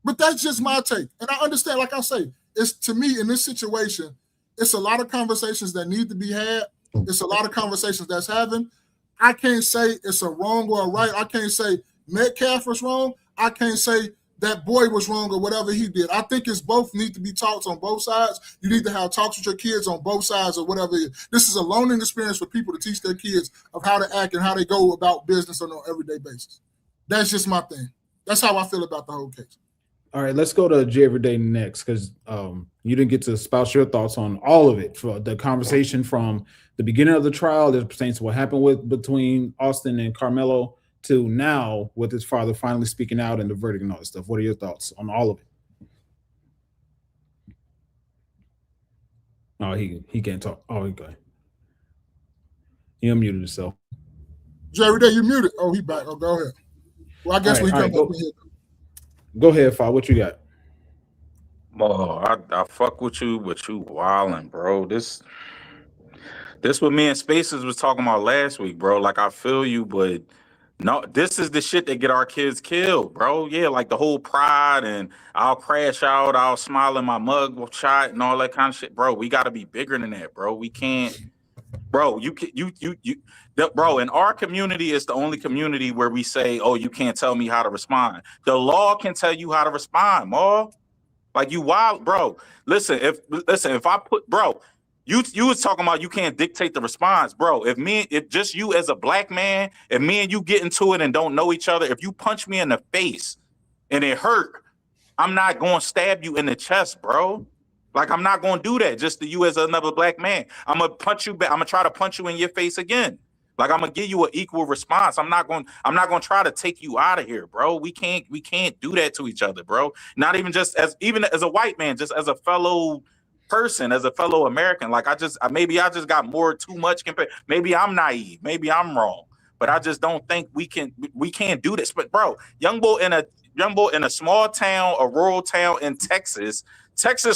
But that's just my take. And I understand. Like I say, it's to me in this situation, it's a lot of conversations that need to be had. It's a lot of conversations that's having. I can't say it's a wrong or a right. I can't say Metcalf was wrong. I can't say that boy was wrong or whatever he did. I think it's both need to be talks on both sides. You need to have talks with your kids on both sides or whatever it is. This is a learning experience for people to teach their kids of how to act and how they go about business on an everyday basis. That's just my thing. That's how I feel about the whole case. All right, let's go to J Everyday next because you didn't get to espouse your thoughts on all of it. For the conversation from the beginning of the trial that pertains to what happened between Austin and Carmelo to now with his father finally speaking out and the verdict and all this stuff. What are your thoughts on all of it? Oh, he can't talk. Oh, he got. He unmuted himself. J Everyday, you muted. Oh, he back. Oh, go ahead. Well, I guess we come up here. Go ahead, Fa. What you got? Oh, I fuck with you, but you wildin', bro. This what me and Spaces was talking about last week, bro. Like, I feel you, but no, this is the shit that get our kids killed, bro. Yeah, like the whole pride and I'll crash out, I'll smile in my mug shot and all that kind of shit, bro. We got to be bigger than that, bro. We can't, bro. Bro, in our community is the only community where we say, oh, you can't tell me how to respond. The law can tell you how to respond, Ma. Like, you wild, bro. Listen, if I put, bro, you was talking about you can't dictate the response, bro. If just you as a black man, if me and you get into it and don't know each other, if you punch me in the face and it hurt, I'm not going to stab you in the chest, bro. Like, I'm not going to do that just to you as another black man. I'm going to punch you back. I'm going to try to punch you in your face again. Like, I'm going to give you an equal response. I'm not going to try to take you out of here, bro. We can't do that to each other, bro. Not even as a white man, just as a fellow person, as a fellow American. Like, maybe I just got too much compared. Maybe I'm naive. Maybe I'm wrong. But I just don't think we can't do this. But bro, young boy in a small town, a rural town in Texas,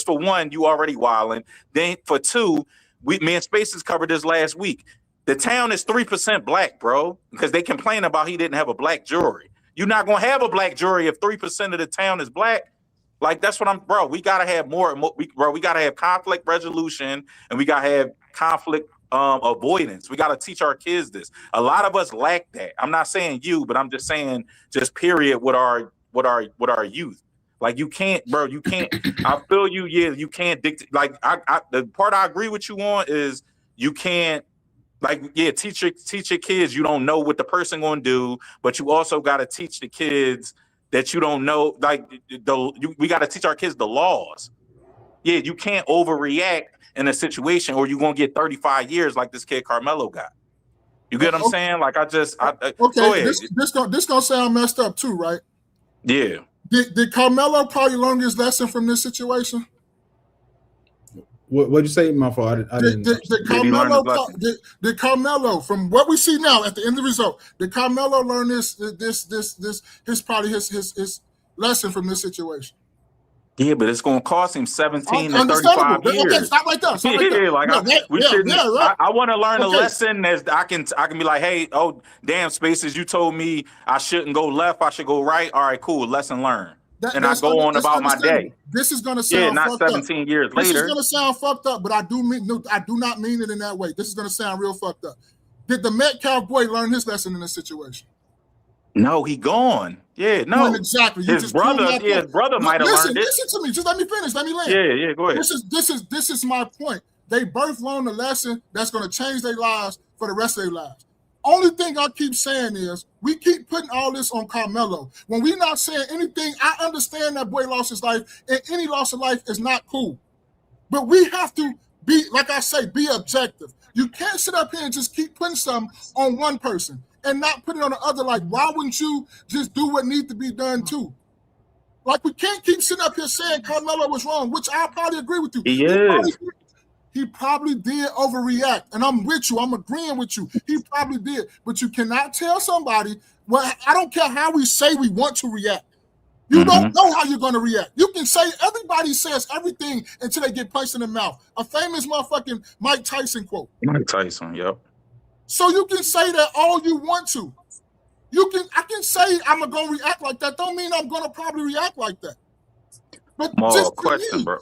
for one, you already wilding. Then for two, me and Spaces covered this last week. The town is 3% black, bro, because they complain about he didn't have a black jury. You're not going to have a black jury if 3% of the town is black. Like, that's what bro, we got to have more, we got to have conflict resolution and we got to have conflict avoidance. We got to teach our kids this. A lot of us lack that. I'm not saying you, but I'm just saying just period with our youth. Like, you can't, bro, you can't, I feel you. Yeah, you can't dictate. Like, the part I agree with you on is you can't, like, yeah, teach your kids you don't know what the person gonna do, but you also got to teach the kids that you don't know. Like, we got to teach our kids the laws. Yeah, you can't overreact in a situation, or you're gonna get 35 years like this kid Carmelo got. You get what I'm saying? Like okay. Go ahead. This gonna sound messed up too, right? Yeah. Did Carmelo probably learn his lesson from this situation? What'd you say? My fault. I didn't. Did Carmelo, from what we see now at the end of the result, did Carmelo learn his lesson from this situation? Yeah, but it's going to cost him 17 to 35 years. Okay, stop right there. I want to learn a lesson that I can be like, hey, oh, damn, Spaces, you told me I shouldn't go left, I should go right. All right, cool, lesson learned. And I go on about my day. This is going to sound not 17 years later. This is going to sound fucked up, but I do not mean it in that way. This is going to sound real fucked up. Did the Metcalf boy learn his lesson in this situation? No, he gone. Yeah, no. Well, exactly. His brother might have learned it. Listen to me. Just let me finish. Let me land. Yeah, go ahead. This is my point. They both learned a lesson that's going to change their lives for the rest of their lives. Only thing I keep saying is we keep putting all this on Carmelo. When we're not saying anything, I understand that boy lost his life, and any loss of life is not cool. But we have to be, like I say, be objective. You can't sit up here and just keep putting something on one person and not put it on the other. Like, why wouldn't you just do what needs to be done too? Like, we can't keep sitting up here saying Carmelo was wrong, which I probably agree with you. He probably did overreact, and I'm with you. I'm agreeing with you. He probably did, but you cannot tell somebody. Well, I don't care how we say we want to react. You don't know how you're going to react. You can say everybody says everything until they get punched in the mouth. A famous motherfucking Mike Tyson quote. Mike Tyson, yep. So you can say that all you want to. I can say I'm gonna react like that. Don't mean I'm gonna probably react like that. But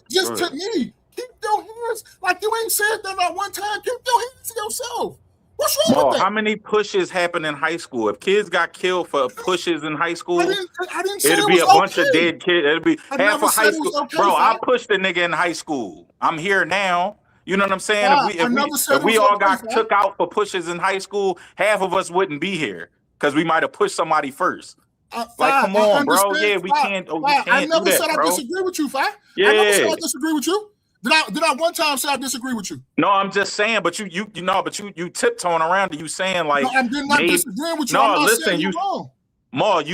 just to me, keep your hands, like you ain't said that at one time. Keep your hands to yourself. What's wrong with that? How many pushes happen in high school? If kids got killed for pushes in high school, I didn't say it'd be a bunch of dead kids. It'd be half of high school. Okay, bro, I pushed a nigga in high school. I'm here now. You know what I'm saying? If we all got took out for pushes in high school, half of us wouldn't be here because we might have pushed somebody first. Like, come on, bro. Yeah, we can't. I never said I disagree with you, Fi. Yeah. I never said I disagree with you. Did I one time say I disagree with you? No, I'm just saying, but you tiptoeing around to you saying like. No, I'm not disagreeing with you. No, listen, you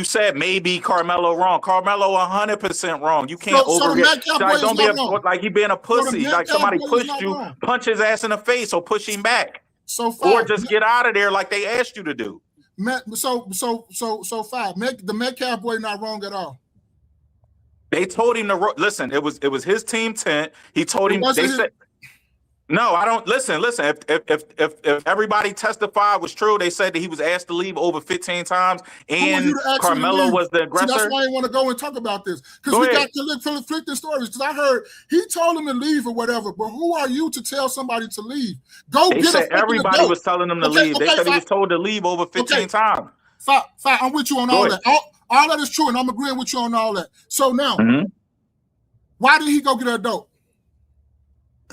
said maybe Carmelo wrong. Carmelo 100% wrong. You can't overreact. Don't be like he being a pussy. Like somebody pushed you, punch his ass in the face or push him back. Or just get out of there like they asked you to do. The Metcalf boy not wrong at all. They told him to listen. It was his team tent. He told him. They said, "No, I don't listen. Listen. If everybody testified was true, they said that he was asked to leave over 15 times, and Carmelo was the aggressor." See, that's why I want to go and talk about this because we got conflicting stories. Because I heard he told him to leave or whatever, but who are you to tell somebody to leave? They said everybody was telling him to leave. They said he was told to leave over 15 times. Fine, I'm with you on all that. All that is true, and I'm agreeing with you on all that. So now, why did he go get an adult?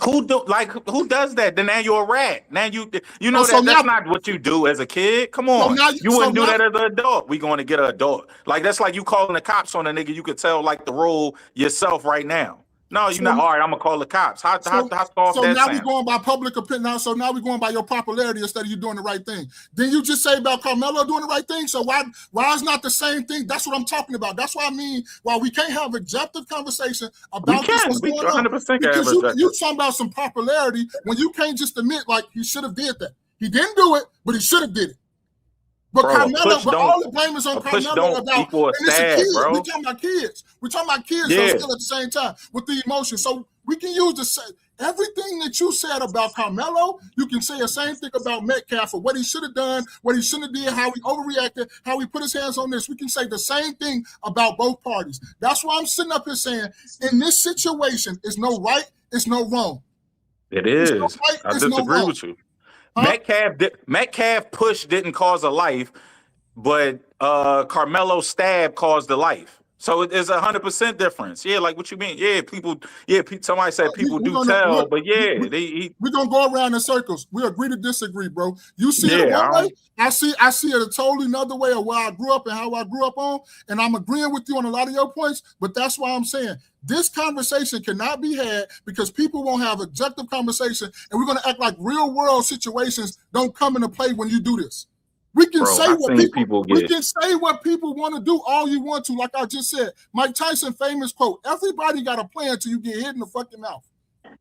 Who does that? Then now you're a rat. Now you know that's not what you do as a kid. Come on, you wouldn't do that as an adult. We going to get an adult. Like that's like you calling the cops on a nigga. You could tell like the role yourself right now. No, you're not. All right, I'm gonna call the cops. How soft that now we're going by public opinion. So now we're going by your popularity instead of you doing the right thing. Then you just say about Carmelo doing the right thing. So why is not the same thing? That's what I'm talking about. That's what I mean. Why we can't have objective conversation about this what's going on. Because you talking about some popularity when you can't just admit like he should have did that. He didn't do it, but he should have did it. But Carmelo, but all the blame is on Carmelo about bro. We're talking about kids. We're talking about kids still at the same time with the emotion. So we can use everything that you said about Carmelo, you can say the same thing about Metcalf for what he should have done, what he shouldn't have did, how he overreacted, how he put his hands on this. We can say the same thing about both parties. That's why I'm sitting up here saying, in this situation, it's no right, it's no wrong. It is. I disagree with you. Metcalf push didn't cause a life, but Carmelo stab caused a life. So it's 100% difference. Yeah, like what you mean? Yeah, people. Yeah, somebody said people do tell, but yeah, we're gonna go around in circles. We agree to disagree, bro. You see it Yeah, one way, I see it a totally another way of where I grew up and how I grew up on, and I'm agreeing with you on a lot of your points. But that's why I'm saying this conversation cannot be had because people won't have objective conversation, and we're gonna act like real world situations don't come into play when you do this. We can say what people want to do all you want to, like I just said. Mike Tyson famous quote: "Everybody got a plan until you get hit in the fucking mouth."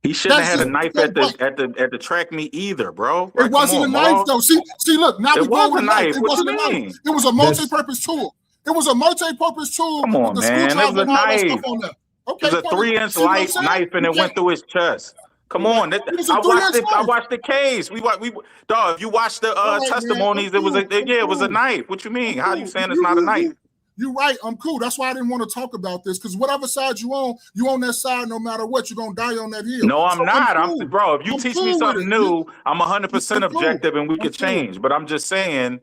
He shouldn't have had a knife at the track meet either, bro. Right? It wasn't a knife though. See, look, now we go with a knife. It wasn't a knife. It was a multi-purpose tool. It was a multi-purpose tool. Come on, with the man. It was a knife. Stuff on there. Okay, it was a 3-inch knife, and it went through his chest. Come on, I watched the case. Dog. If you watch the testimonies, it was a knife. What you mean? How are you saying it's not a knife? You're right. I'm cool. That's why I didn't want to talk about this because whatever side you on that side no matter what. You're gonna die on that hill. No, I'm not. I'm bro. If you teach me something new, I'm 100% objective, and we could change. But I'm just saying.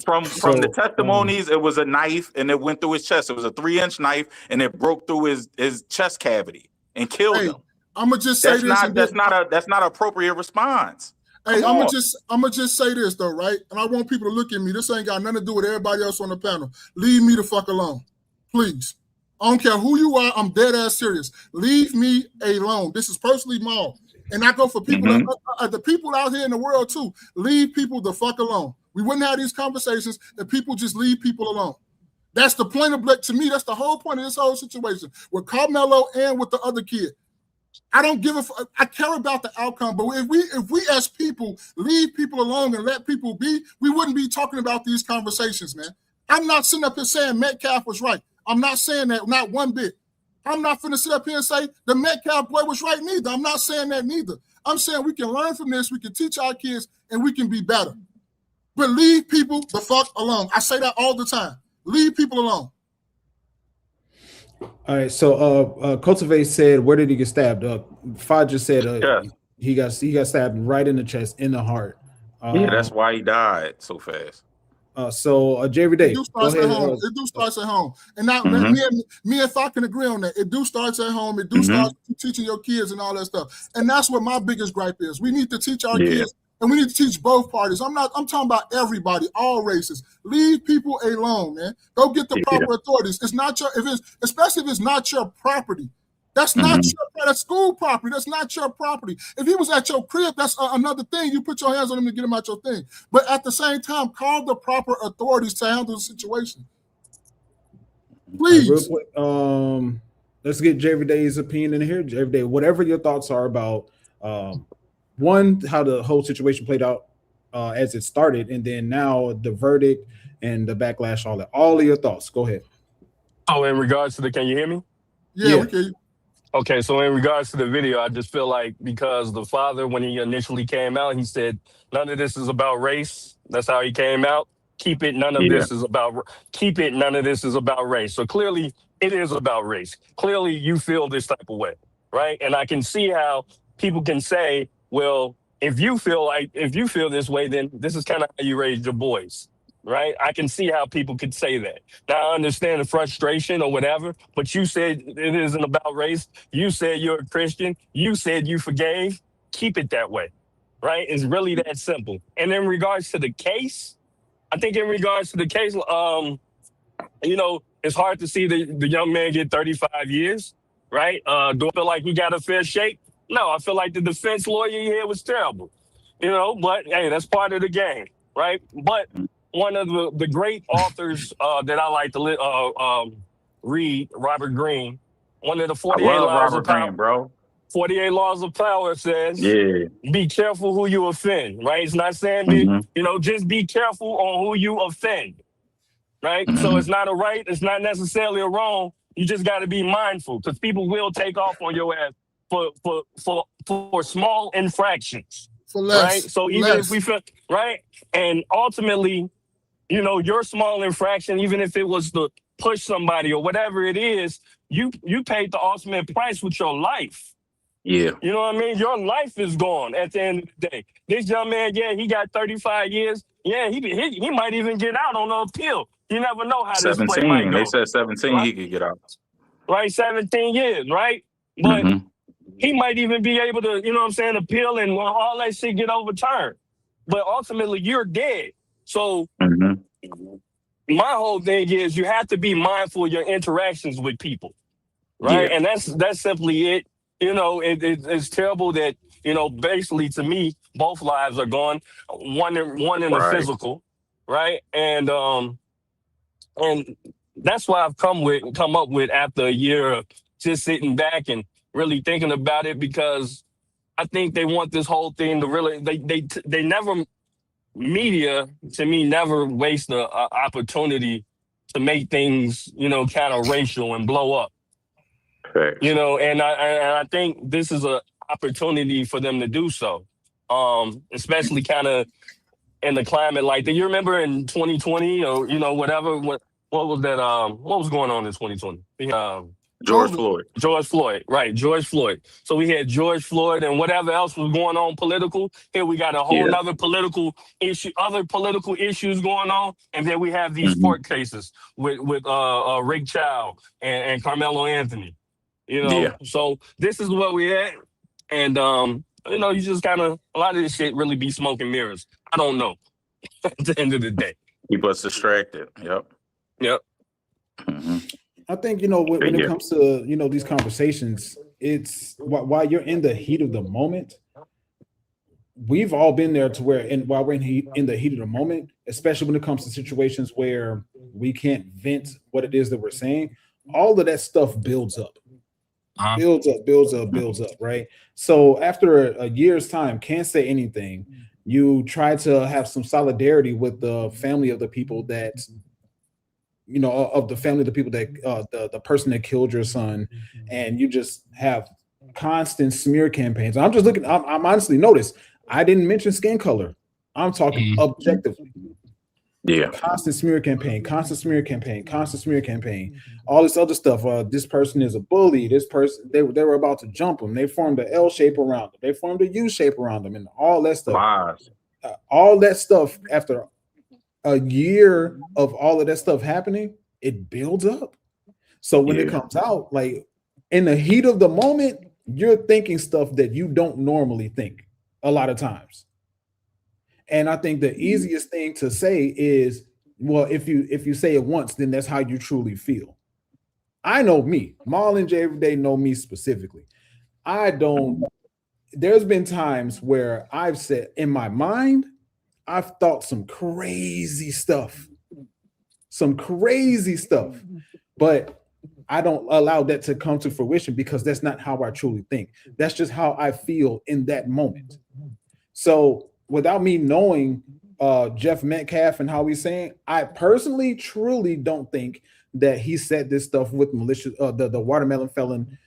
From the testimonies, it was a knife and it went through his chest. It was a 3-inch knife and it broke through his chest cavity and killed him. I'm gonna just say that's not an appropriate response. Hey, I'm gonna just say this though, right? And I want people to look at me. This ain't got nothing to do with everybody else on the panel. Leave me the fuck alone, please. I don't care who you are. I'm dead ass serious. Leave me alone. This is personally mine, and I go for people, the people out here in the world too. Leave people the fuck alone. We wouldn't have these conversations if people just leave people alone. That's the point of to me. That's the whole point of this whole situation with Carmelo and with the other kid. I don't give a fuck. I care about the outcome, but if we as people leave people alone and let people be, we wouldn't be talking about these conversations, man. I'm not sitting up here saying Metcalf was right. I'm not saying that, not one bit. I'm not finna sit up here and say the Metcalf boy was right neither. I'm not saying that neither. I'm saying we can learn from this, we can teach our kids, and we can be better. But leave people the fuck alone. I say that all the time. Leave people alone. All right. So Cultivate said, where did he get stabbed? Fod just said he got stabbed right in the chest, in the heart. Yeah, that's why he died so fast. Jerry Day. It do starts at home. It do starts at home. And now me and Thought can agree on that. It do starts at home. It do starts teaching your kids and all that stuff. And that's what my biggest gripe is. We need to teach our kids. And we need to teach both parties. I'm talking about everybody, all races. Leave people alone, man. Go get the proper authorities. It's not especially if it's not your property. That's not that's school property. That's not your property. If he was at your crib, that's another thing. You put your hands on him to get him out your thing. But at the same time, call the proper authorities to handle the situation. Please. Real quick, let's get Jerry Day's opinion in here. Jerry Day, whatever your thoughts are about one, how the whole situation played out as it started, and then now the verdict and the backlash, all of your thoughts. Go ahead. Oh, in regards to can you hear me? Yeah. We can. Okay, so in regards to the video, I just feel like because the father, when he initially came out, he said, none of this is about race. That's how he came out. Keep it. None of this is about race. So clearly it is about race. Clearly you feel this type of way, right? And I can see how people can say, well, if you feel this way, then this is kind of how you raised your boys, right? I can see how people could say that. Now I understand the frustration or whatever, but you said it isn't about race. You said you're a Christian. You said you forgave. Keep it that way, right? It's really that simple. And in regards to the case, I think it's hard to see the young man get 35 years, right? Do I feel like he got a fair shake? No, I feel like the defense lawyer here was terrible, but hey, that's part of the game, right? But one of the great authors that I like to read, Robert Greene, one of the 48 laws of power, bro. 48 laws of power says, be careful who you offend, right? It's not saying, just be careful on who you offend, right? So it's not a right. It's not necessarily a wrong. You just got to be mindful because people will take off on your ass for small infractions, for less, right? So even if we feel right, and ultimately, your small infraction, even if it was to push somebody or whatever it is, you paid the ultimate price with your life. Yeah, you know what I mean. Your life is gone at the end of the day. This young man, he got 35 years. Yeah, he might even get out on an appeal. You never know how this play 17. might They go. said 17 Right? he could get out. Right, 17 years, right? But Mm-hmm. he might even be able to, you know what I'm saying, appeal and all that shit get overturned. But ultimately, you're dead. So my whole thing is you have to be mindful of your interactions with people, right? Yeah. And that's simply it. You know, it's terrible that, you know, basically to me, both lives are gone. One in the Right. physical, right? And that's why I've come up with after a year of just sitting back and really thinking about it, because I think they want this whole thing to really they never, media to me never waste a opportunity to make things, you know, kind of racial and blow up. Facts. You know, and I think this is a opportunity for them to do so. Especially kind of in the climate like that. You remember in 2020 or, you know, whatever, what was that, what was going on in 2020? George Floyd. George Floyd, right? George Floyd. So we had George Floyd and whatever else was going on political. Here we got a whole nother political issue, other political issues going on, and then we have these court cases with Rick Child and Carmelo Anthony. You know, so this is what we at, and you know, you just kind of, a lot of this shit really be smoke and mirrors. I don't know. At the end of the day, keep us distracted. Yep. I think, you know, when it comes to, you know, these conversations, it's while you're in the heat of the moment, we've all been there to where, and while we're in the heat of the moment, especially when it comes to situations where we can't vent what it is that we're saying, all of that stuff builds up. Builds up, right? So after a year's time, can't say anything. You try to have some solidarity with the family of the people that, you know, of the family of the people that the person that killed your son, and you just have constant smear campaigns. I'm just looking. I'm honestly noticed. I didn't mention skin color. I'm talking objectively. Yeah. Constant smear campaign, all this other stuff. This person is a bully. This person, they were about to jump him. They formed an L shape around them. They formed a U shape around them, and all that stuff. All that stuff, after a year of all of that stuff happening, it builds up. So when it comes out, like in the heat of the moment, you're thinking stuff that you don't normally think a lot of times. And I think the easiest thing to say is, well, if you say it once, then that's how you truly feel. I know me. Marlon J every day know me specifically. There's been times where I've said in my mind, I've thought some crazy stuff, but I don't allow that to come to fruition because that's not how I truly think. That's just how I feel in that moment. So without me knowing Jeff Metcalf and how he's saying, I personally truly don't think that he said this stuff with malicious, the watermelon felon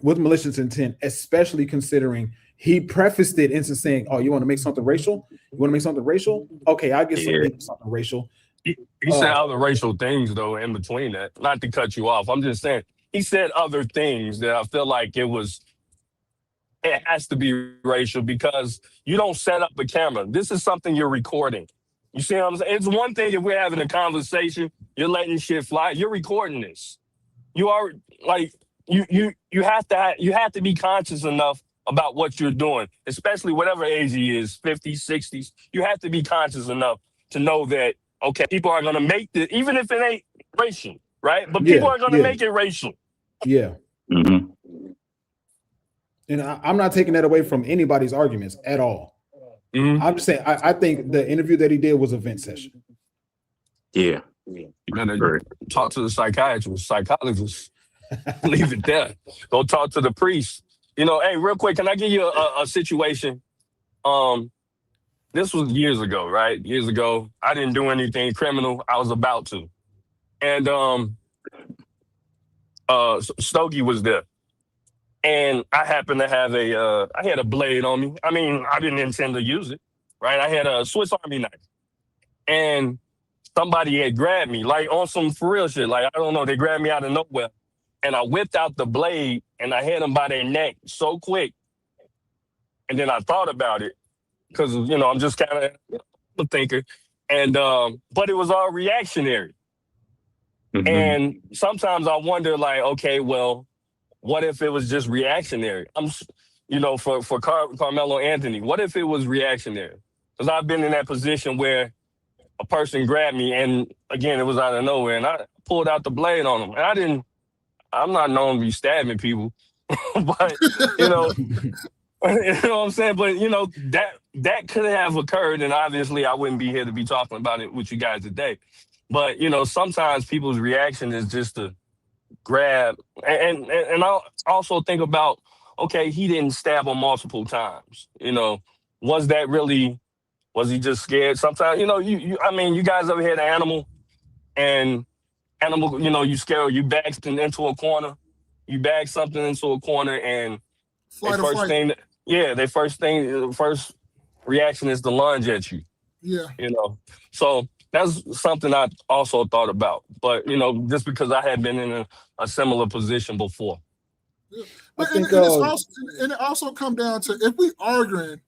with malicious intent, especially considering he prefaced it into saying, "Oh, you want to make something racial? You want to make something racial? Okay, I'll get something racial." He said other racial things though in between that. Not to cut you off, I'm just saying he said other things that I feel like it has to be racial because you don't set up a camera. This is something you're recording. You see what I'm saying? It's one thing if we're having a conversation, you're letting shit fly. You're recording this. You are like you have to be conscious enough about what you're doing, especially whatever age he is, 50s, 60s. You have to be conscious enough to know that, okay, people are gonna make this, even if it ain't racial, right? But people are gonna make it racial. Yeah. And I'm not taking that away from anybody's arguments at all. I'm just saying, I think the interview that he did was a vent session. Yeah. You better talk to the psychologist. Leave it there. Go talk to the priest. You know, hey, real quick, can I give you a situation? This was years ago, right? Years ago. I didn't do anything criminal. I was about to. And Stogie was there. And I happened to have I had a blade on me. I mean, I didn't intend to use it, right? I had a Swiss Army knife. And somebody had grabbed me, like on some for real shit. Like, I don't know, they grabbed me out of nowhere. And I whipped out the blade and I hit them by their neck so quick. And then I thought about it because, you know, I'm just kind of, a thinker, and but it was all reactionary. Mhm. And sometimes I wonder, like, okay, well, what if it was just reactionary? For Carmelo Anthony, what if it was reactionary? Because I've been in that position where a person grabbed me, and again, it was out of nowhere, and I pulled out the blade on him. And I'm not known to be stabbing people, but you know, you know what I'm saying? But that could have occurred, and obviously I wouldn't be here to be talking about it with you guys today. But sometimes people's reaction is just to grab, and I also think about, okay, he didn't stab him multiple times. Was that really? Was he just scared? Sometimes, you guys ever had an animal, and animal, you scare, you back something into a corner, and Flight or fight. their first reaction is to lunge at you. Yeah. So that's something I also thought about. But just because I had been in a similar position before. Yeah. But it also come down to, if we arguing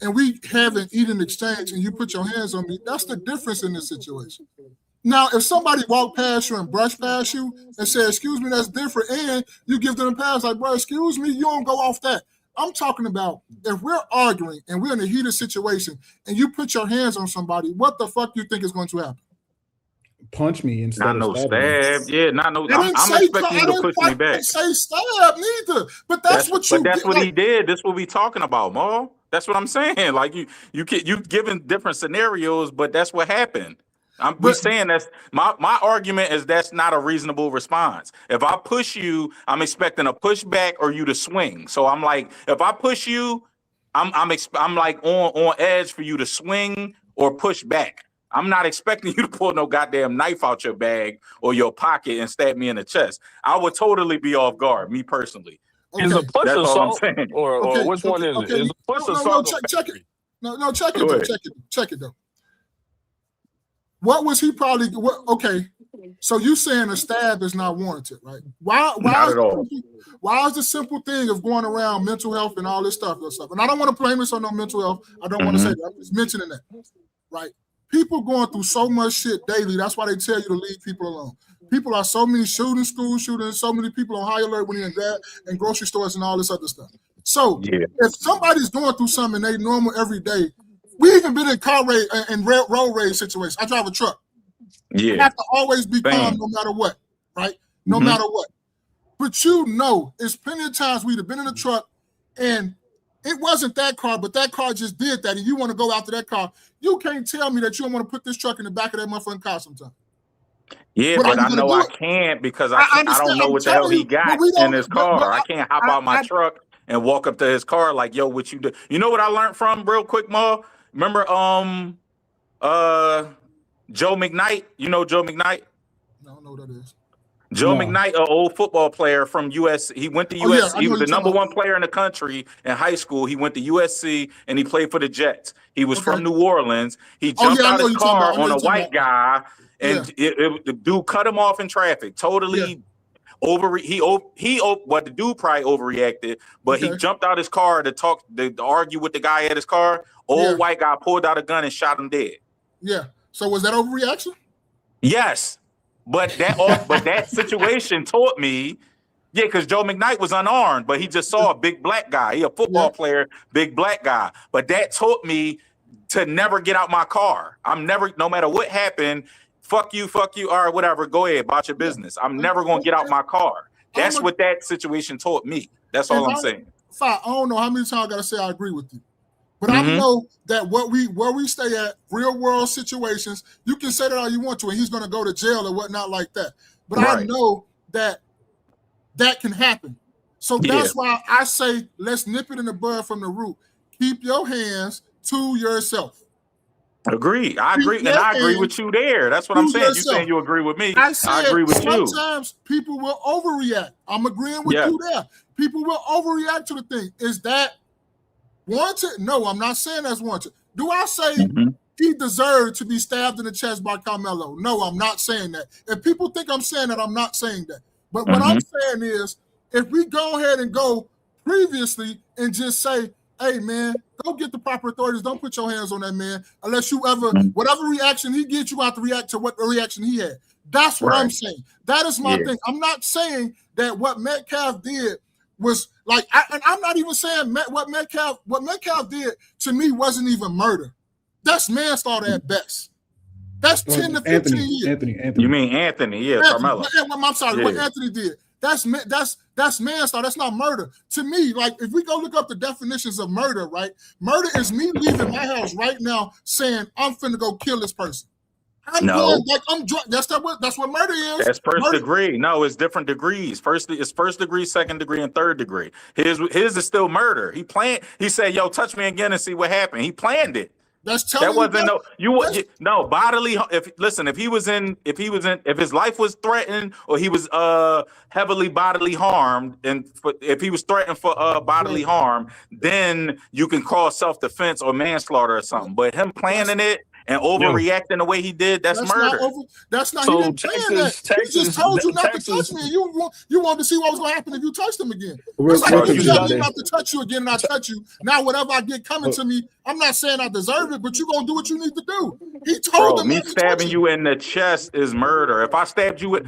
and we have an eating exchange and you put your hands on me, that's the difference in this situation. Now, if somebody walk past you and brush past you and say, excuse me, that's different, and you give them a pass like, bro, excuse me, you don't go off that. I'm talking about, if we're arguing and we're in a heated situation and you put your hands on somebody, what the fuck do you think is going to happen? Punch me instead not of no stabbing. stab. Yeah, not no. I'm expecting you to push me back. I didn't say stab neither, but that's what you. But that's what he did. That's what we talking about, Mo. That's what I'm saying. Like you giving different scenarios, but that's what happened. We saying that's my argument is that's not a reasonable response. If I push you, I'm expecting a pushback or you to swing. So I'm like, if I push you, I'm like on edge for you to swing or push back. I'm not expecting you to pull no goddamn knife out your bag or your pocket and stab me in the chest. I would totally be off guard, me personally. Okay. Is a push That's all I'm assault, saying. or which one is it? Is a push assault? Check it. No, check it though. Check it though. What was he probably? Okay, so you saying a stab is not warranted, right? Why not at all. Why is the simple thing of going around mental health and all this stuff? And I don't want to blame this on no mental health. I don't want to say that. I'm just mentioning that, right? People going through so much shit daily. That's why they tell you to leave people alone. People are so many shootings, school shootings, so many people on high alert when you're in grocery stores and all this other stuff. So if somebody's going through something they normal every day, we even been in car rage and road rage situations. I drive a truck. Yeah. You have to always be calm no matter what, right? No matter what. But it's plenty of times we'd have been in a truck and it wasn't that car, but that car just did that, and you want to go after that car. You can't tell me that you don't want to put this truck in the back of that motherfucking car sometime. Yeah, but I know I can't because I don't know what the hell he got in his car. I can't hop out my truck and walk up to his car like, yo, what you do? You know what I learned from real quick, Ma? Remember Joe McKnight? You know Joe McKnight? No, I don't know what that is. Joe McKnight, an old football player from USC. He went to USC. He was the number one player in the country in high school. He went to USC and he played for the Jets. He was from New Orleans. He jumped out his car on a white guy, and the dude cut him off in traffic. Totally the dude probably overreacted, but he jumped out his car to argue with the guy at his car. White guy pulled out a gun and shot him dead. Yeah. So was that overreaction? Yes. But that situation taught me, because Joe McKnight was unarmed, but he just saw a big black guy. He a football player, big black guy. But that taught me to never get out my car. No matter what happened, fuck you, all right, whatever, go ahead, about your business. I'm never going to get out my car. That's what that situation taught me. That's all I'm saying. I don't know how many times I got to say I agree with you. But I know that where we stay at, real world situations, you can say that all you want to, and he's going to go to jail or whatnot like that. But I know that can happen. So that's why I say let's nip it in the bud from the root. Keep your hands to yourself. Agree. I agree. And I agree with you there. That's what I'm saying. You saying you agree with me. I agree with you. Sometimes people will overreact. I'm agreeing with you there. People will overreact to the thing. Is that warranted? No, I'm not saying that's warranted. Do I say he deserved to be stabbed in the chest by Carmelo? No, I'm not saying that. If people think I'm saying that, I'm not saying that. But what I'm saying is, if we go ahead and go previously and just say hey man, go get the proper authorities. Don't put your hands on that man unless you ever, whatever reaction he gets, you have to react to what the reaction he had. That's what I'm saying. That is my thing. I'm not saying that what Metcalf did was like, and I'm not even saying what Metcalf did to me wasn't even murder. That's manslaughter at best. That's 10 to 15 years. Anthony. You mean Anthony? Yeah, Carmelo. I'm sorry. What Anthony did. That's manslaughter. That's not murder. To me, like if we go look up the definitions of murder, right? Murder is me leaving my house right now saying I'm finna go kill this person. I'm drunk. That's what murder is. That's first degree. No, it's different degrees. It's first degree, second degree, and third degree. His is still murder. He said, "Yo, touch me again and see what happened." He planned it. That's telling bodily. If his life was threatened or he was heavily bodily harmed, and if he was threatened for bodily harm, then you can call self-defense or manslaughter or something. But him planning it and overreacting the way he did, that's murder. That's not. So he didn't plan that. He just told you not to touch me. You wanted to see what was going to happen if you touched him again. It's like you tell me not to touch you again, and I touch you. Now whatever I get coming to me, I'm not saying I deserve it, but you're gonna do what you need to do. He told him. Me stabbing you in the chest is murder. If I stabbed you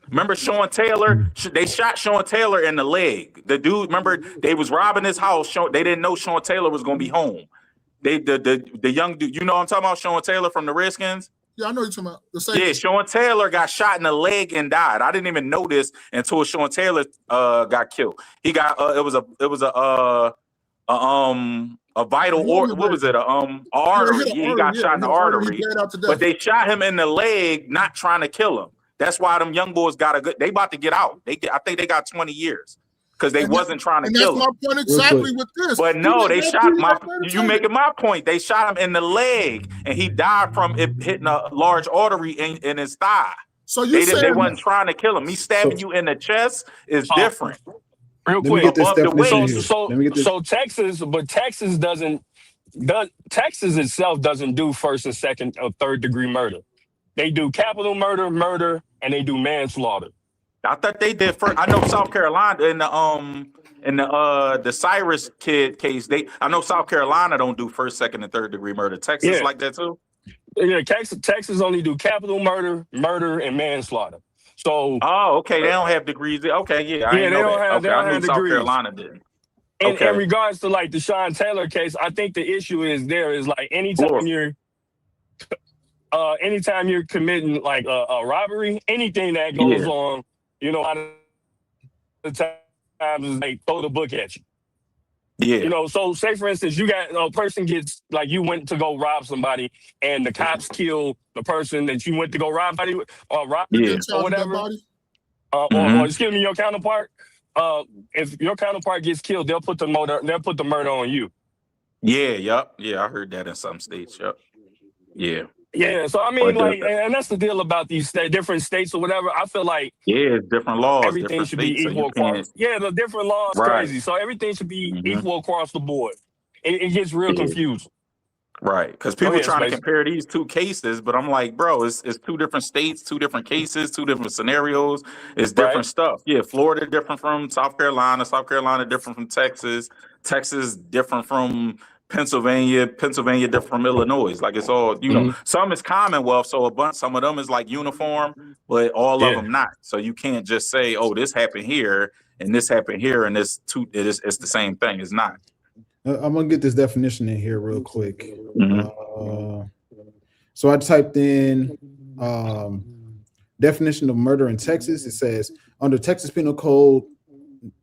remember Sean Taylor? They shot Sean Taylor in the leg. The dude, remember, they was robbing his house. They didn't know Sean Taylor was gonna be home. The young dude, you know what I'm talking about, Sean Taylor from the Redskins? Yeah, I know you're talking about the same. Yeah, Sean Taylor got shot in the leg and died. I didn't even know this until Sean Taylor got killed. He got it was a vital organ. What was it? Artery. He got shot in the artery. But they shot him in the leg, not trying to kill him. That's why them young boys they about to get out. I think they got 20 years. Because they wasn't trying to kill him. That's my point exactly with this. But no, they shot you making my point. They shot him in the leg, and he died from it hitting a large artery in his thigh. So they wasn't trying to kill him. Me stabbing you in the chest is different. Real quick. Texas itself doesn't do first and second or third degree murder. They do capital murder, and they do manslaughter. I thought they did first. I know South Carolina in the Cyrus kid case. I know South Carolina don't do first, second, and third degree murder. Texas like that too. Yeah, Texas only do capital murder, and manslaughter. So okay, they don't have degrees. Okay, yeah, they don't have degrees. South Carolina did. In regards to like the Sean Taylor case, I think the issue is like anytime you're committing like a robbery, anything that goes on. You know, a lot of times they throw the book at you. Yeah. You know, so say for instance, you got a person gets like you went to go rob somebody, and the cops kill the person that you went to go rob somebody or rob or whatever. Or excuse me, your counterpart. If your counterpart gets killed, they'll put the murder on you. Yeah. I heard that in some states. Yep. Yeah. Yeah, so I mean, and that's the deal about these different states or whatever. I feel like it's different laws. Everything should be equal across. Yeah, the different laws crazy. So everything should be equal across the board. It gets real confusing. Right, because people trying to compare these two cases, but I'm like, bro, it's two different states, two different cases, two different scenarios. It's different stuff. Yeah, Florida different from South Carolina. South Carolina different from Texas. Texas different from Pennsylvania different from Illinois. Like it's all, know, some is Commonwealth, so some of them is like uniform, but all of them not. So you can't just say, oh, this happened here and this happened here, and it's the same thing. It's not. I'm gonna get this definition in here real quick. So I typed in definition of murder in Texas. It says under Texas Penal Code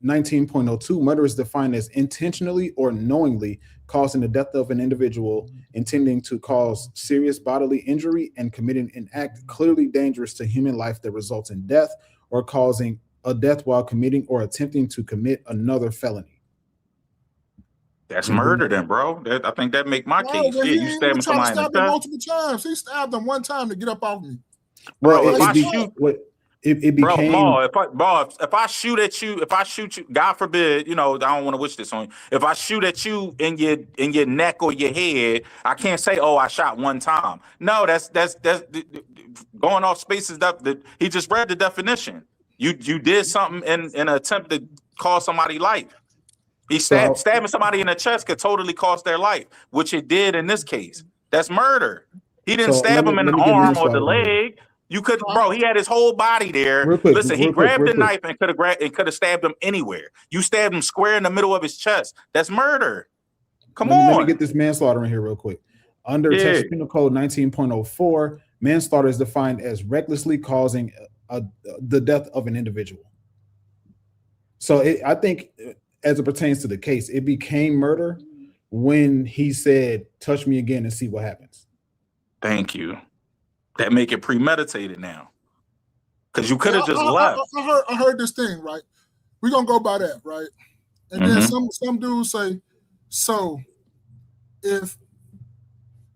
19.02, murder is defined as intentionally or knowingly causing the death of an individual, intending to cause serious bodily injury, and committing an act clearly dangerous to human life that results in death, or causing a death while committing or attempting to commit another felony. That's murder then, bro. I think that make my case. Yeah, you stabbing somebody in the chest. Multiple times. He stabbed him one time to get up off me. Bro, it became if I shoot at you, God forbid, I don't want to wish this on you. If I shoot at you in your neck or your head, I can't say, oh, I shot one time. No, that's going off spaces. He just read the definition. You did something in an attempt to cause somebody's life. Stabbing somebody in the chest could totally cost their life, which it did in this case. That's murder. He didn't stab him in the arm or the leg. You could, bro. He had his whole body there. Listen, he grabbed the knife and could have stabbed him anywhere. You stabbed him square in the middle of his chest. That's murder. Come on. Let me get this manslaughter in here real quick. Under Texas Penal Code 19.04, manslaughter is defined as recklessly causing the death of an individual. So I think, as it pertains to the case, it became murder when he said, "Touch me again and see what happens." Thank you. That make it premeditated now, because you could have just left. I heard this thing, right? We're gonna go by that, right? And then some dudes say, so if,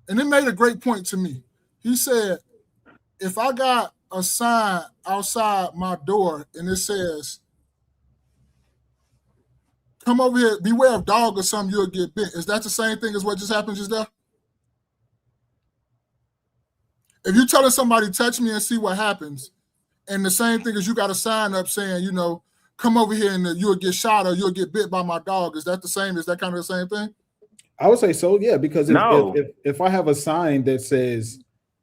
and it made a great point to me. He said, if I got a sign outside my door and it says, "Come over here, beware of dog," or something, you'll get bit. Is that the same thing as what just happened just there? If you're telling somebody, "Touch me and see what happens," and the same thing as you got a sign up saying, "Come over here and you'll get shot or you'll get bit by my dog," is that the same? Is that kind of the same thing? I would say so, yeah, because if I have a sign that says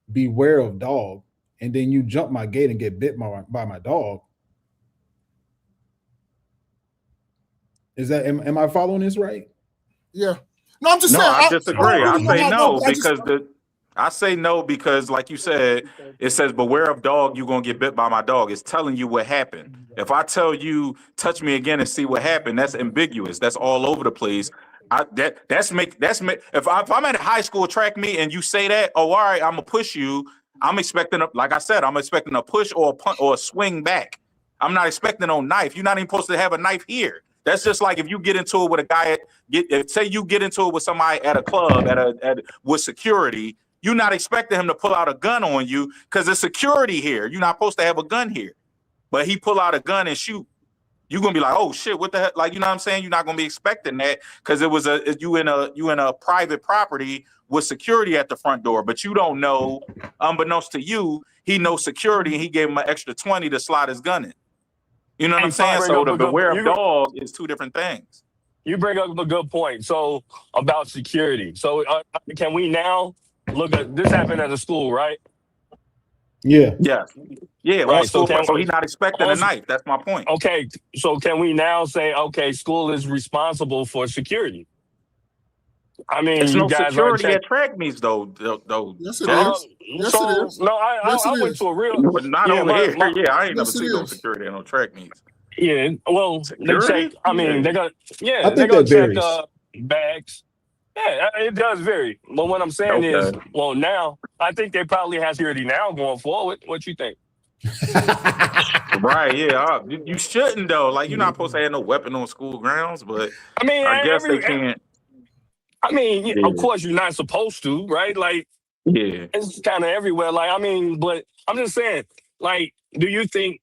"Beware of dog," and then you jump my gate and get bit by my dog, is that am I following this right? Yeah. No, I'm just saying. I disagree. I say no because, like you said, it says beware of dog, you're gonna get bit by my dog. It's telling you what happened. If I tell you touch me again and see what happened, that's ambiguous. That's all over the place. If I'm at a high school track meet and you say that, oh, all right, I'm gonna push you. I'm expecting I'm expecting a push or a punt or a swing back. I'm not expecting no knife. You're not even supposed to have a knife here. That's just like if you get into it with a guy say you get into it with somebody at a club with security. You're not expecting him to pull out a gun on you because there's security here. You're not supposed to have a gun here. But he pull out a gun and shoot. You're gonna be like, oh shit, what the heck? Like, you know what I'm saying? You're not gonna be expecting that because it was you in a private property with security at the front door, but you don't know, unbeknownst to you, he knows security and he gave him an extra 20 to slide his gun in. You know what I'm saying? So the beware of dog is two different things. You bring up a good point. So about security. So can we now look at this happened at a school, right? Yeah. Yes. Yeah. Right. So he's not expecting a knife. That's my point. Okay. So can we now say, okay, school is responsible for security? I mean, there's no guys security at track meets though. Yes, it is. Yes, it is. No, I went to a real. Not over here. I ain't never seen no security at no track meets. Yeah. Well, security? They check. I mean, they're gonna. Yeah, they're gonna check bags. Yeah, it does vary. But what I'm saying is, well, now I think they probably have security now going forward. What you think? Right, yeah. You shouldn't though. Like, you're not supposed to have no weapon on school grounds, but I mean, I guess they can't. I mean, of course you're not supposed to, right? Like, yeah, it's kind of everywhere. Like, I mean, but I'm just saying, like, do you think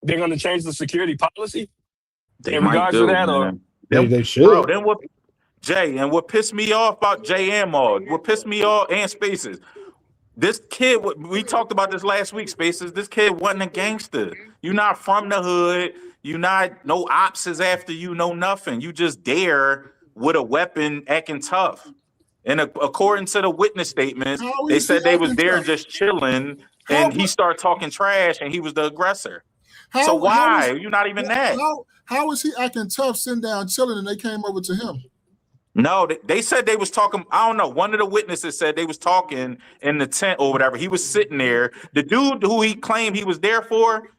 they're going to change the security policy in regards to that? Man. Or they should. Bro, then what? Jay, and what pissed me off about Jay and Maud, what pissed me off and Spaces, this kid, we talked about this last week, Spaces, this kid wasn't a gangster. You're not from the hood. You're not, no ops is after you, no nothing. You just there with a weapon acting tough. And according to the witness statements, they said they was there just chilling and he started talking trash and he was the aggressor. So why? You're not even that. How is he acting tough, sitting down, chilling, and they came over to him? No, they said they was talking. I don't know. One of the witnesses said they was talking in the tent or whatever. He was sitting there. The dude who he claimed he was there for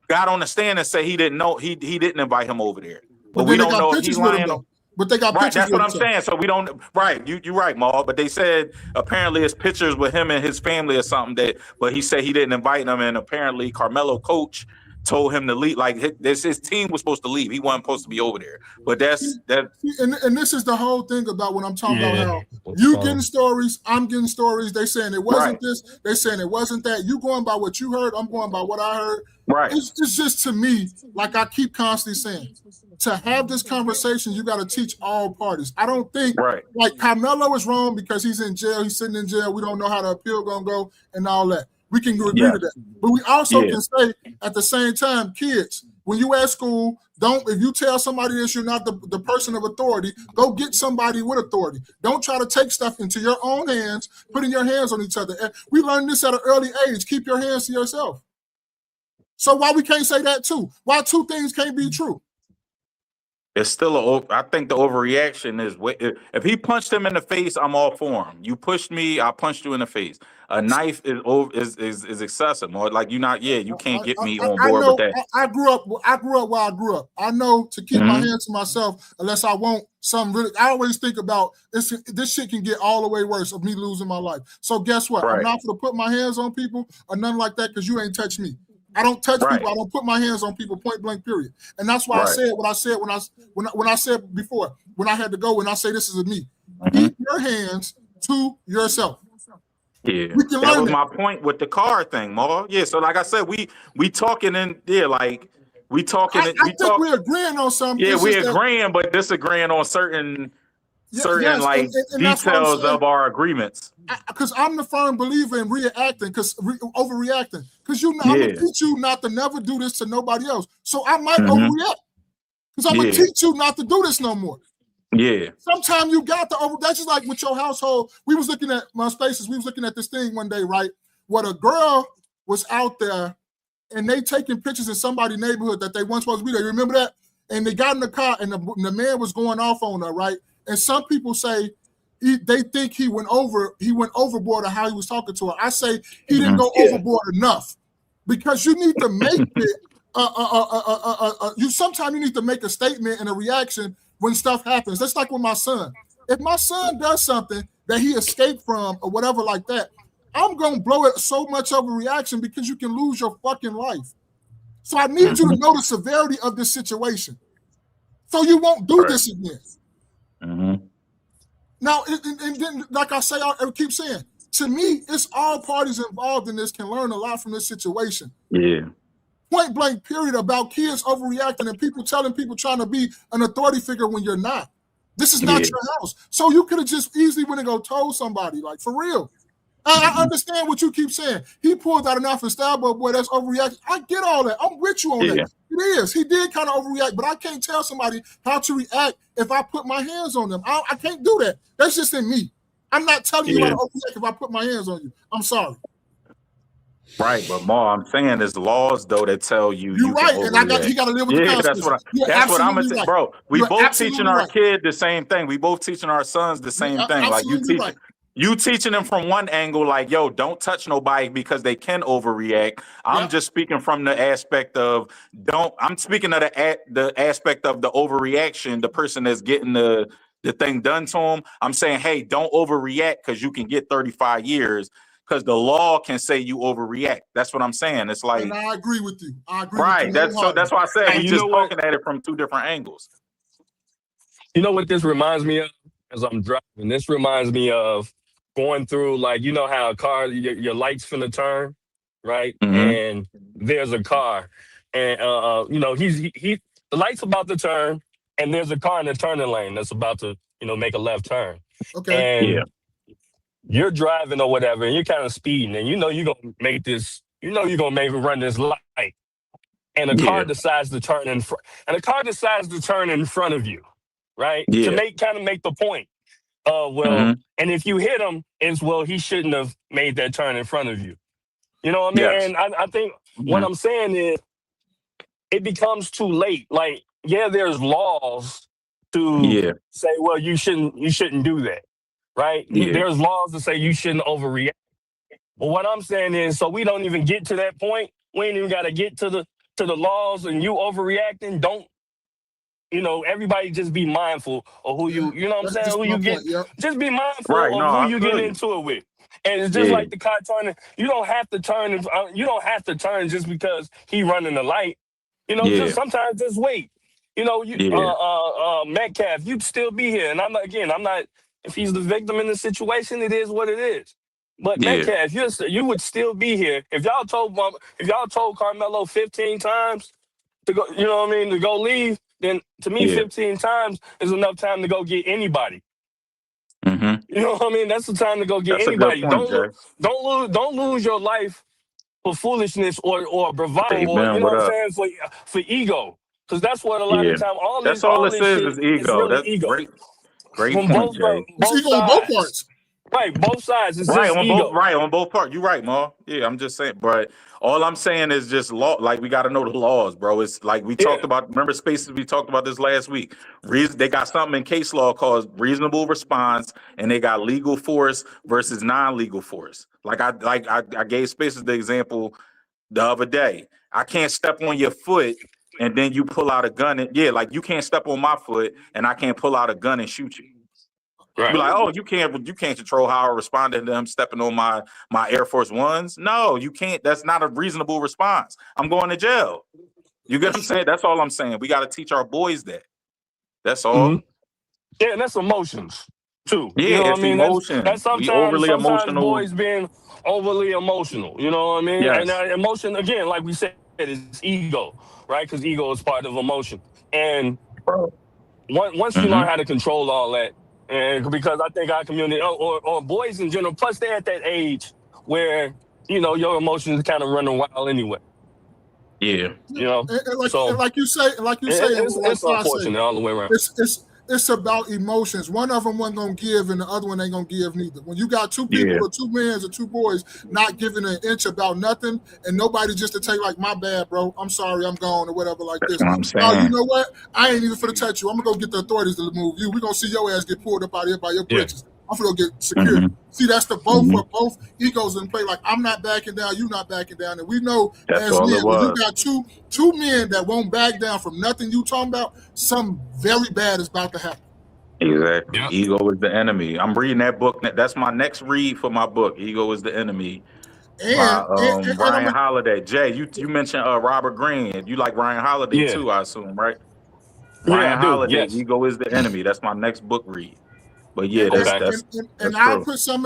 got on the stand and said he didn't know. He didn't invite him over there. But we don't know if he's lying. But they got right. Pictures. That's what I'm saying. So we don't. Right. You're right, Maul. But they said apparently it's pictures with him and his family or something. But he said he didn't invite them, and apparently Carmelo coach told him to leave. Like his team was supposed to leave. He wasn't supposed to be over there. But that's that. And this is the whole thing about what I'm talking about. How you getting stories, I'm getting stories. They saying it wasn't this. They saying it wasn't that. You going by what you heard. I'm going by what I heard. Right. It's just to me, like I keep constantly saying, to have this conversation, you got to teach all parties. I don't think like Carmelo is wrong because he's in jail. He's sitting in jail. We don't know how the appeal gonna go and all that. We can agree to that. But we also can say at the same time, kids, when you at school, if you tell somebody this, you're not the person of authority, go get somebody with authority. Don't try to take stuff into your own hands, putting your hands on each other. And we learned this at an early age. Keep your hands to yourself. So why we can't say that too? Why two things can't be true? It's still I think the overreaction is if he punched him in the face, I'm all for him. You pushed me, I punched you in the face. A knife is excessive, or like you can't get me on board with that. I grew up where I grew up. I know to keep my hands to myself unless I want something really. I always think about this shit can get all the way worse of me losing my life. So guess what? Right. I'm not going to put my hands on people or nothing like that because you ain't touched me. I don't touch people. I don't put my hands on people. Point blank. Period. And that's why I said what I said when I said before when I had to go and I say this is me. Keep your hands to yourself. Yeah, that was my point with the car thing, Ma. Yeah, so like I said, we talking we talking. I think we're agreeing on something. Yeah, we agreeing, but disagreeing on certain details of our agreements. Because I'm the firm believer in reacting, overreacting. Because I'm gonna teach you not to never do this to nobody else. So I might overreact. Because I'm gonna teach you not to do this no more. Yeah. Sometimes you got to that's just like with your household. We was looking at my spaces. We was looking at this thing one day, right? Where a girl was out there and they taking pictures in somebody's neighborhood that they weren't supposed to be there. You remember that? And they got in the car and the man was going off on her, right? And some people say they think he went overboard on how he was talking to her. I say he didn't go overboard enough because you need to make it. Sometimes you need to make a statement and a reaction when stuff happens. That's like with my son. If my son does something that he escaped from or whatever like that, I'm gonna blow it so much of a reaction because you can lose your fucking life. So I need you to know the severity of this situation, so you won't do this again. Now, and then, like I say, I keep saying, to me, it's all parties involved in this can learn a lot from this situation. Yeah. Point blank, period, about kids overreacting and people telling people trying to be an authority figure when you're not. This is not your house. So you could have just easily went and go told somebody, like, for real. I understand what you keep saying. He pulled out enough and stabbed a boy, that's overreaction. I get all that. I'm with you on that. It is. He did kind of overreact, but I can't tell somebody how to react if I put my hands on them. I can't do that. That's just in me. I'm not telling you how to overreact if I put my hands on you. I'm sorry. Right, but Ma, I'm saying there's laws though that tell you you're right, and he got to live with the consequences. That's what I'm gonna say, bro. We both teaching our kid the same thing. We both teaching our sons the same thing. Like you teaching them from one angle, like, yo, don't touch nobody because they can overreact. I'm just speaking from the aspect of I'm speaking of the aspect of the overreaction, the person that's getting the thing done to them. I'm saying, hey, don't overreact because you can get 35 years. Because the law can say you overreact. That's what I'm saying. It's like, and I agree with you. I agree. Right. With you that's why I said we just looking at it from two different angles. You know what this reminds me of as I'm driving? This reminds me of going through, like, you know how a car, your light's finna turn, right? And there's a car, and you know the light's about to turn, and there's a car in the turning lane that's about to make a left turn. Okay. And you're driving or whatever, and you're kind of speeding, and you're gonna make this, you're gonna maybe run this light, and a car decides to turn in front, of you, right? To make the point. And if you hit him, it's he shouldn't have made that turn in front of you. You know what I mean? Yes. And I think what I'm saying is, it becomes too late. Like, there's laws to say, well, you shouldn't do that. Right? There's laws that say you shouldn't overreact. But what I'm saying is, so we don't even get to that point. We ain't even got to get to the laws, and you overreacting. Don't, everybody just be mindful of who you know what I'm saying? Who you get. Just be mindful of who you get into it with. And it's just like the car turning. You don't have to turn. You don't have to turn just because he running the light. Just sometimes just wait. Metcalf, you'd still be here. And I'm not. If he's the victim in the situation, it is what it is. But Metcalf, you would still be here if y'all told Carmelo 15 times to go. You know what I mean? To go leave. Then to me, 15 times is enough time to go get anybody. You know what I mean? That's the time to go get anybody. Don't lose your life foolishness or bravado, Hey or Ben, you know what what up? I'm saying, for ego. Because that's what a lot Yeah, of time that's all all this this shit is is ego. really That's ego great from point, Jay. It's both ego on both sides. parts. Right, both sides. It's just ego. On both parts. You're right, Ma. Yeah, I'm just saying, but all I'm saying is just law. Like we got to know the laws, bro. It's like we talked Yeah, about. Remember Spaces? We talked about this last week. They got something in case law called reasonable response, and they got legal force versus non-legal force. I gave Spaces the example the other day. I can't step on your foot and then you pull out a gun. Like you can't step on my foot and I can't pull out a gun and shoot you. right. Be like, oh, you can't control how I respond to them stepping on my Air Force Ones. No, you can't. That's not a reasonable response. I'm going to jail. You get what I'm saying? That's all I'm saying. We got to teach our boys that. That's all. Mm-hmm. Yeah, and that's emotions too. You Yeah, know what I it's mean? That's emotion. We overly sometimes emotional. boys being overly emotional. You know what I mean? And Yes. emotion again, like we said, is ego, right? Because ego is part of emotion. And once you learn how to control all that, and because I think our community or boys in general, plus they're at that age where your emotions kind of running wild anyway. Yeah. So like you say, and like it's I say, unfortunate all the way around. It's about emotions. One of them wasn't gonna give, and the other one ain't gonna give neither. When you got two people or two men or two boys not giving an inch about nothing, and nobody just to tell you like, my bad, bro, I'm sorry, I'm gone or whatever like this. That's what I'm saying. Oh, you know what? I ain't even for to touch you. I'm gonna go get the authorities to move you. We're gonna see your ass get pulled up out here by your britches. I'm gonna go get security. See, that's the both for both egos in play. Like, I'm not backing down, you not backing down. And we know that's as all men, it when was. you got two men that won't back down from nothing you talking about, something very bad is about to happen. Exactly. Yep. Ego is the enemy. I'm reading that book. That's my next read for my book. Ego is the enemy. By Ryan Holiday. Jay, you mentioned Robert Greene. You like Ryan Holiday too, I assume, right? Ryan I do. Holiday, Yes. Ego is the enemy. That's my next book read. But yeah, that's I'll true. put some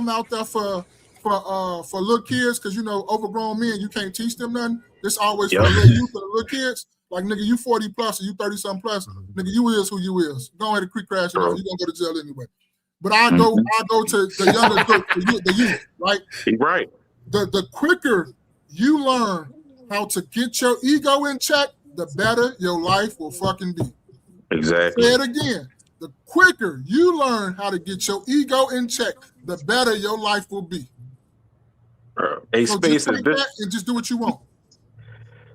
out there for little kids, because overgrown men, you can't teach them nothing. This always for the little youth and the little kids. Like, nigga, you 40 plus or you 30 something plus, nigga, you is who you is. Go ahead and quick crash it off. You're gonna go to jail anyway. But I go to the younger adult, the youth, right? Right. The quicker you learn how to get your ego in check, the better your life will fucking be. Exactly. Say it again. The quicker you learn how to get your ego in check, the better your life will be. Hey, so Spaces, just take that and just do what you want.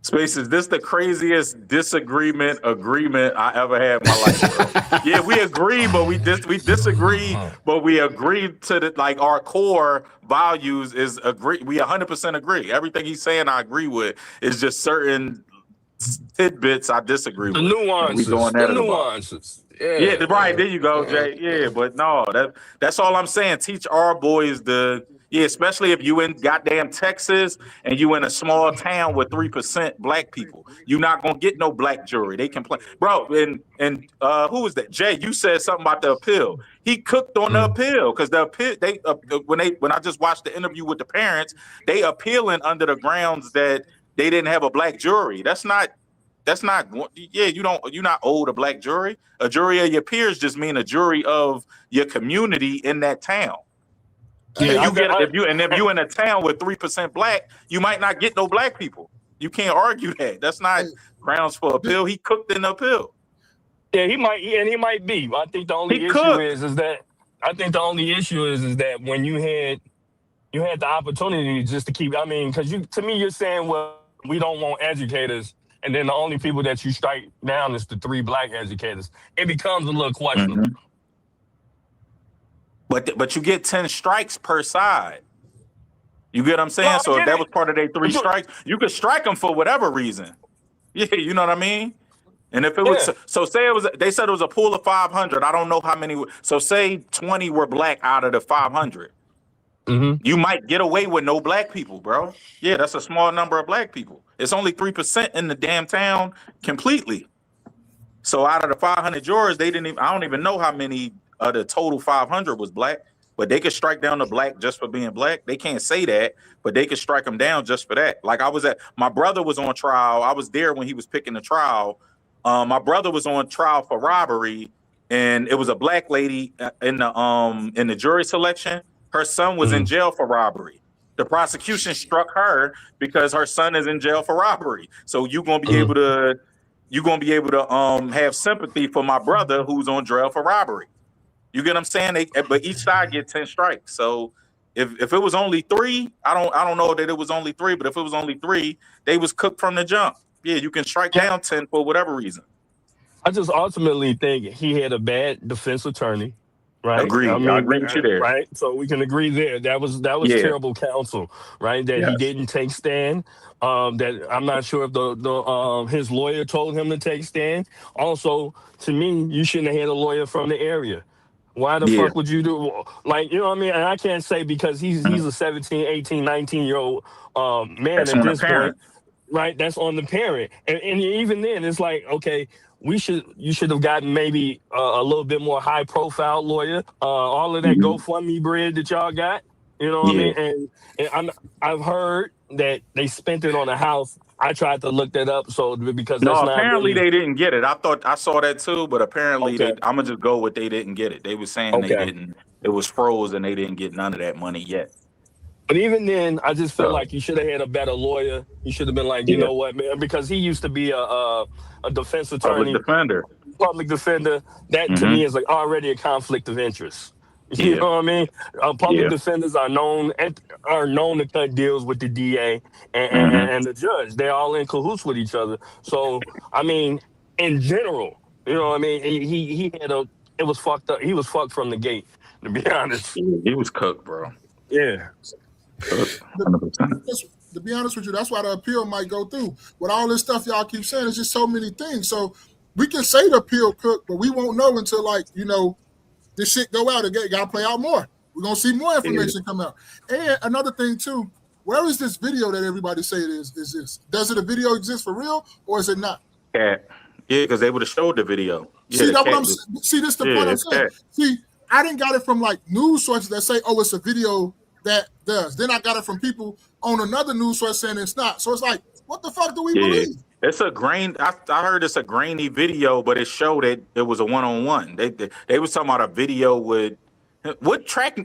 Spaces, this the craziest agreement I ever had in my life, bro. Yeah, we agree, but we disagree, but we agree to like our core values is agree. We 100% agree. Everything he's saying, I agree with. It's just certain tidbits I disagree with. Nuances. We going at it nuances. about. Yeah, right. There you go, Jay. Yeah, but no, that's all I'm saying. Teach our boys especially if you in goddamn Texas and you in a small town with 3% black people. You're not gonna get no black jury. They complain, bro. And who was that? Jay, you said something about the appeal. He cooked on the appeal because the appeal when I just watched the interview with the parents, they appealing under the grounds that they didn't have a black jury. You're not owed a black jury. A jury of your peers just mean a jury of your community in that town. Yeah, if you in a town with 3% black, you might not get no black people. You can't argue that. That's not grounds for appeal. He cooked in the appeal. Yeah, he might be. I think the only issue is that when you had the opportunity just to keep. I mean, because to me you're saying, well, we don't want educators, and then the only people that you strike down is the 3 black educators. It becomes a little questionable. But you get 10 strikes per side. You get what I'm saying? So if that was part of their 3 strikes, you could strike them for whatever reason. Yeah, you know what I mean? And if it was they said it was a pool of 500. I don't know how many. So say 20 were black out of the 500. You might get away with no black people, bro. Yeah, that's a small number of black people. It's only 3% in the damn town completely. So out of the 500 jurors, I don't even know how many of the total 500 was black, but they could strike down the black just for being black. They can't say that, but they could strike them down just for that. Like my brother was on trial. I was there when he was picking the trial. My brother was on trial for robbery, and it was a black lady in the jury selection. Her son was in jail for robbery. The prosecution struck her because her son is in jail for robbery. So you're gonna be able to have sympathy for my brother who's on jail for robbery. You get what I'm saying? But each side get 10 strikes. So if it was only 3, I don't know that it was only 3, but if it was only 3, they was cooked from the jump. Yeah, you can strike down 10 for whatever reason. I just ultimately think he had a bad defense attorney. Right. Agreed. I agree with you there. Right. So we can agree there. That was terrible counsel, right? That he didn't take stand. That I'm not sure if the his lawyer told him to take stand. Also, to me, you shouldn't have had a lawyer from the area. Why the fuck would you do, like, you know what I mean? And I can't say because he's a 17, 18, 19-year-old man That's at on the this parent. point. Right, that's on the parent, and even then, it's like, okay, you should have gotten maybe a little bit more high profile lawyer. All of that GoFundMe bread that y'all got, you know what I mean? And I've heard that they spent it on a house. I tried to look that up, because that's not apparently really... they didn't get it. I saw that too, but apparently I'm gonna just go with they didn't get it. They were saying they didn't. It was froze and they didn't get none of that money yet. But even then, I just feel like you should have had a better lawyer. You should have been like, you know what, man, because he used to be a defense attorney, public defender. That to me is like already a conflict of interest. You know what I mean? Public defenders are known to cut deals with the DA and the judge. They're all in cahoots with each other. So I mean, in general, you know what I mean? It was fucked up. He was fucked from the gate, to be honest. He was cooked, bro. Yeah. 100%. To be honest with you, that's why the appeal might go through. With all this stuff y'all keep saying, it's just so many things. So we can say the appeal cooked, but we won't know until, like, you know, this shit go out again. Got to play out more. We're going to see more information come out. And another thing, too, where is this video that everybody say it is this? Does it a video exist for real, or is it not? Yeah, because they would have showed the video. See, that's what see, this is the point I'm saying. See, I didn't got it from, like, news sources that say, oh, it's a video that does. Then I got it from people on another news source saying it's not. So it's like, what the fuck do we believe? It's a grain. I heard it's a grainy video, but it showed it was a one-on-one. They was talking about a video with what track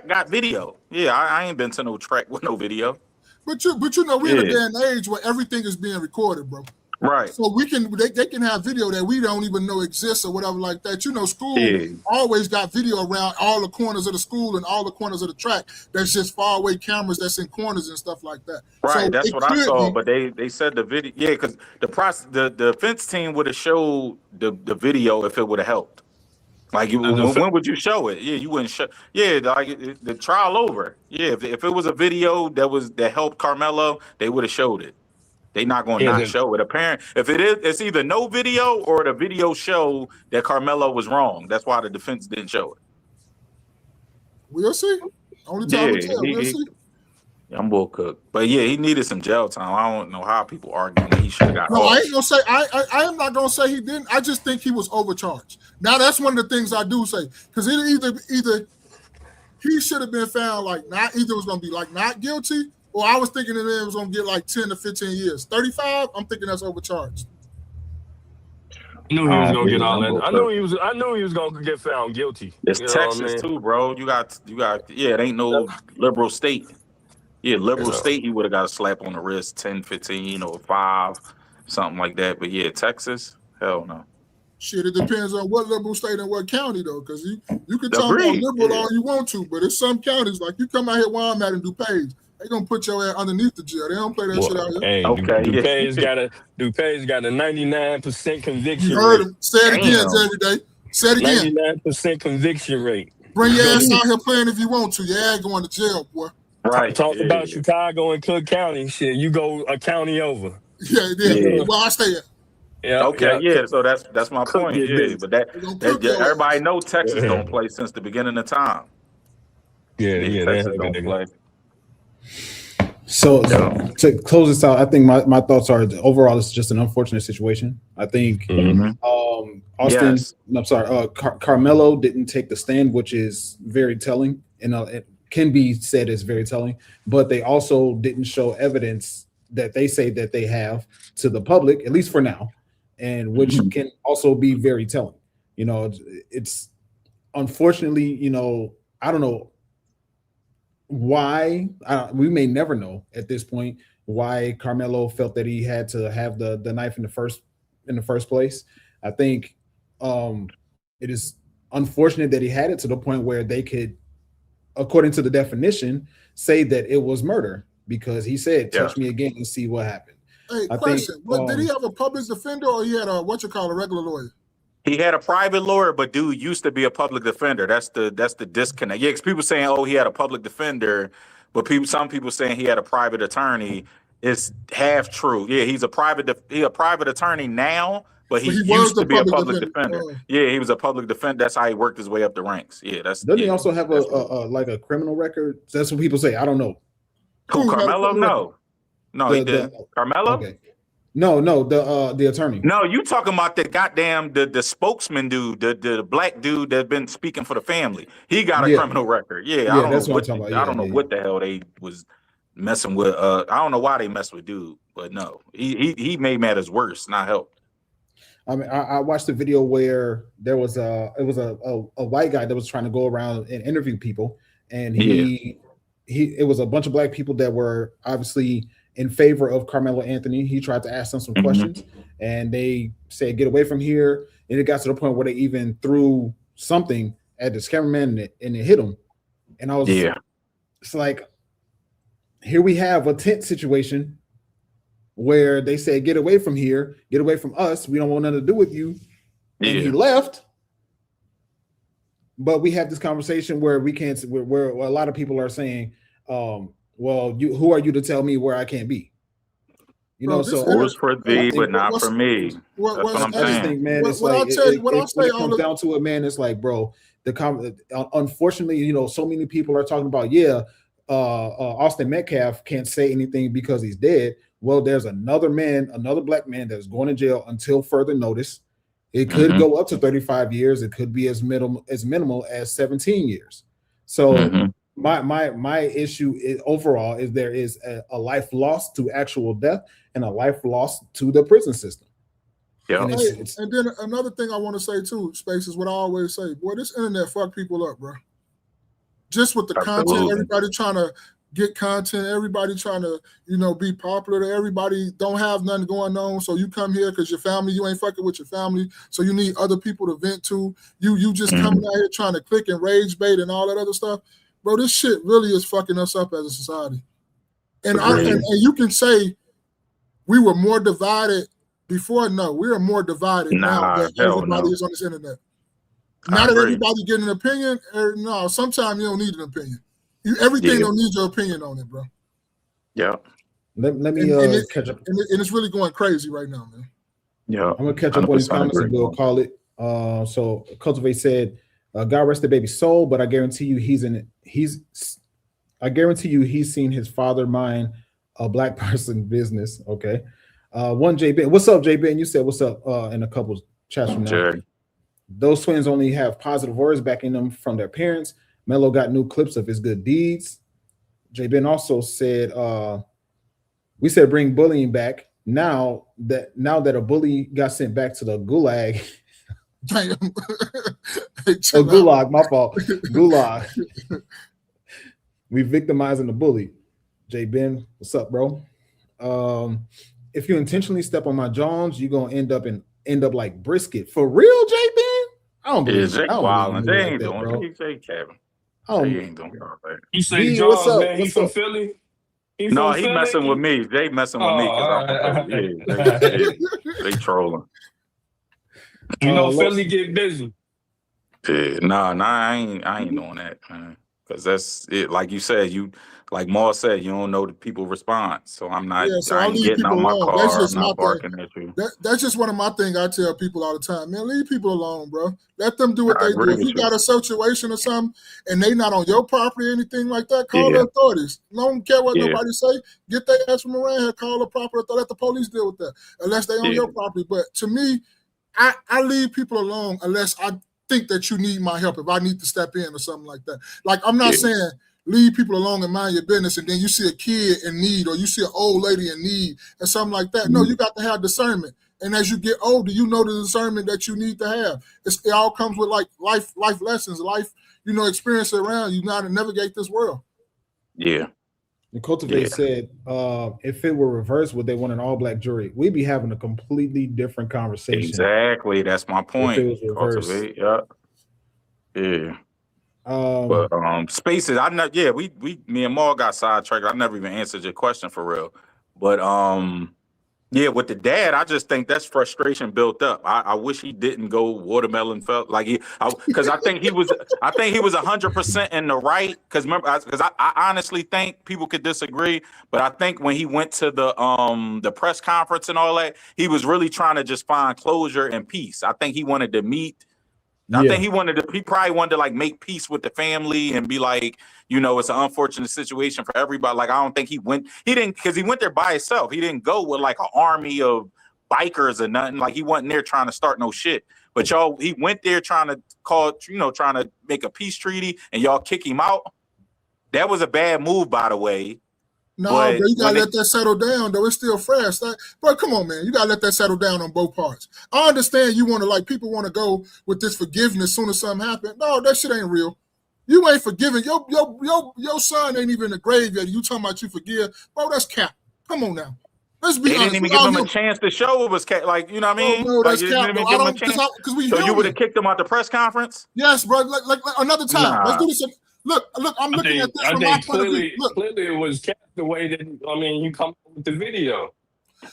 got video? Yeah, I ain't been to no track with no video. But you know, we're in a day and age where everything is being recorded, bro. Right. So they can have video that we don't even know exists or whatever like that. You know, school always got video around all the corners of the school and all the corners of the track. That's just far away cameras that's in corners and stuff like that. Right. So that's what I saw. But they said the video, because the defense team would have showed the video if it would have helped. Like, when would you show it? Yeah, you wouldn't show. Yeah, like the trial over. Yeah, if it was a video that helped Carmelo, they would have showed it. They not going to not show it. Apparently, if it's either no video or the video show that Carmelo was wrong. That's why the defense didn't show it. We'll see. Only time will tell. We'll see. I'm bull cooked, but yeah, he needed some jail time. I don't know how people argue that he should have got. No, I ain't gonna say. I am not gonna say he didn't. I just think he was overcharged. Now that's one of the things I do say, because either he should have been found like not. Either was gonna be like not guilty. Well, I was thinking that it was going to get like 10 to 15 years. 35, I'm thinking that's overcharged. I knew he was going to get all that. I knew he was going to get found guilty. It's Texas too, bro. You got. It ain't no liberal state. Yeah, liberal state, he would have got a slap on the wrist, 10, 15, or 5, something like that. But yeah, Texas, hell no. Shit, it depends on what liberal state and what county, though, because you can talk about liberal all you want to, but in some counties, like you come out here where I'm at in DuPage, they gonna put your ass underneath the jail. They don't play that shit out here. Hey, DuPage got a 99% conviction rate. You heard him. Say it again, every day. Say it again. 99% conviction rate. Bring your ass out here playing if you want to. Your ass going to jail, boy. Right. Talk about Chicago and Cook County. Shit, you go a county over. Yeah. Well, I stay at. Yeah. Okay. Yeah. So that's my point. Yeah. But that everybody know Texas don't play since the beginning of time. Yeah. Texas don't play. So to close this out, I think my thoughts are overall it's just an unfortunate situation. I think Austin, I'm sorry, Carmelo didn't take the stand, which is very telling, and it can be said as very telling. But they also didn't show evidence that they say that they have to the public, at least for now, and which can also be very telling. You know, it's unfortunately, you know, I don't know. why we may never know at this point why Carmelo felt that he had to have the knife in the first place. I think it is unfortunate that he had it to the point where they could, according to the definition, say that it was murder because he said, "Touch me again and see what happened." Hey, I question: think, did he have a public defender or he had a a regular lawyer? He had a private lawyer, but dude used to be a public defender. That's the disconnect. Yeah, because people saying, "Oh, he had a public defender," but some people saying he had a private attorney. It's half true. Yeah, he's a private attorney now, but he was used the to be a public public defender. Yeah, he was a public defender. That's how he worked his way up the ranks. Yeah, doesn't he also have a like a criminal record? That's what people say. I don't know. Who, Carmelo? No, he didn't. Carmelo? Okay. No, the attorney. No, you talking about the goddamn the spokesman dude, the black dude that's been speaking for the family. He got a criminal record. Yeah, I don't that's know what I'm talking about. I don't know what the hell they was messing with. I don't know why they messed with dude, but no, he made matters worse, not help. I mean, I watched a video where there was a white guy that was trying to go around and interview people, and it was a bunch of black people that were obviously in favor of Carmelo Anthony. He tried to ask them some questions, and they said, "Get away from here." And it got to the point where they even threw something at this cameraman and it hit him. And I was, it's like, here we have a tent situation where they said, "Get away from here, get away from us. We don't want nothing to do with you." And he left. But we have this conversation where we can't, where a lot of people are saying, well, who are you to tell me where I can't be? You know, so it was for thee, but not for me. That's what I'm saying. Think, man, it's like when it comes down to it, man, it's like, bro, unfortunately, you know, so many people are talking about, Austin Metcalf can't say anything because he's dead. Well, there's another black man that's going to jail until further notice. It could go up to 35 years. It could be as minimal as 17 years. So my issue is overall is there is a life lost to actual death and a life lost to the prison system. Yeah. And then another thing I want to say too, Space, is what I always say, boy, this internet fuck people up, bro. Just with the content, everybody trying to get content, everybody trying to, be popular. Everybody don't have nothing going on. So you come here because your family, you ain't fucking with your family. So you need other people to vent to. You just coming out here trying to click and rage bait and all that other stuff. Bro, this shit really is fucking us up as a society. And you can say we were more divided before. No, we are more divided now that everybody is on this internet. Not that everybody get an opinion. No, sometimes you don't need an opinion. Everything don't need your opinion on it, bro. Yeah. Let me catch up. And it's really going crazy right now, man. Yeah. I'm gonna catch up on these comments and we'll call it. So Cultivate said, God rest the baby's soul, but I guarantee you he's seen his father mind a black person business. Okay. One J Ben. What's up, J Ben? You said what's up in a couple chats from now. Jerry. Those twins only have positive words backing them from their parents. Melo got new clips of his good deeds. J Ben also said, we said bring bullying back. Now that a bully got sent back to the gulag. Damn. Gulag, my fault. Gulag. We victimizing the bully. J Ben, what's up, bro? If you intentionally step on my Jones, you're gonna end up like brisket. For real, J Ben? I don't believe Jake Wildin'. They ain't doing it. Jake Kevin. They ain't doing it. You say Jones, man, he from Philly? He messing with me. They messing with me because they trolling. You know, Philly get busy. Yeah, I ain't doing that, man. Because that's it. Like you said, like Maul said, you don't know the people response. So I'm not. Yeah, so I ain't getting out my car. I'm not barking at you. That's just one of my things I tell people all the time. Man, leave people alone, bro. Let them do what they do. If you got a situation or something and they not on your property or anything like that, call the authorities. Don't care what nobody say. Get their ass from around here. Call the proper authority. Let the police deal with that. Unless they on your property. But to me, I leave people alone unless I think that you need my help. If I need to step in or something like that. Like I'm not saying leave people alone and mind your business, and then you see a kid in need or you see an old lady in need and something like that. No, you got to have discernment. And as you get older, you know the discernment that you need to have. It all comes with like life lessons, life, experience around you now to navigate this world. Yeah. The Cultivate said, if it were reversed, would they want an all-black jury? We'd be having a completely different conversation. Exactly. That's my point. If it was reversed. Cultivate. Yeah. But Spaces, I know. Yeah, we me and Maul got sidetracked. I never even answered your question for real. But yeah, with the dad, I just think that's frustration built up. I wish he didn't go watermelon felt like because I think he was 100% in the right. Because I honestly think people could disagree, but I think when he went to the press conference and all that, he was really trying to just find closure and peace. I think he wanted to meet. I think he probably wanted to like make peace with the family and be like, it's an unfortunate situation for everybody. Like, I don't think he went there by himself. He didn't go with like an army of bikers or nothing. Like, he wasn't there trying to start no shit. But he went there trying to make a peace treaty, and y'all kick him out. That was a bad move, by the way. No, but you gotta let that settle down, though. It's still fresh. Bro, come on, man. You gotta let that settle down on both parts. I understand you want to, people want to go with this forgiveness as soon as something happened. No, that shit ain't real. You ain't forgiving. Your son ain't even in the grave yet. You talking about you forgive. Bro, that's cap. Come on now. Let's be honest. They didn't even give him a chance to show it was cap. Like, you know what I mean? Bro, that's cap. So you would have kicked him out the press conference? Yes, bro. Like another time. Nah. Let's do this. Look, I'm looking at this from my point of view. Look. Clearly it was kept the way that, you come up with the video.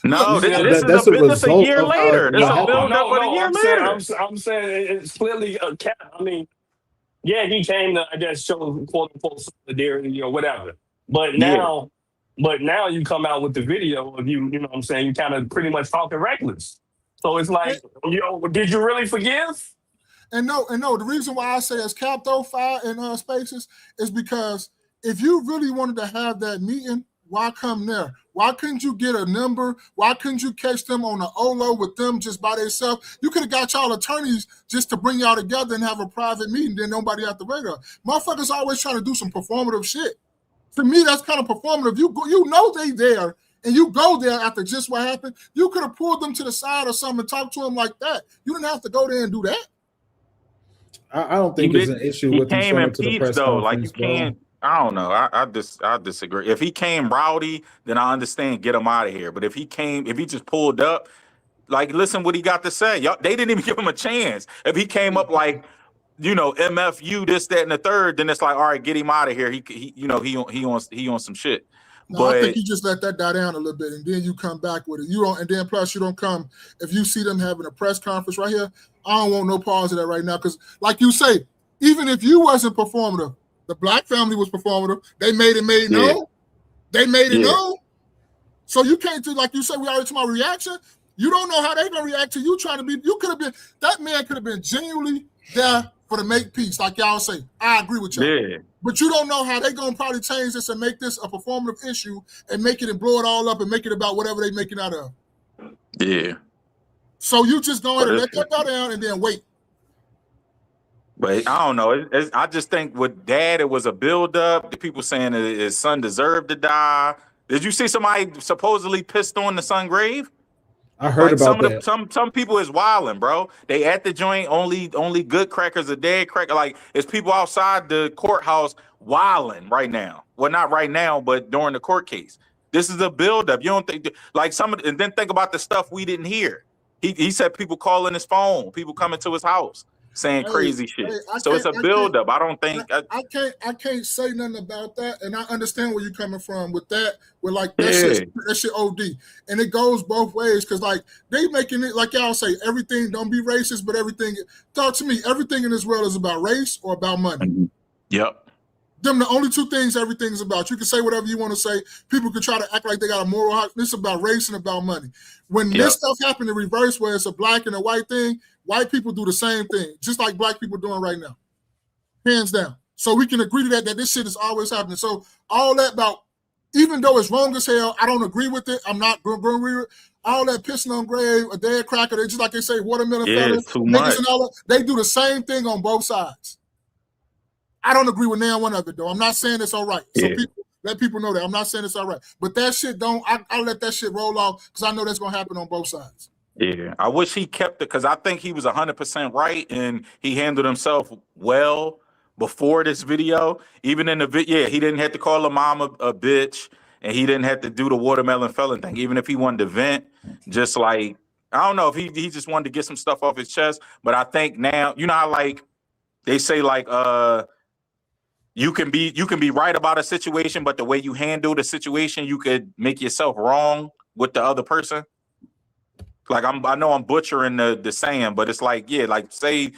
No, this is a year later. This is a build up of a year later. I'm saying it's clearly a cap. I mean, yeah, he came to, I guess, show quote unquote solidarity or whatever. But now you come out with the video of you know what I'm saying, you kind of pretty much talking reckless. So it's like, did you really forgive? And no, the reason why I say it's cap though, Fire and Spaces, is because if you really wanted to have that meeting, why come there? Why couldn't you get a number? Why couldn't you catch them on the OLO with them just by themselves? You could have got y'all attorneys just to bring y'all together and have a private meeting, then nobody at the radar. Motherfuckers always trying to do some performative shit. To me, that's kind of performative. You know they there, and you go there after just what happened. You could have pulled them to the side or something and talked to them like that. You didn't have to go there and do that. I don't think it's an issue with him showing to the press though. conference, Like, you can't. I don't know. I disagree. If he came rowdy, then I understand. Get him out of here. But if he just pulled up, like, listen what he got to say. They didn't even give him a chance. If he came up like, MFU this, that, and the third, then it's like, all right, get him out of here. He on some shit. No, I think you just let that die down a little bit, and then you come back with it. And then plus you don't come if you see them having a press conference right here. I don't want no pause of that right now, because like you say, even if you wasn't performative, the black family was performative. They made it known. They made it known. So you can't do, like you said, we already talking about reaction. You don't know how they gonna react to you trying to be. You could have been, that man could have been genuinely there for the make peace, like y'all say. I agree with y'all. Yeah. But you don't know how they gonna probably change this and make this a performative issue and make it and blow it all up and make it about whatever they make it out of. Yeah. So you just go ahead and let that go down and then wait. But I don't know. I just think with Dad, it was a build-up. The people saying that his son deserved to die. Did you see somebody supposedly pissed on the son's grave? I heard about that. Some people is wilding, bro. They at the joint, only good crackers are dead cracker. Like, it's people outside the courthouse wilding right now. Well, not right now, but during the court case. This is a buildup. You don't think and then think about the stuff we didn't hear. He said people calling his phone, people coming to his house saying crazy shit. So it's a buildup. I don't think I can't say nothing about that, and I understand where you're coming from with that. With like that shit OD, and it goes both ways, because like they making it like y'all say, everything don't be racist, but everything. Talk to me. Everything in this world is about race or about money. Yep. Them the only two things everything is about. You can say whatever you want to say. People can try to act like they got a moral high. This is about race and about money. When this stuff happened in reverse, where it's a black and a white thing, white people do the same thing, just like black people doing right now. Hands down. So we can agree to that this shit is always happening. So all that about, even though it's wrong as hell, I don't agree with it. I'm not going to agree with it. All that pissing on grave, a dead cracker, they just like they say, watermelon fellas, too much. And all that, they do the same thing on both sides. I don't agree with now one of it, though. I'm not saying it's all right. So let people know that. I'm not saying it's all right. But that shit I'll let that shit roll off, because I know that's going to happen on both sides. Yeah, I wish he kept it, because I think he was 100% right and he handled himself well. before this video, even in the video, he didn't have to call a mom a bitch, and he didn't have to do the watermelon felon thing. Even if he wanted to vent, just like, I don't know if he just wanted to get some stuff off his chest. But I think now, you know how like they say like you can be right about a situation, but the way you handle the situation, you could make yourself wrong with the other person. Like I know I'm butchering the saying, but it's like, yeah, like say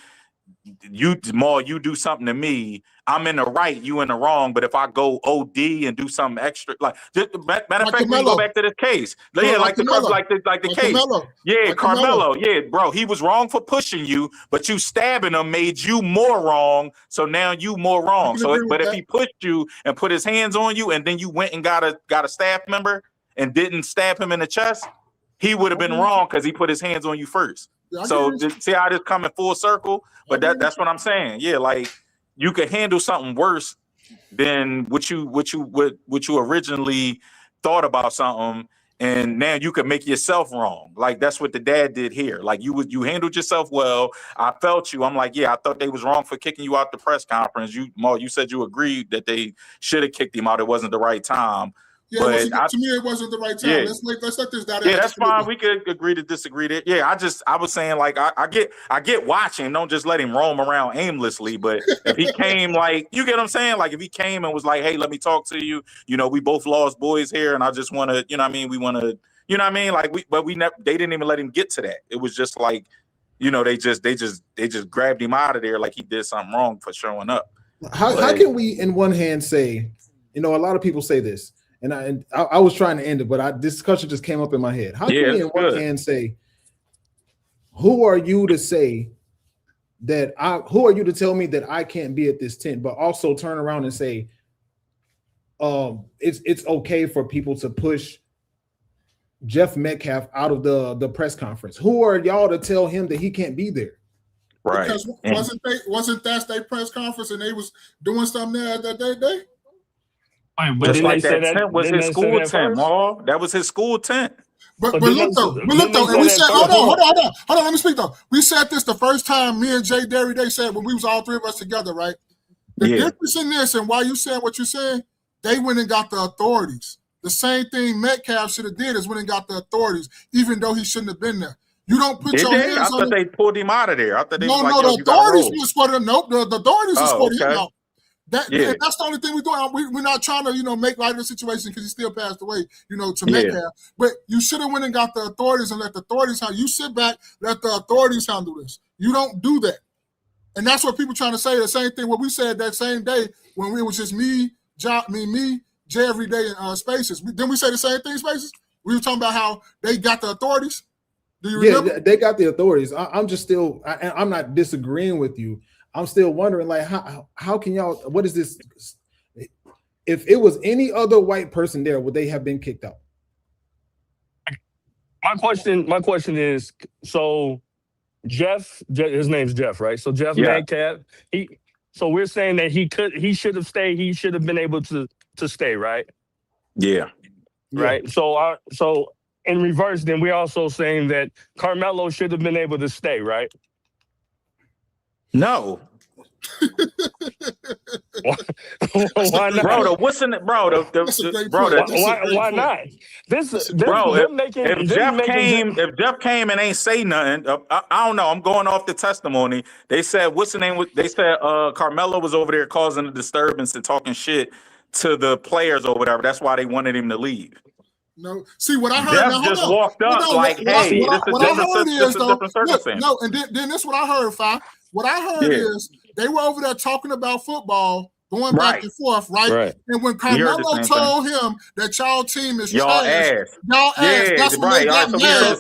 you do something to me, I'm in the right, you in the wrong. But if I go OD and do something extra, like matter of fact, we go back to this case. Yeah, like the case. Yeah, Carmelo. Yeah, bro, he was wrong for pushing you, but you stabbing him made you more wrong. So now you more wrong. So, but if he pushed you and put his hands on you, and then you went and got a staff member and didn't stab him in the chest, he would have been wrong because he put his hands on you first. So see how this coming full circle? But that's what I'm saying. Yeah, like you could handle something worse than what you originally thought about something, and now you could make yourself wrong. Like that's what the dad did here. Like you handled yourself well. I felt you. I'm like, yeah, I thought they was wrong for kicking you out the press conference. You said you agreed that they should have kicked him out. It wasn't the right time. Yeah, to me, it wasn't the right time. Yeah. Let's let this die. Yeah, that's fine. We could agree to disagree. Yeah, I was saying like I get watching. Don't just let him roam around aimlessly. But if he came, like, you get what I'm saying? Like if he came and was like, hey, let me talk to you. You know, we both lost boys here, and I just want to, you know what I mean? We want to, you know what I mean? Like they didn't even let him get to that. It was just like, you know, they just grabbed him out of there like he did something wrong for showing up. How can we, in one hand, say, you know, a lot of people say this. And I was trying to end it, but this discussion just came up in my head. How can we in one hand say, who are you to say that who are you to tell me that I can't be at this tent, but also turn around and say, it's okay for people to push Jeff Metcalf out of the press conference? Who are y'all to tell him that he can't be there? Right. Because wasn't that state press conference and they was doing something there that day? But just like that tent was his school tent, Ma. That was his school tent. But look though, and we said, hold on, let me speak though. We said this the first time me and Jay Derry Day said when we was all three of us together, right? The difference in this and why you said what you said, they went and got the authorities. The same thing Metcalf should have did is went and got the authorities, even though he shouldn't have been there. You don't put your hands on him. I thought they pulled him out of there. I thought they the authorities was for him. Nope, the authorities was for him out. That's the only thing we're doing. We're not trying to, you know, make light of the situation because he still passed away, you know, to Metcalf. But you should have went and got the authorities and let the authorities handle. You sit back, let the authorities handle this. You don't do that. And that's what people trying to say. The same thing what we said that same day when it was just me, Jay every day in Spaces. Didn't we say the same thing, Spaces? We were talking about how they got the authorities. Do you remember? Yeah, they got the authorities. I'm just still, I'm not disagreeing with you. I'm still wondering, like, how can y'all? What is this? If it was any other white person there, would they have been kicked out? My question is, so Jeff, his name's Jeff, right? So Jeff Metcalf, so we're saying that he should have stayed. He should have been able to stay, right? Yeah. Right. So in reverse, then we're also saying that Carmelo should have been able to stay, right? No. Why not? Bro, what's in it, bro? Why not? If Jeff came and ain't say nothing, I don't know. I'm going off the testimony. They said, what's the name? They said Carmelo was over there causing a disturbance and talking shit to the players or whatever. That's why they wanted him to leave. No, see what I heard. Jeff just walked up like, "Hey, this is a different circumstance." No, and then this is what I heard, Fi. What I heard is they were over there talking about football, going back and forth, right? And when Carmelo told him that y'all team is trash, that's when they got mad.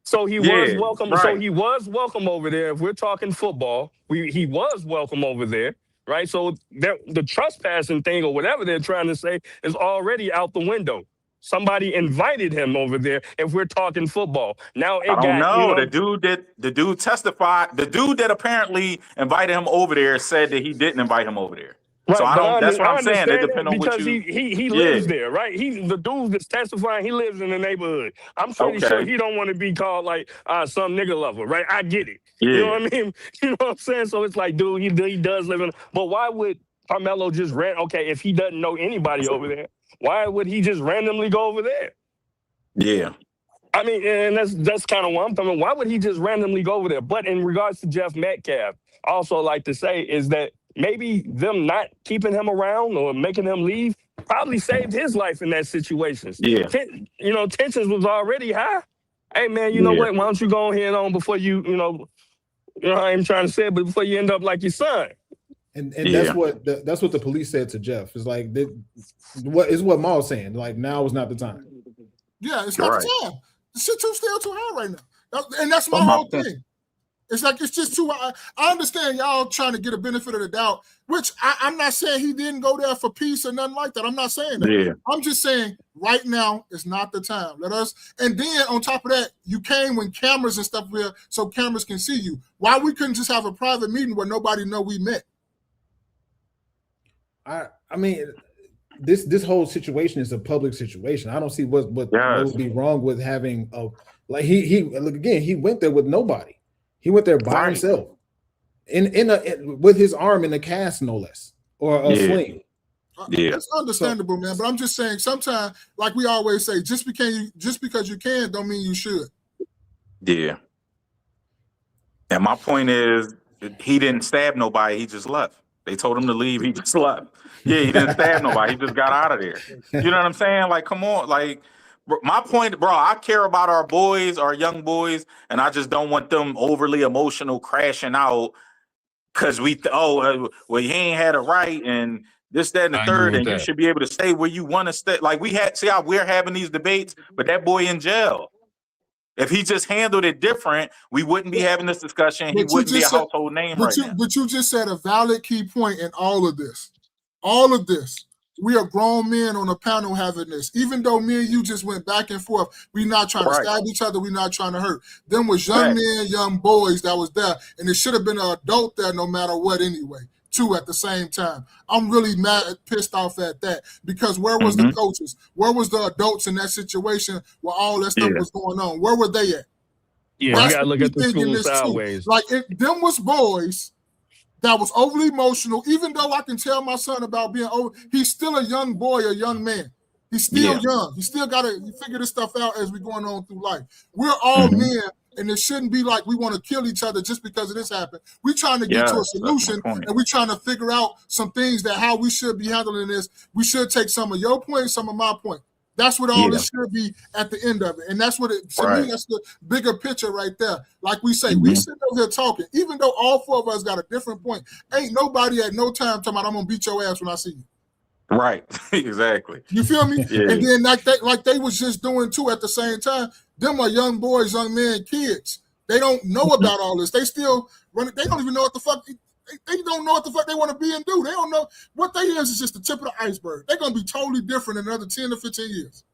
So he was welcome. Right. So he was welcome over there. If we're talking football, he was welcome over there. Right, so the trespassing thing or whatever they're trying to say is already out the window. Somebody invited him over there. If we're talking football, now the dude testified. The dude that apparently invited him over there said that he didn't invite him over there. Right, So I but don't. That's what I I'm saying. It understand depends that on what because you. he Yeah. lives there, right? He's the dude that's testifying. He lives in the neighborhood. I'm pretty sure Okay. he don't want to be called like some nigga lover, right? I get it. Yeah. You know what I mean? You know what I'm saying? So it's like, dude, he does live in. But why would Carmelo just okay, if he doesn't know anybody over there, why would he just randomly go over there? Yeah. I mean, and that's kind of what I'm talking. Why would he just randomly go over there? But in regards to Jeff Metcalf, I also like to say is that maybe them not keeping him around or making him leave probably saved his life in that situation. Yeah. Tensions was already high. Hey man, you know Yeah. what? Why don't you go ahead on before you I ain't trying to say it, but before you end up like your son. And Yeah. that's what the police said to Jeff. It's like what Maul's saying. Like now is not the time. Yeah, it's not Right. the time. The shit still too high right now. And that's my whole thing. It's like it's just too high. I understand y'all trying to get a benefit of the doubt, which I'm not saying he didn't go there for peace or nothing like that. I'm not saying that. Yeah. I'm just saying right now is not the time. And then on top of that, you came when cameras and stuff were so cameras can see you. Why we couldn't just have a private meeting where nobody know we met? I mean, this whole situation is a public situation. I don't see what would be wrong with having he went there with nobody. He went there by himself, with his arm in a cast, no less, or a sling. Yeah, it's understandable, man. But I'm just saying, sometimes, like we always say, just because you can, don't mean you should. Yeah. And my point is, he didn't stab nobody. He just left. They told him to leave. He just left. Yeah, he didn't stab nobody. He just got out of there. You know what I'm saying? Like, come on. Like, my point, bro, I care about our boys, our young boys, and I just don't want them overly emotional crashing out because he ain't had a right and this, that, and the third, and you should be able to stay where you want to stay. Like, see how we're having these debates, but that boy in jail. If he just handled it different, we wouldn't be having this discussion. He wouldn't be a household name right now. But you just said a valid key point in all of this. All of this. We are grown men on a panel having this. Even though me and you just went back and forth, we're not trying to stab each other. We're not trying to hurt. Them was young men, young boys that was there. And it should have been an adult there no matter what anyway, too, at the same time. I'm really pissed off at that because where was the coaches? Where was the adults in that situation where all that stuff was going on? Where were they at? Yeah, you got to look at the school sideways. Like, them was boys that was overly emotional, even though I can tell my son about being over, he's still a young boy, a young man. He's still young. He still got to figure this stuff out as we're going on through life. We're all men, and it shouldn't be like we want to kill each other just because of this happened. We're trying to get to a solution, and we're trying to figure out some things that how we should be handling this. We should take some of your points, some of my point. That's what all this should be at the end of it. And that's what me, that's the bigger picture right there. Like we say, we sitting over here talking, even though all four of us got a different point. Ain't nobody at no time talking about I'm gonna beat your ass when I see you. Right. Exactly. You feel me? Yeah. And then like they was just doing too at the same time. Them are young boys, young men, kids. They don't know about all this. They still running, they don't even know what the fuck. They don't know what the fuck they want to be and do. They don't know what they is just the tip of the iceberg. They're gonna be totally different in another 10 to 15 years.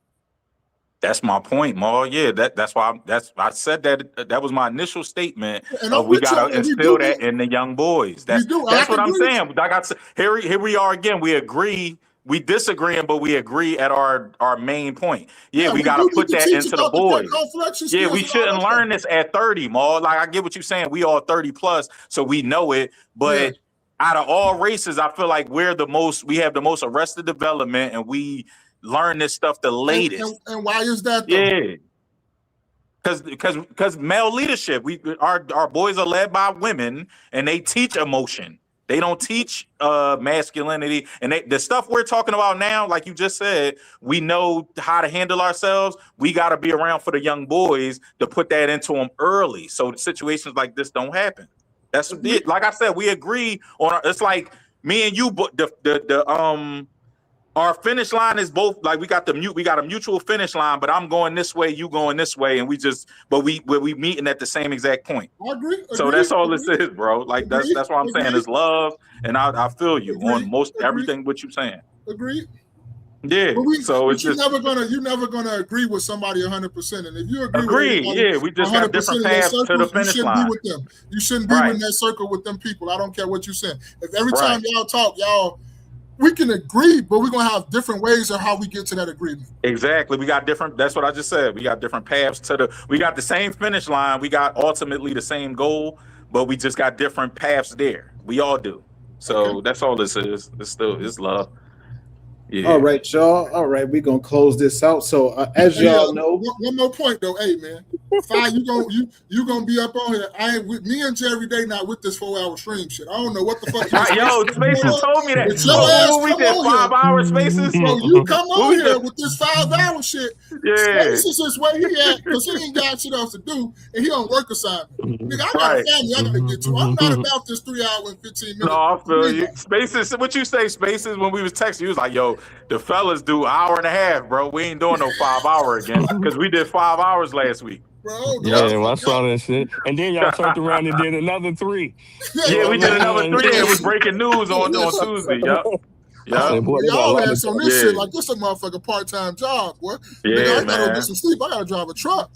That's my point, Maul. Yeah, that's why I said that was my initial statement. And we gotta instill that in the young boys. That's what I'm saying. Like I said, here we are again. We agree. We disagreeing, but we agree at our main point. Yeah, we got to put that into the boys. Yeah, we shouldn't learn this at 30, Maul. Like, I get what you're saying. We all 30 plus, so we know it. But out of all races, I feel like we have the most arrested development, and we learn this stuff the latest. And why is that, though? Yeah. Because male leadership, our boys are led by women, and they teach emotion. They don't teach masculinity, and the stuff we're talking about now, like you just said, we know how to handle ourselves. We got to be around for the young boys to put that into them early, so situations like this don't happen. That's it. Like I said, we agree on. It's like me and you, but our finish line is both like we got a mutual finish line, but I'm going this way, you going this way, and we meeting at the same exact point. I agree. So that's all this is, bro. Like that's what I'm saying. It's love, and I feel you on most everything what you're saying. Agreed. Yeah. But you're never gonna agree with somebody 100%. And if you agree, we just got different paths to the finish line. Be with them. You shouldn't be in that circle with them people. I don't care what you're saying. If every time y'all talk, y'all we can agree, but we're gonna have different ways of how we get to that agreement. Exactly. We got different. That's what I just said. We got different paths to the. We got the same finish line. We got ultimately the same goal, but we just got different paths there. We all do. So that's all this is. It's love. Yeah. All right, y'all. All right, we're gonna close this out. So as y'all know, one more point though. Hey man, Fi, you gonna be up on here. I ain't with me and Jerry Day not with this 4-hour stream shit. I don't know what the fuck. Yo, Spaces told me that. We did 5-hour Spaces. Bro, you come on here with this 5-hour shit. Yeah. Spaces is where he at because he ain't got shit else to do and he on work assignment. Nigga, I got a family I gotta get to. I'm not about this 3 hour and 15 minutes. No, I feel you. Spaces. What you say? Spaces. When we was texting, you was like, "Yo, the fellas do 1.5 hours, bro. We ain't doing no 5 hour again because we did 5 hours last week." Bro, yeah, I saw that shit. And then y'all turned around and did another 3. Yeah, we did another 3. It was breaking news on Tuesday. Yep. Yeah, y'all ass on this shit like this a motherfucking part-time job, boy. Yeah, nigga, I man. gotta get some sleep. I gotta drive a truck.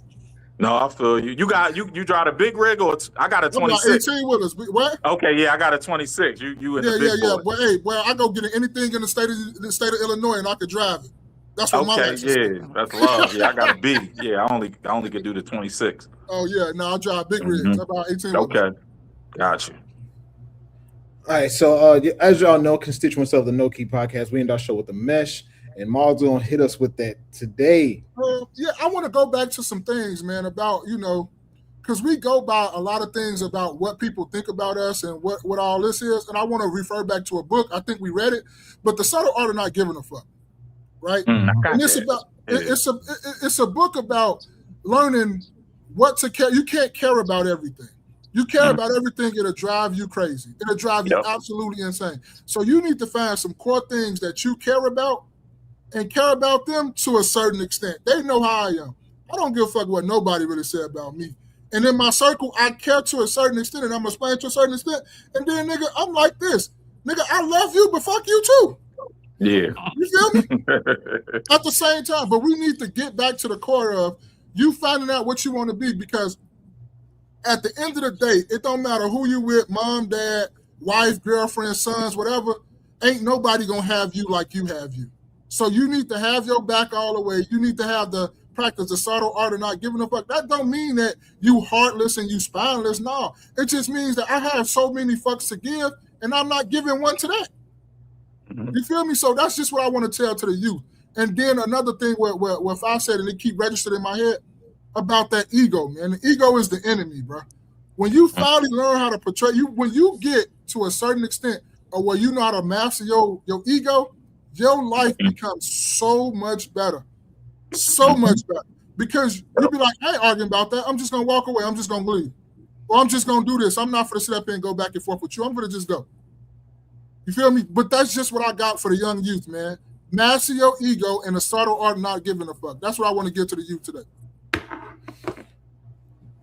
No, I feel you. You drive a big rig or I got a 26. 18 wheelers. What? Okay, yeah, I got a 26. You in the big boy. But hey, well, I go get anything in the state of Illinois and I could drive it. That's what my license is. That's love. Yeah, I got a B. Yeah, I only could do the 26. Oh yeah, no, I drive big rigs. About 18. Okay, got you. all right. So as y'all know, constituents of the No Key Podcast, we end our show with the mesh, and Maul's gonna hit us with that today. Yeah, I want to go back to some things, man, about because we go by a lot of things about what people think about us and what all this is, and I want to refer back to a book. I think we read it, but The Subtle Art of Not Giving a Fuck. Right, and it's about it's a book about learning what to care. You can't care about everything. You care about everything, it'll drive you crazy. It'll drive you absolutely insane. So you need to find some core things that you care about and care about them to a certain extent. They know how I am. I don't give a fuck what nobody really said about me. And in my circle, I care to a certain extent, and I'm explaining to a certain extent. And then, nigga, I'm like this. Nigga, I love you, but fuck you too. Yeah. You feel me? At the same time, but we need to get back to the core of you finding out what you want to be, because at the end of the day, it don't matter who you with, mom, dad, wife, girlfriend, sons, whatever, ain't nobody gonna have you like you have you. So you need to have your back all the way. You need to have the practice the subtle art of not giving a fuck. That don't mean that you heartless and you spineless. No, it just means that I have so many fucks to give and I'm not giving one to that. You feel me? So that's just what I want to tell to the youth. And then another thing what I said, and it keep registered in my head, about that ego, man. The ego is the enemy, bro. When you finally learn how to portray, when you get to a certain extent of where you know how to master your ego, your life becomes so much better. So much better. Because you'll be like, I ain't arguing about that. I'm just going to walk away. I'm just going to leave. Or I'm just going to do this. I'm not going to sit up here and go back and forth with you. I'm going to just go. You feel me? But that's just what I got for the young youth, man. Master your ego and the subtle art of not giving a fuck. That's what I want to give to the youth today.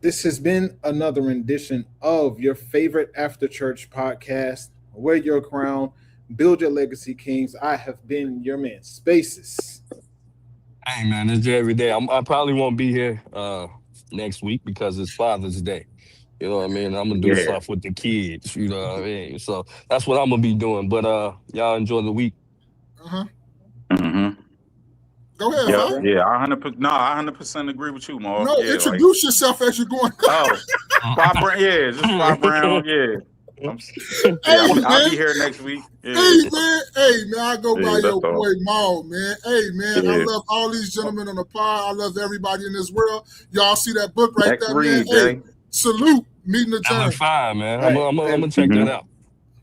This has been another rendition of your favorite after church podcast. Wear your crown, build your legacy, Kings. I have been your man, Spaces. Hey man, it's every day. I probably won't be here next week because it's Father's Day. You know what I mean? I'm gonna do stuff with the kids. You know what I mean? So that's what I'm gonna be doing. But y'all enjoy the week. Go ahead. Yeah, I 100% agree with you, Mark. No, introduce yourself as you're going. Bob Brown, just Bob Brown, I'll be here next week. Yeah. Hey man, I go by your boy Maul, man. Hey man, I love all these gentlemen on the pod. I love everybody in this world. Y'all see that book right next there, read, man. Hey, salute, meeting the journey. Fine, man. I'm gonna check that out.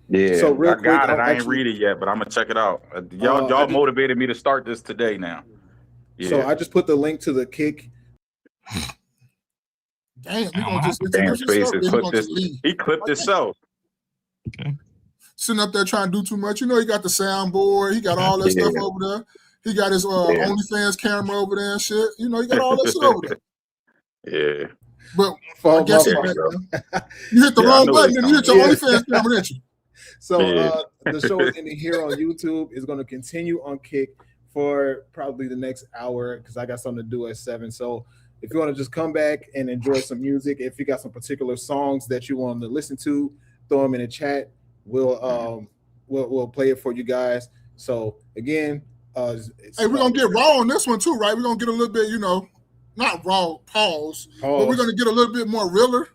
Yeah, so real I got quick, it. I ain't read it yet, but I'm gonna check it out. Y'all motivated me to start this today now. Yeah. So I just put the link to the kick. Damn, you gonna just Spaces clipped this. He clipped himself. Okay. Sitting up there trying to do too much. You know, he got the soundboard. He got all that stuff over there. He got his OnlyFans camera over there and shit. You know, he got all that shit over there. Yeah. But I guess you hit the wrong button and you hit your OnlyFans camera, didn't you? So the show is ending here on YouTube. It's going to continue on Kick for probably the next hour because I got something to do at 7. So if you want to just come back and enjoy some music, if you got some particular songs that you want to listen to, throw them in the chat. We'll play it for you guys. So again, hey, we're gonna get raw on this one too, right? We're gonna get a little bit, not raw, pause, but we're gonna get a little bit more realer,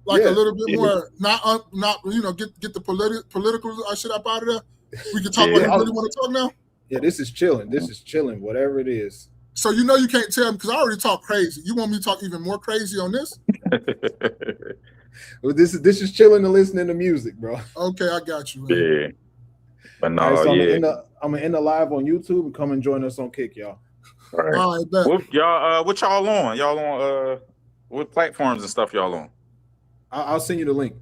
like a little bit more not get the political shit up out of there. We can talk what we really want to talk now. Yeah, this is chilling. This is chilling. Whatever it is. So you can't tell me because I already talk crazy. You want me to talk even more crazy on this? Well, this is chilling and listening to music, bro. Okay, I got you. Man. Yeah, but no, right, so I'm gonna end the live on YouTube and come and join us on Kick, y'all. All right, what y'all on? Y'all on what platforms and stuff y'all on? I'll send you the link.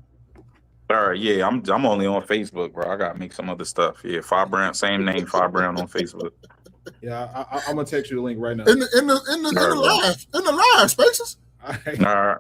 All right, yeah, I'm only on Facebook, bro. I gotta make some other stuff. Yeah, Fi Brown, same name, Fi Brown on Facebook. Yeah, I'm gonna text you the link right now. In the live spaces. All right.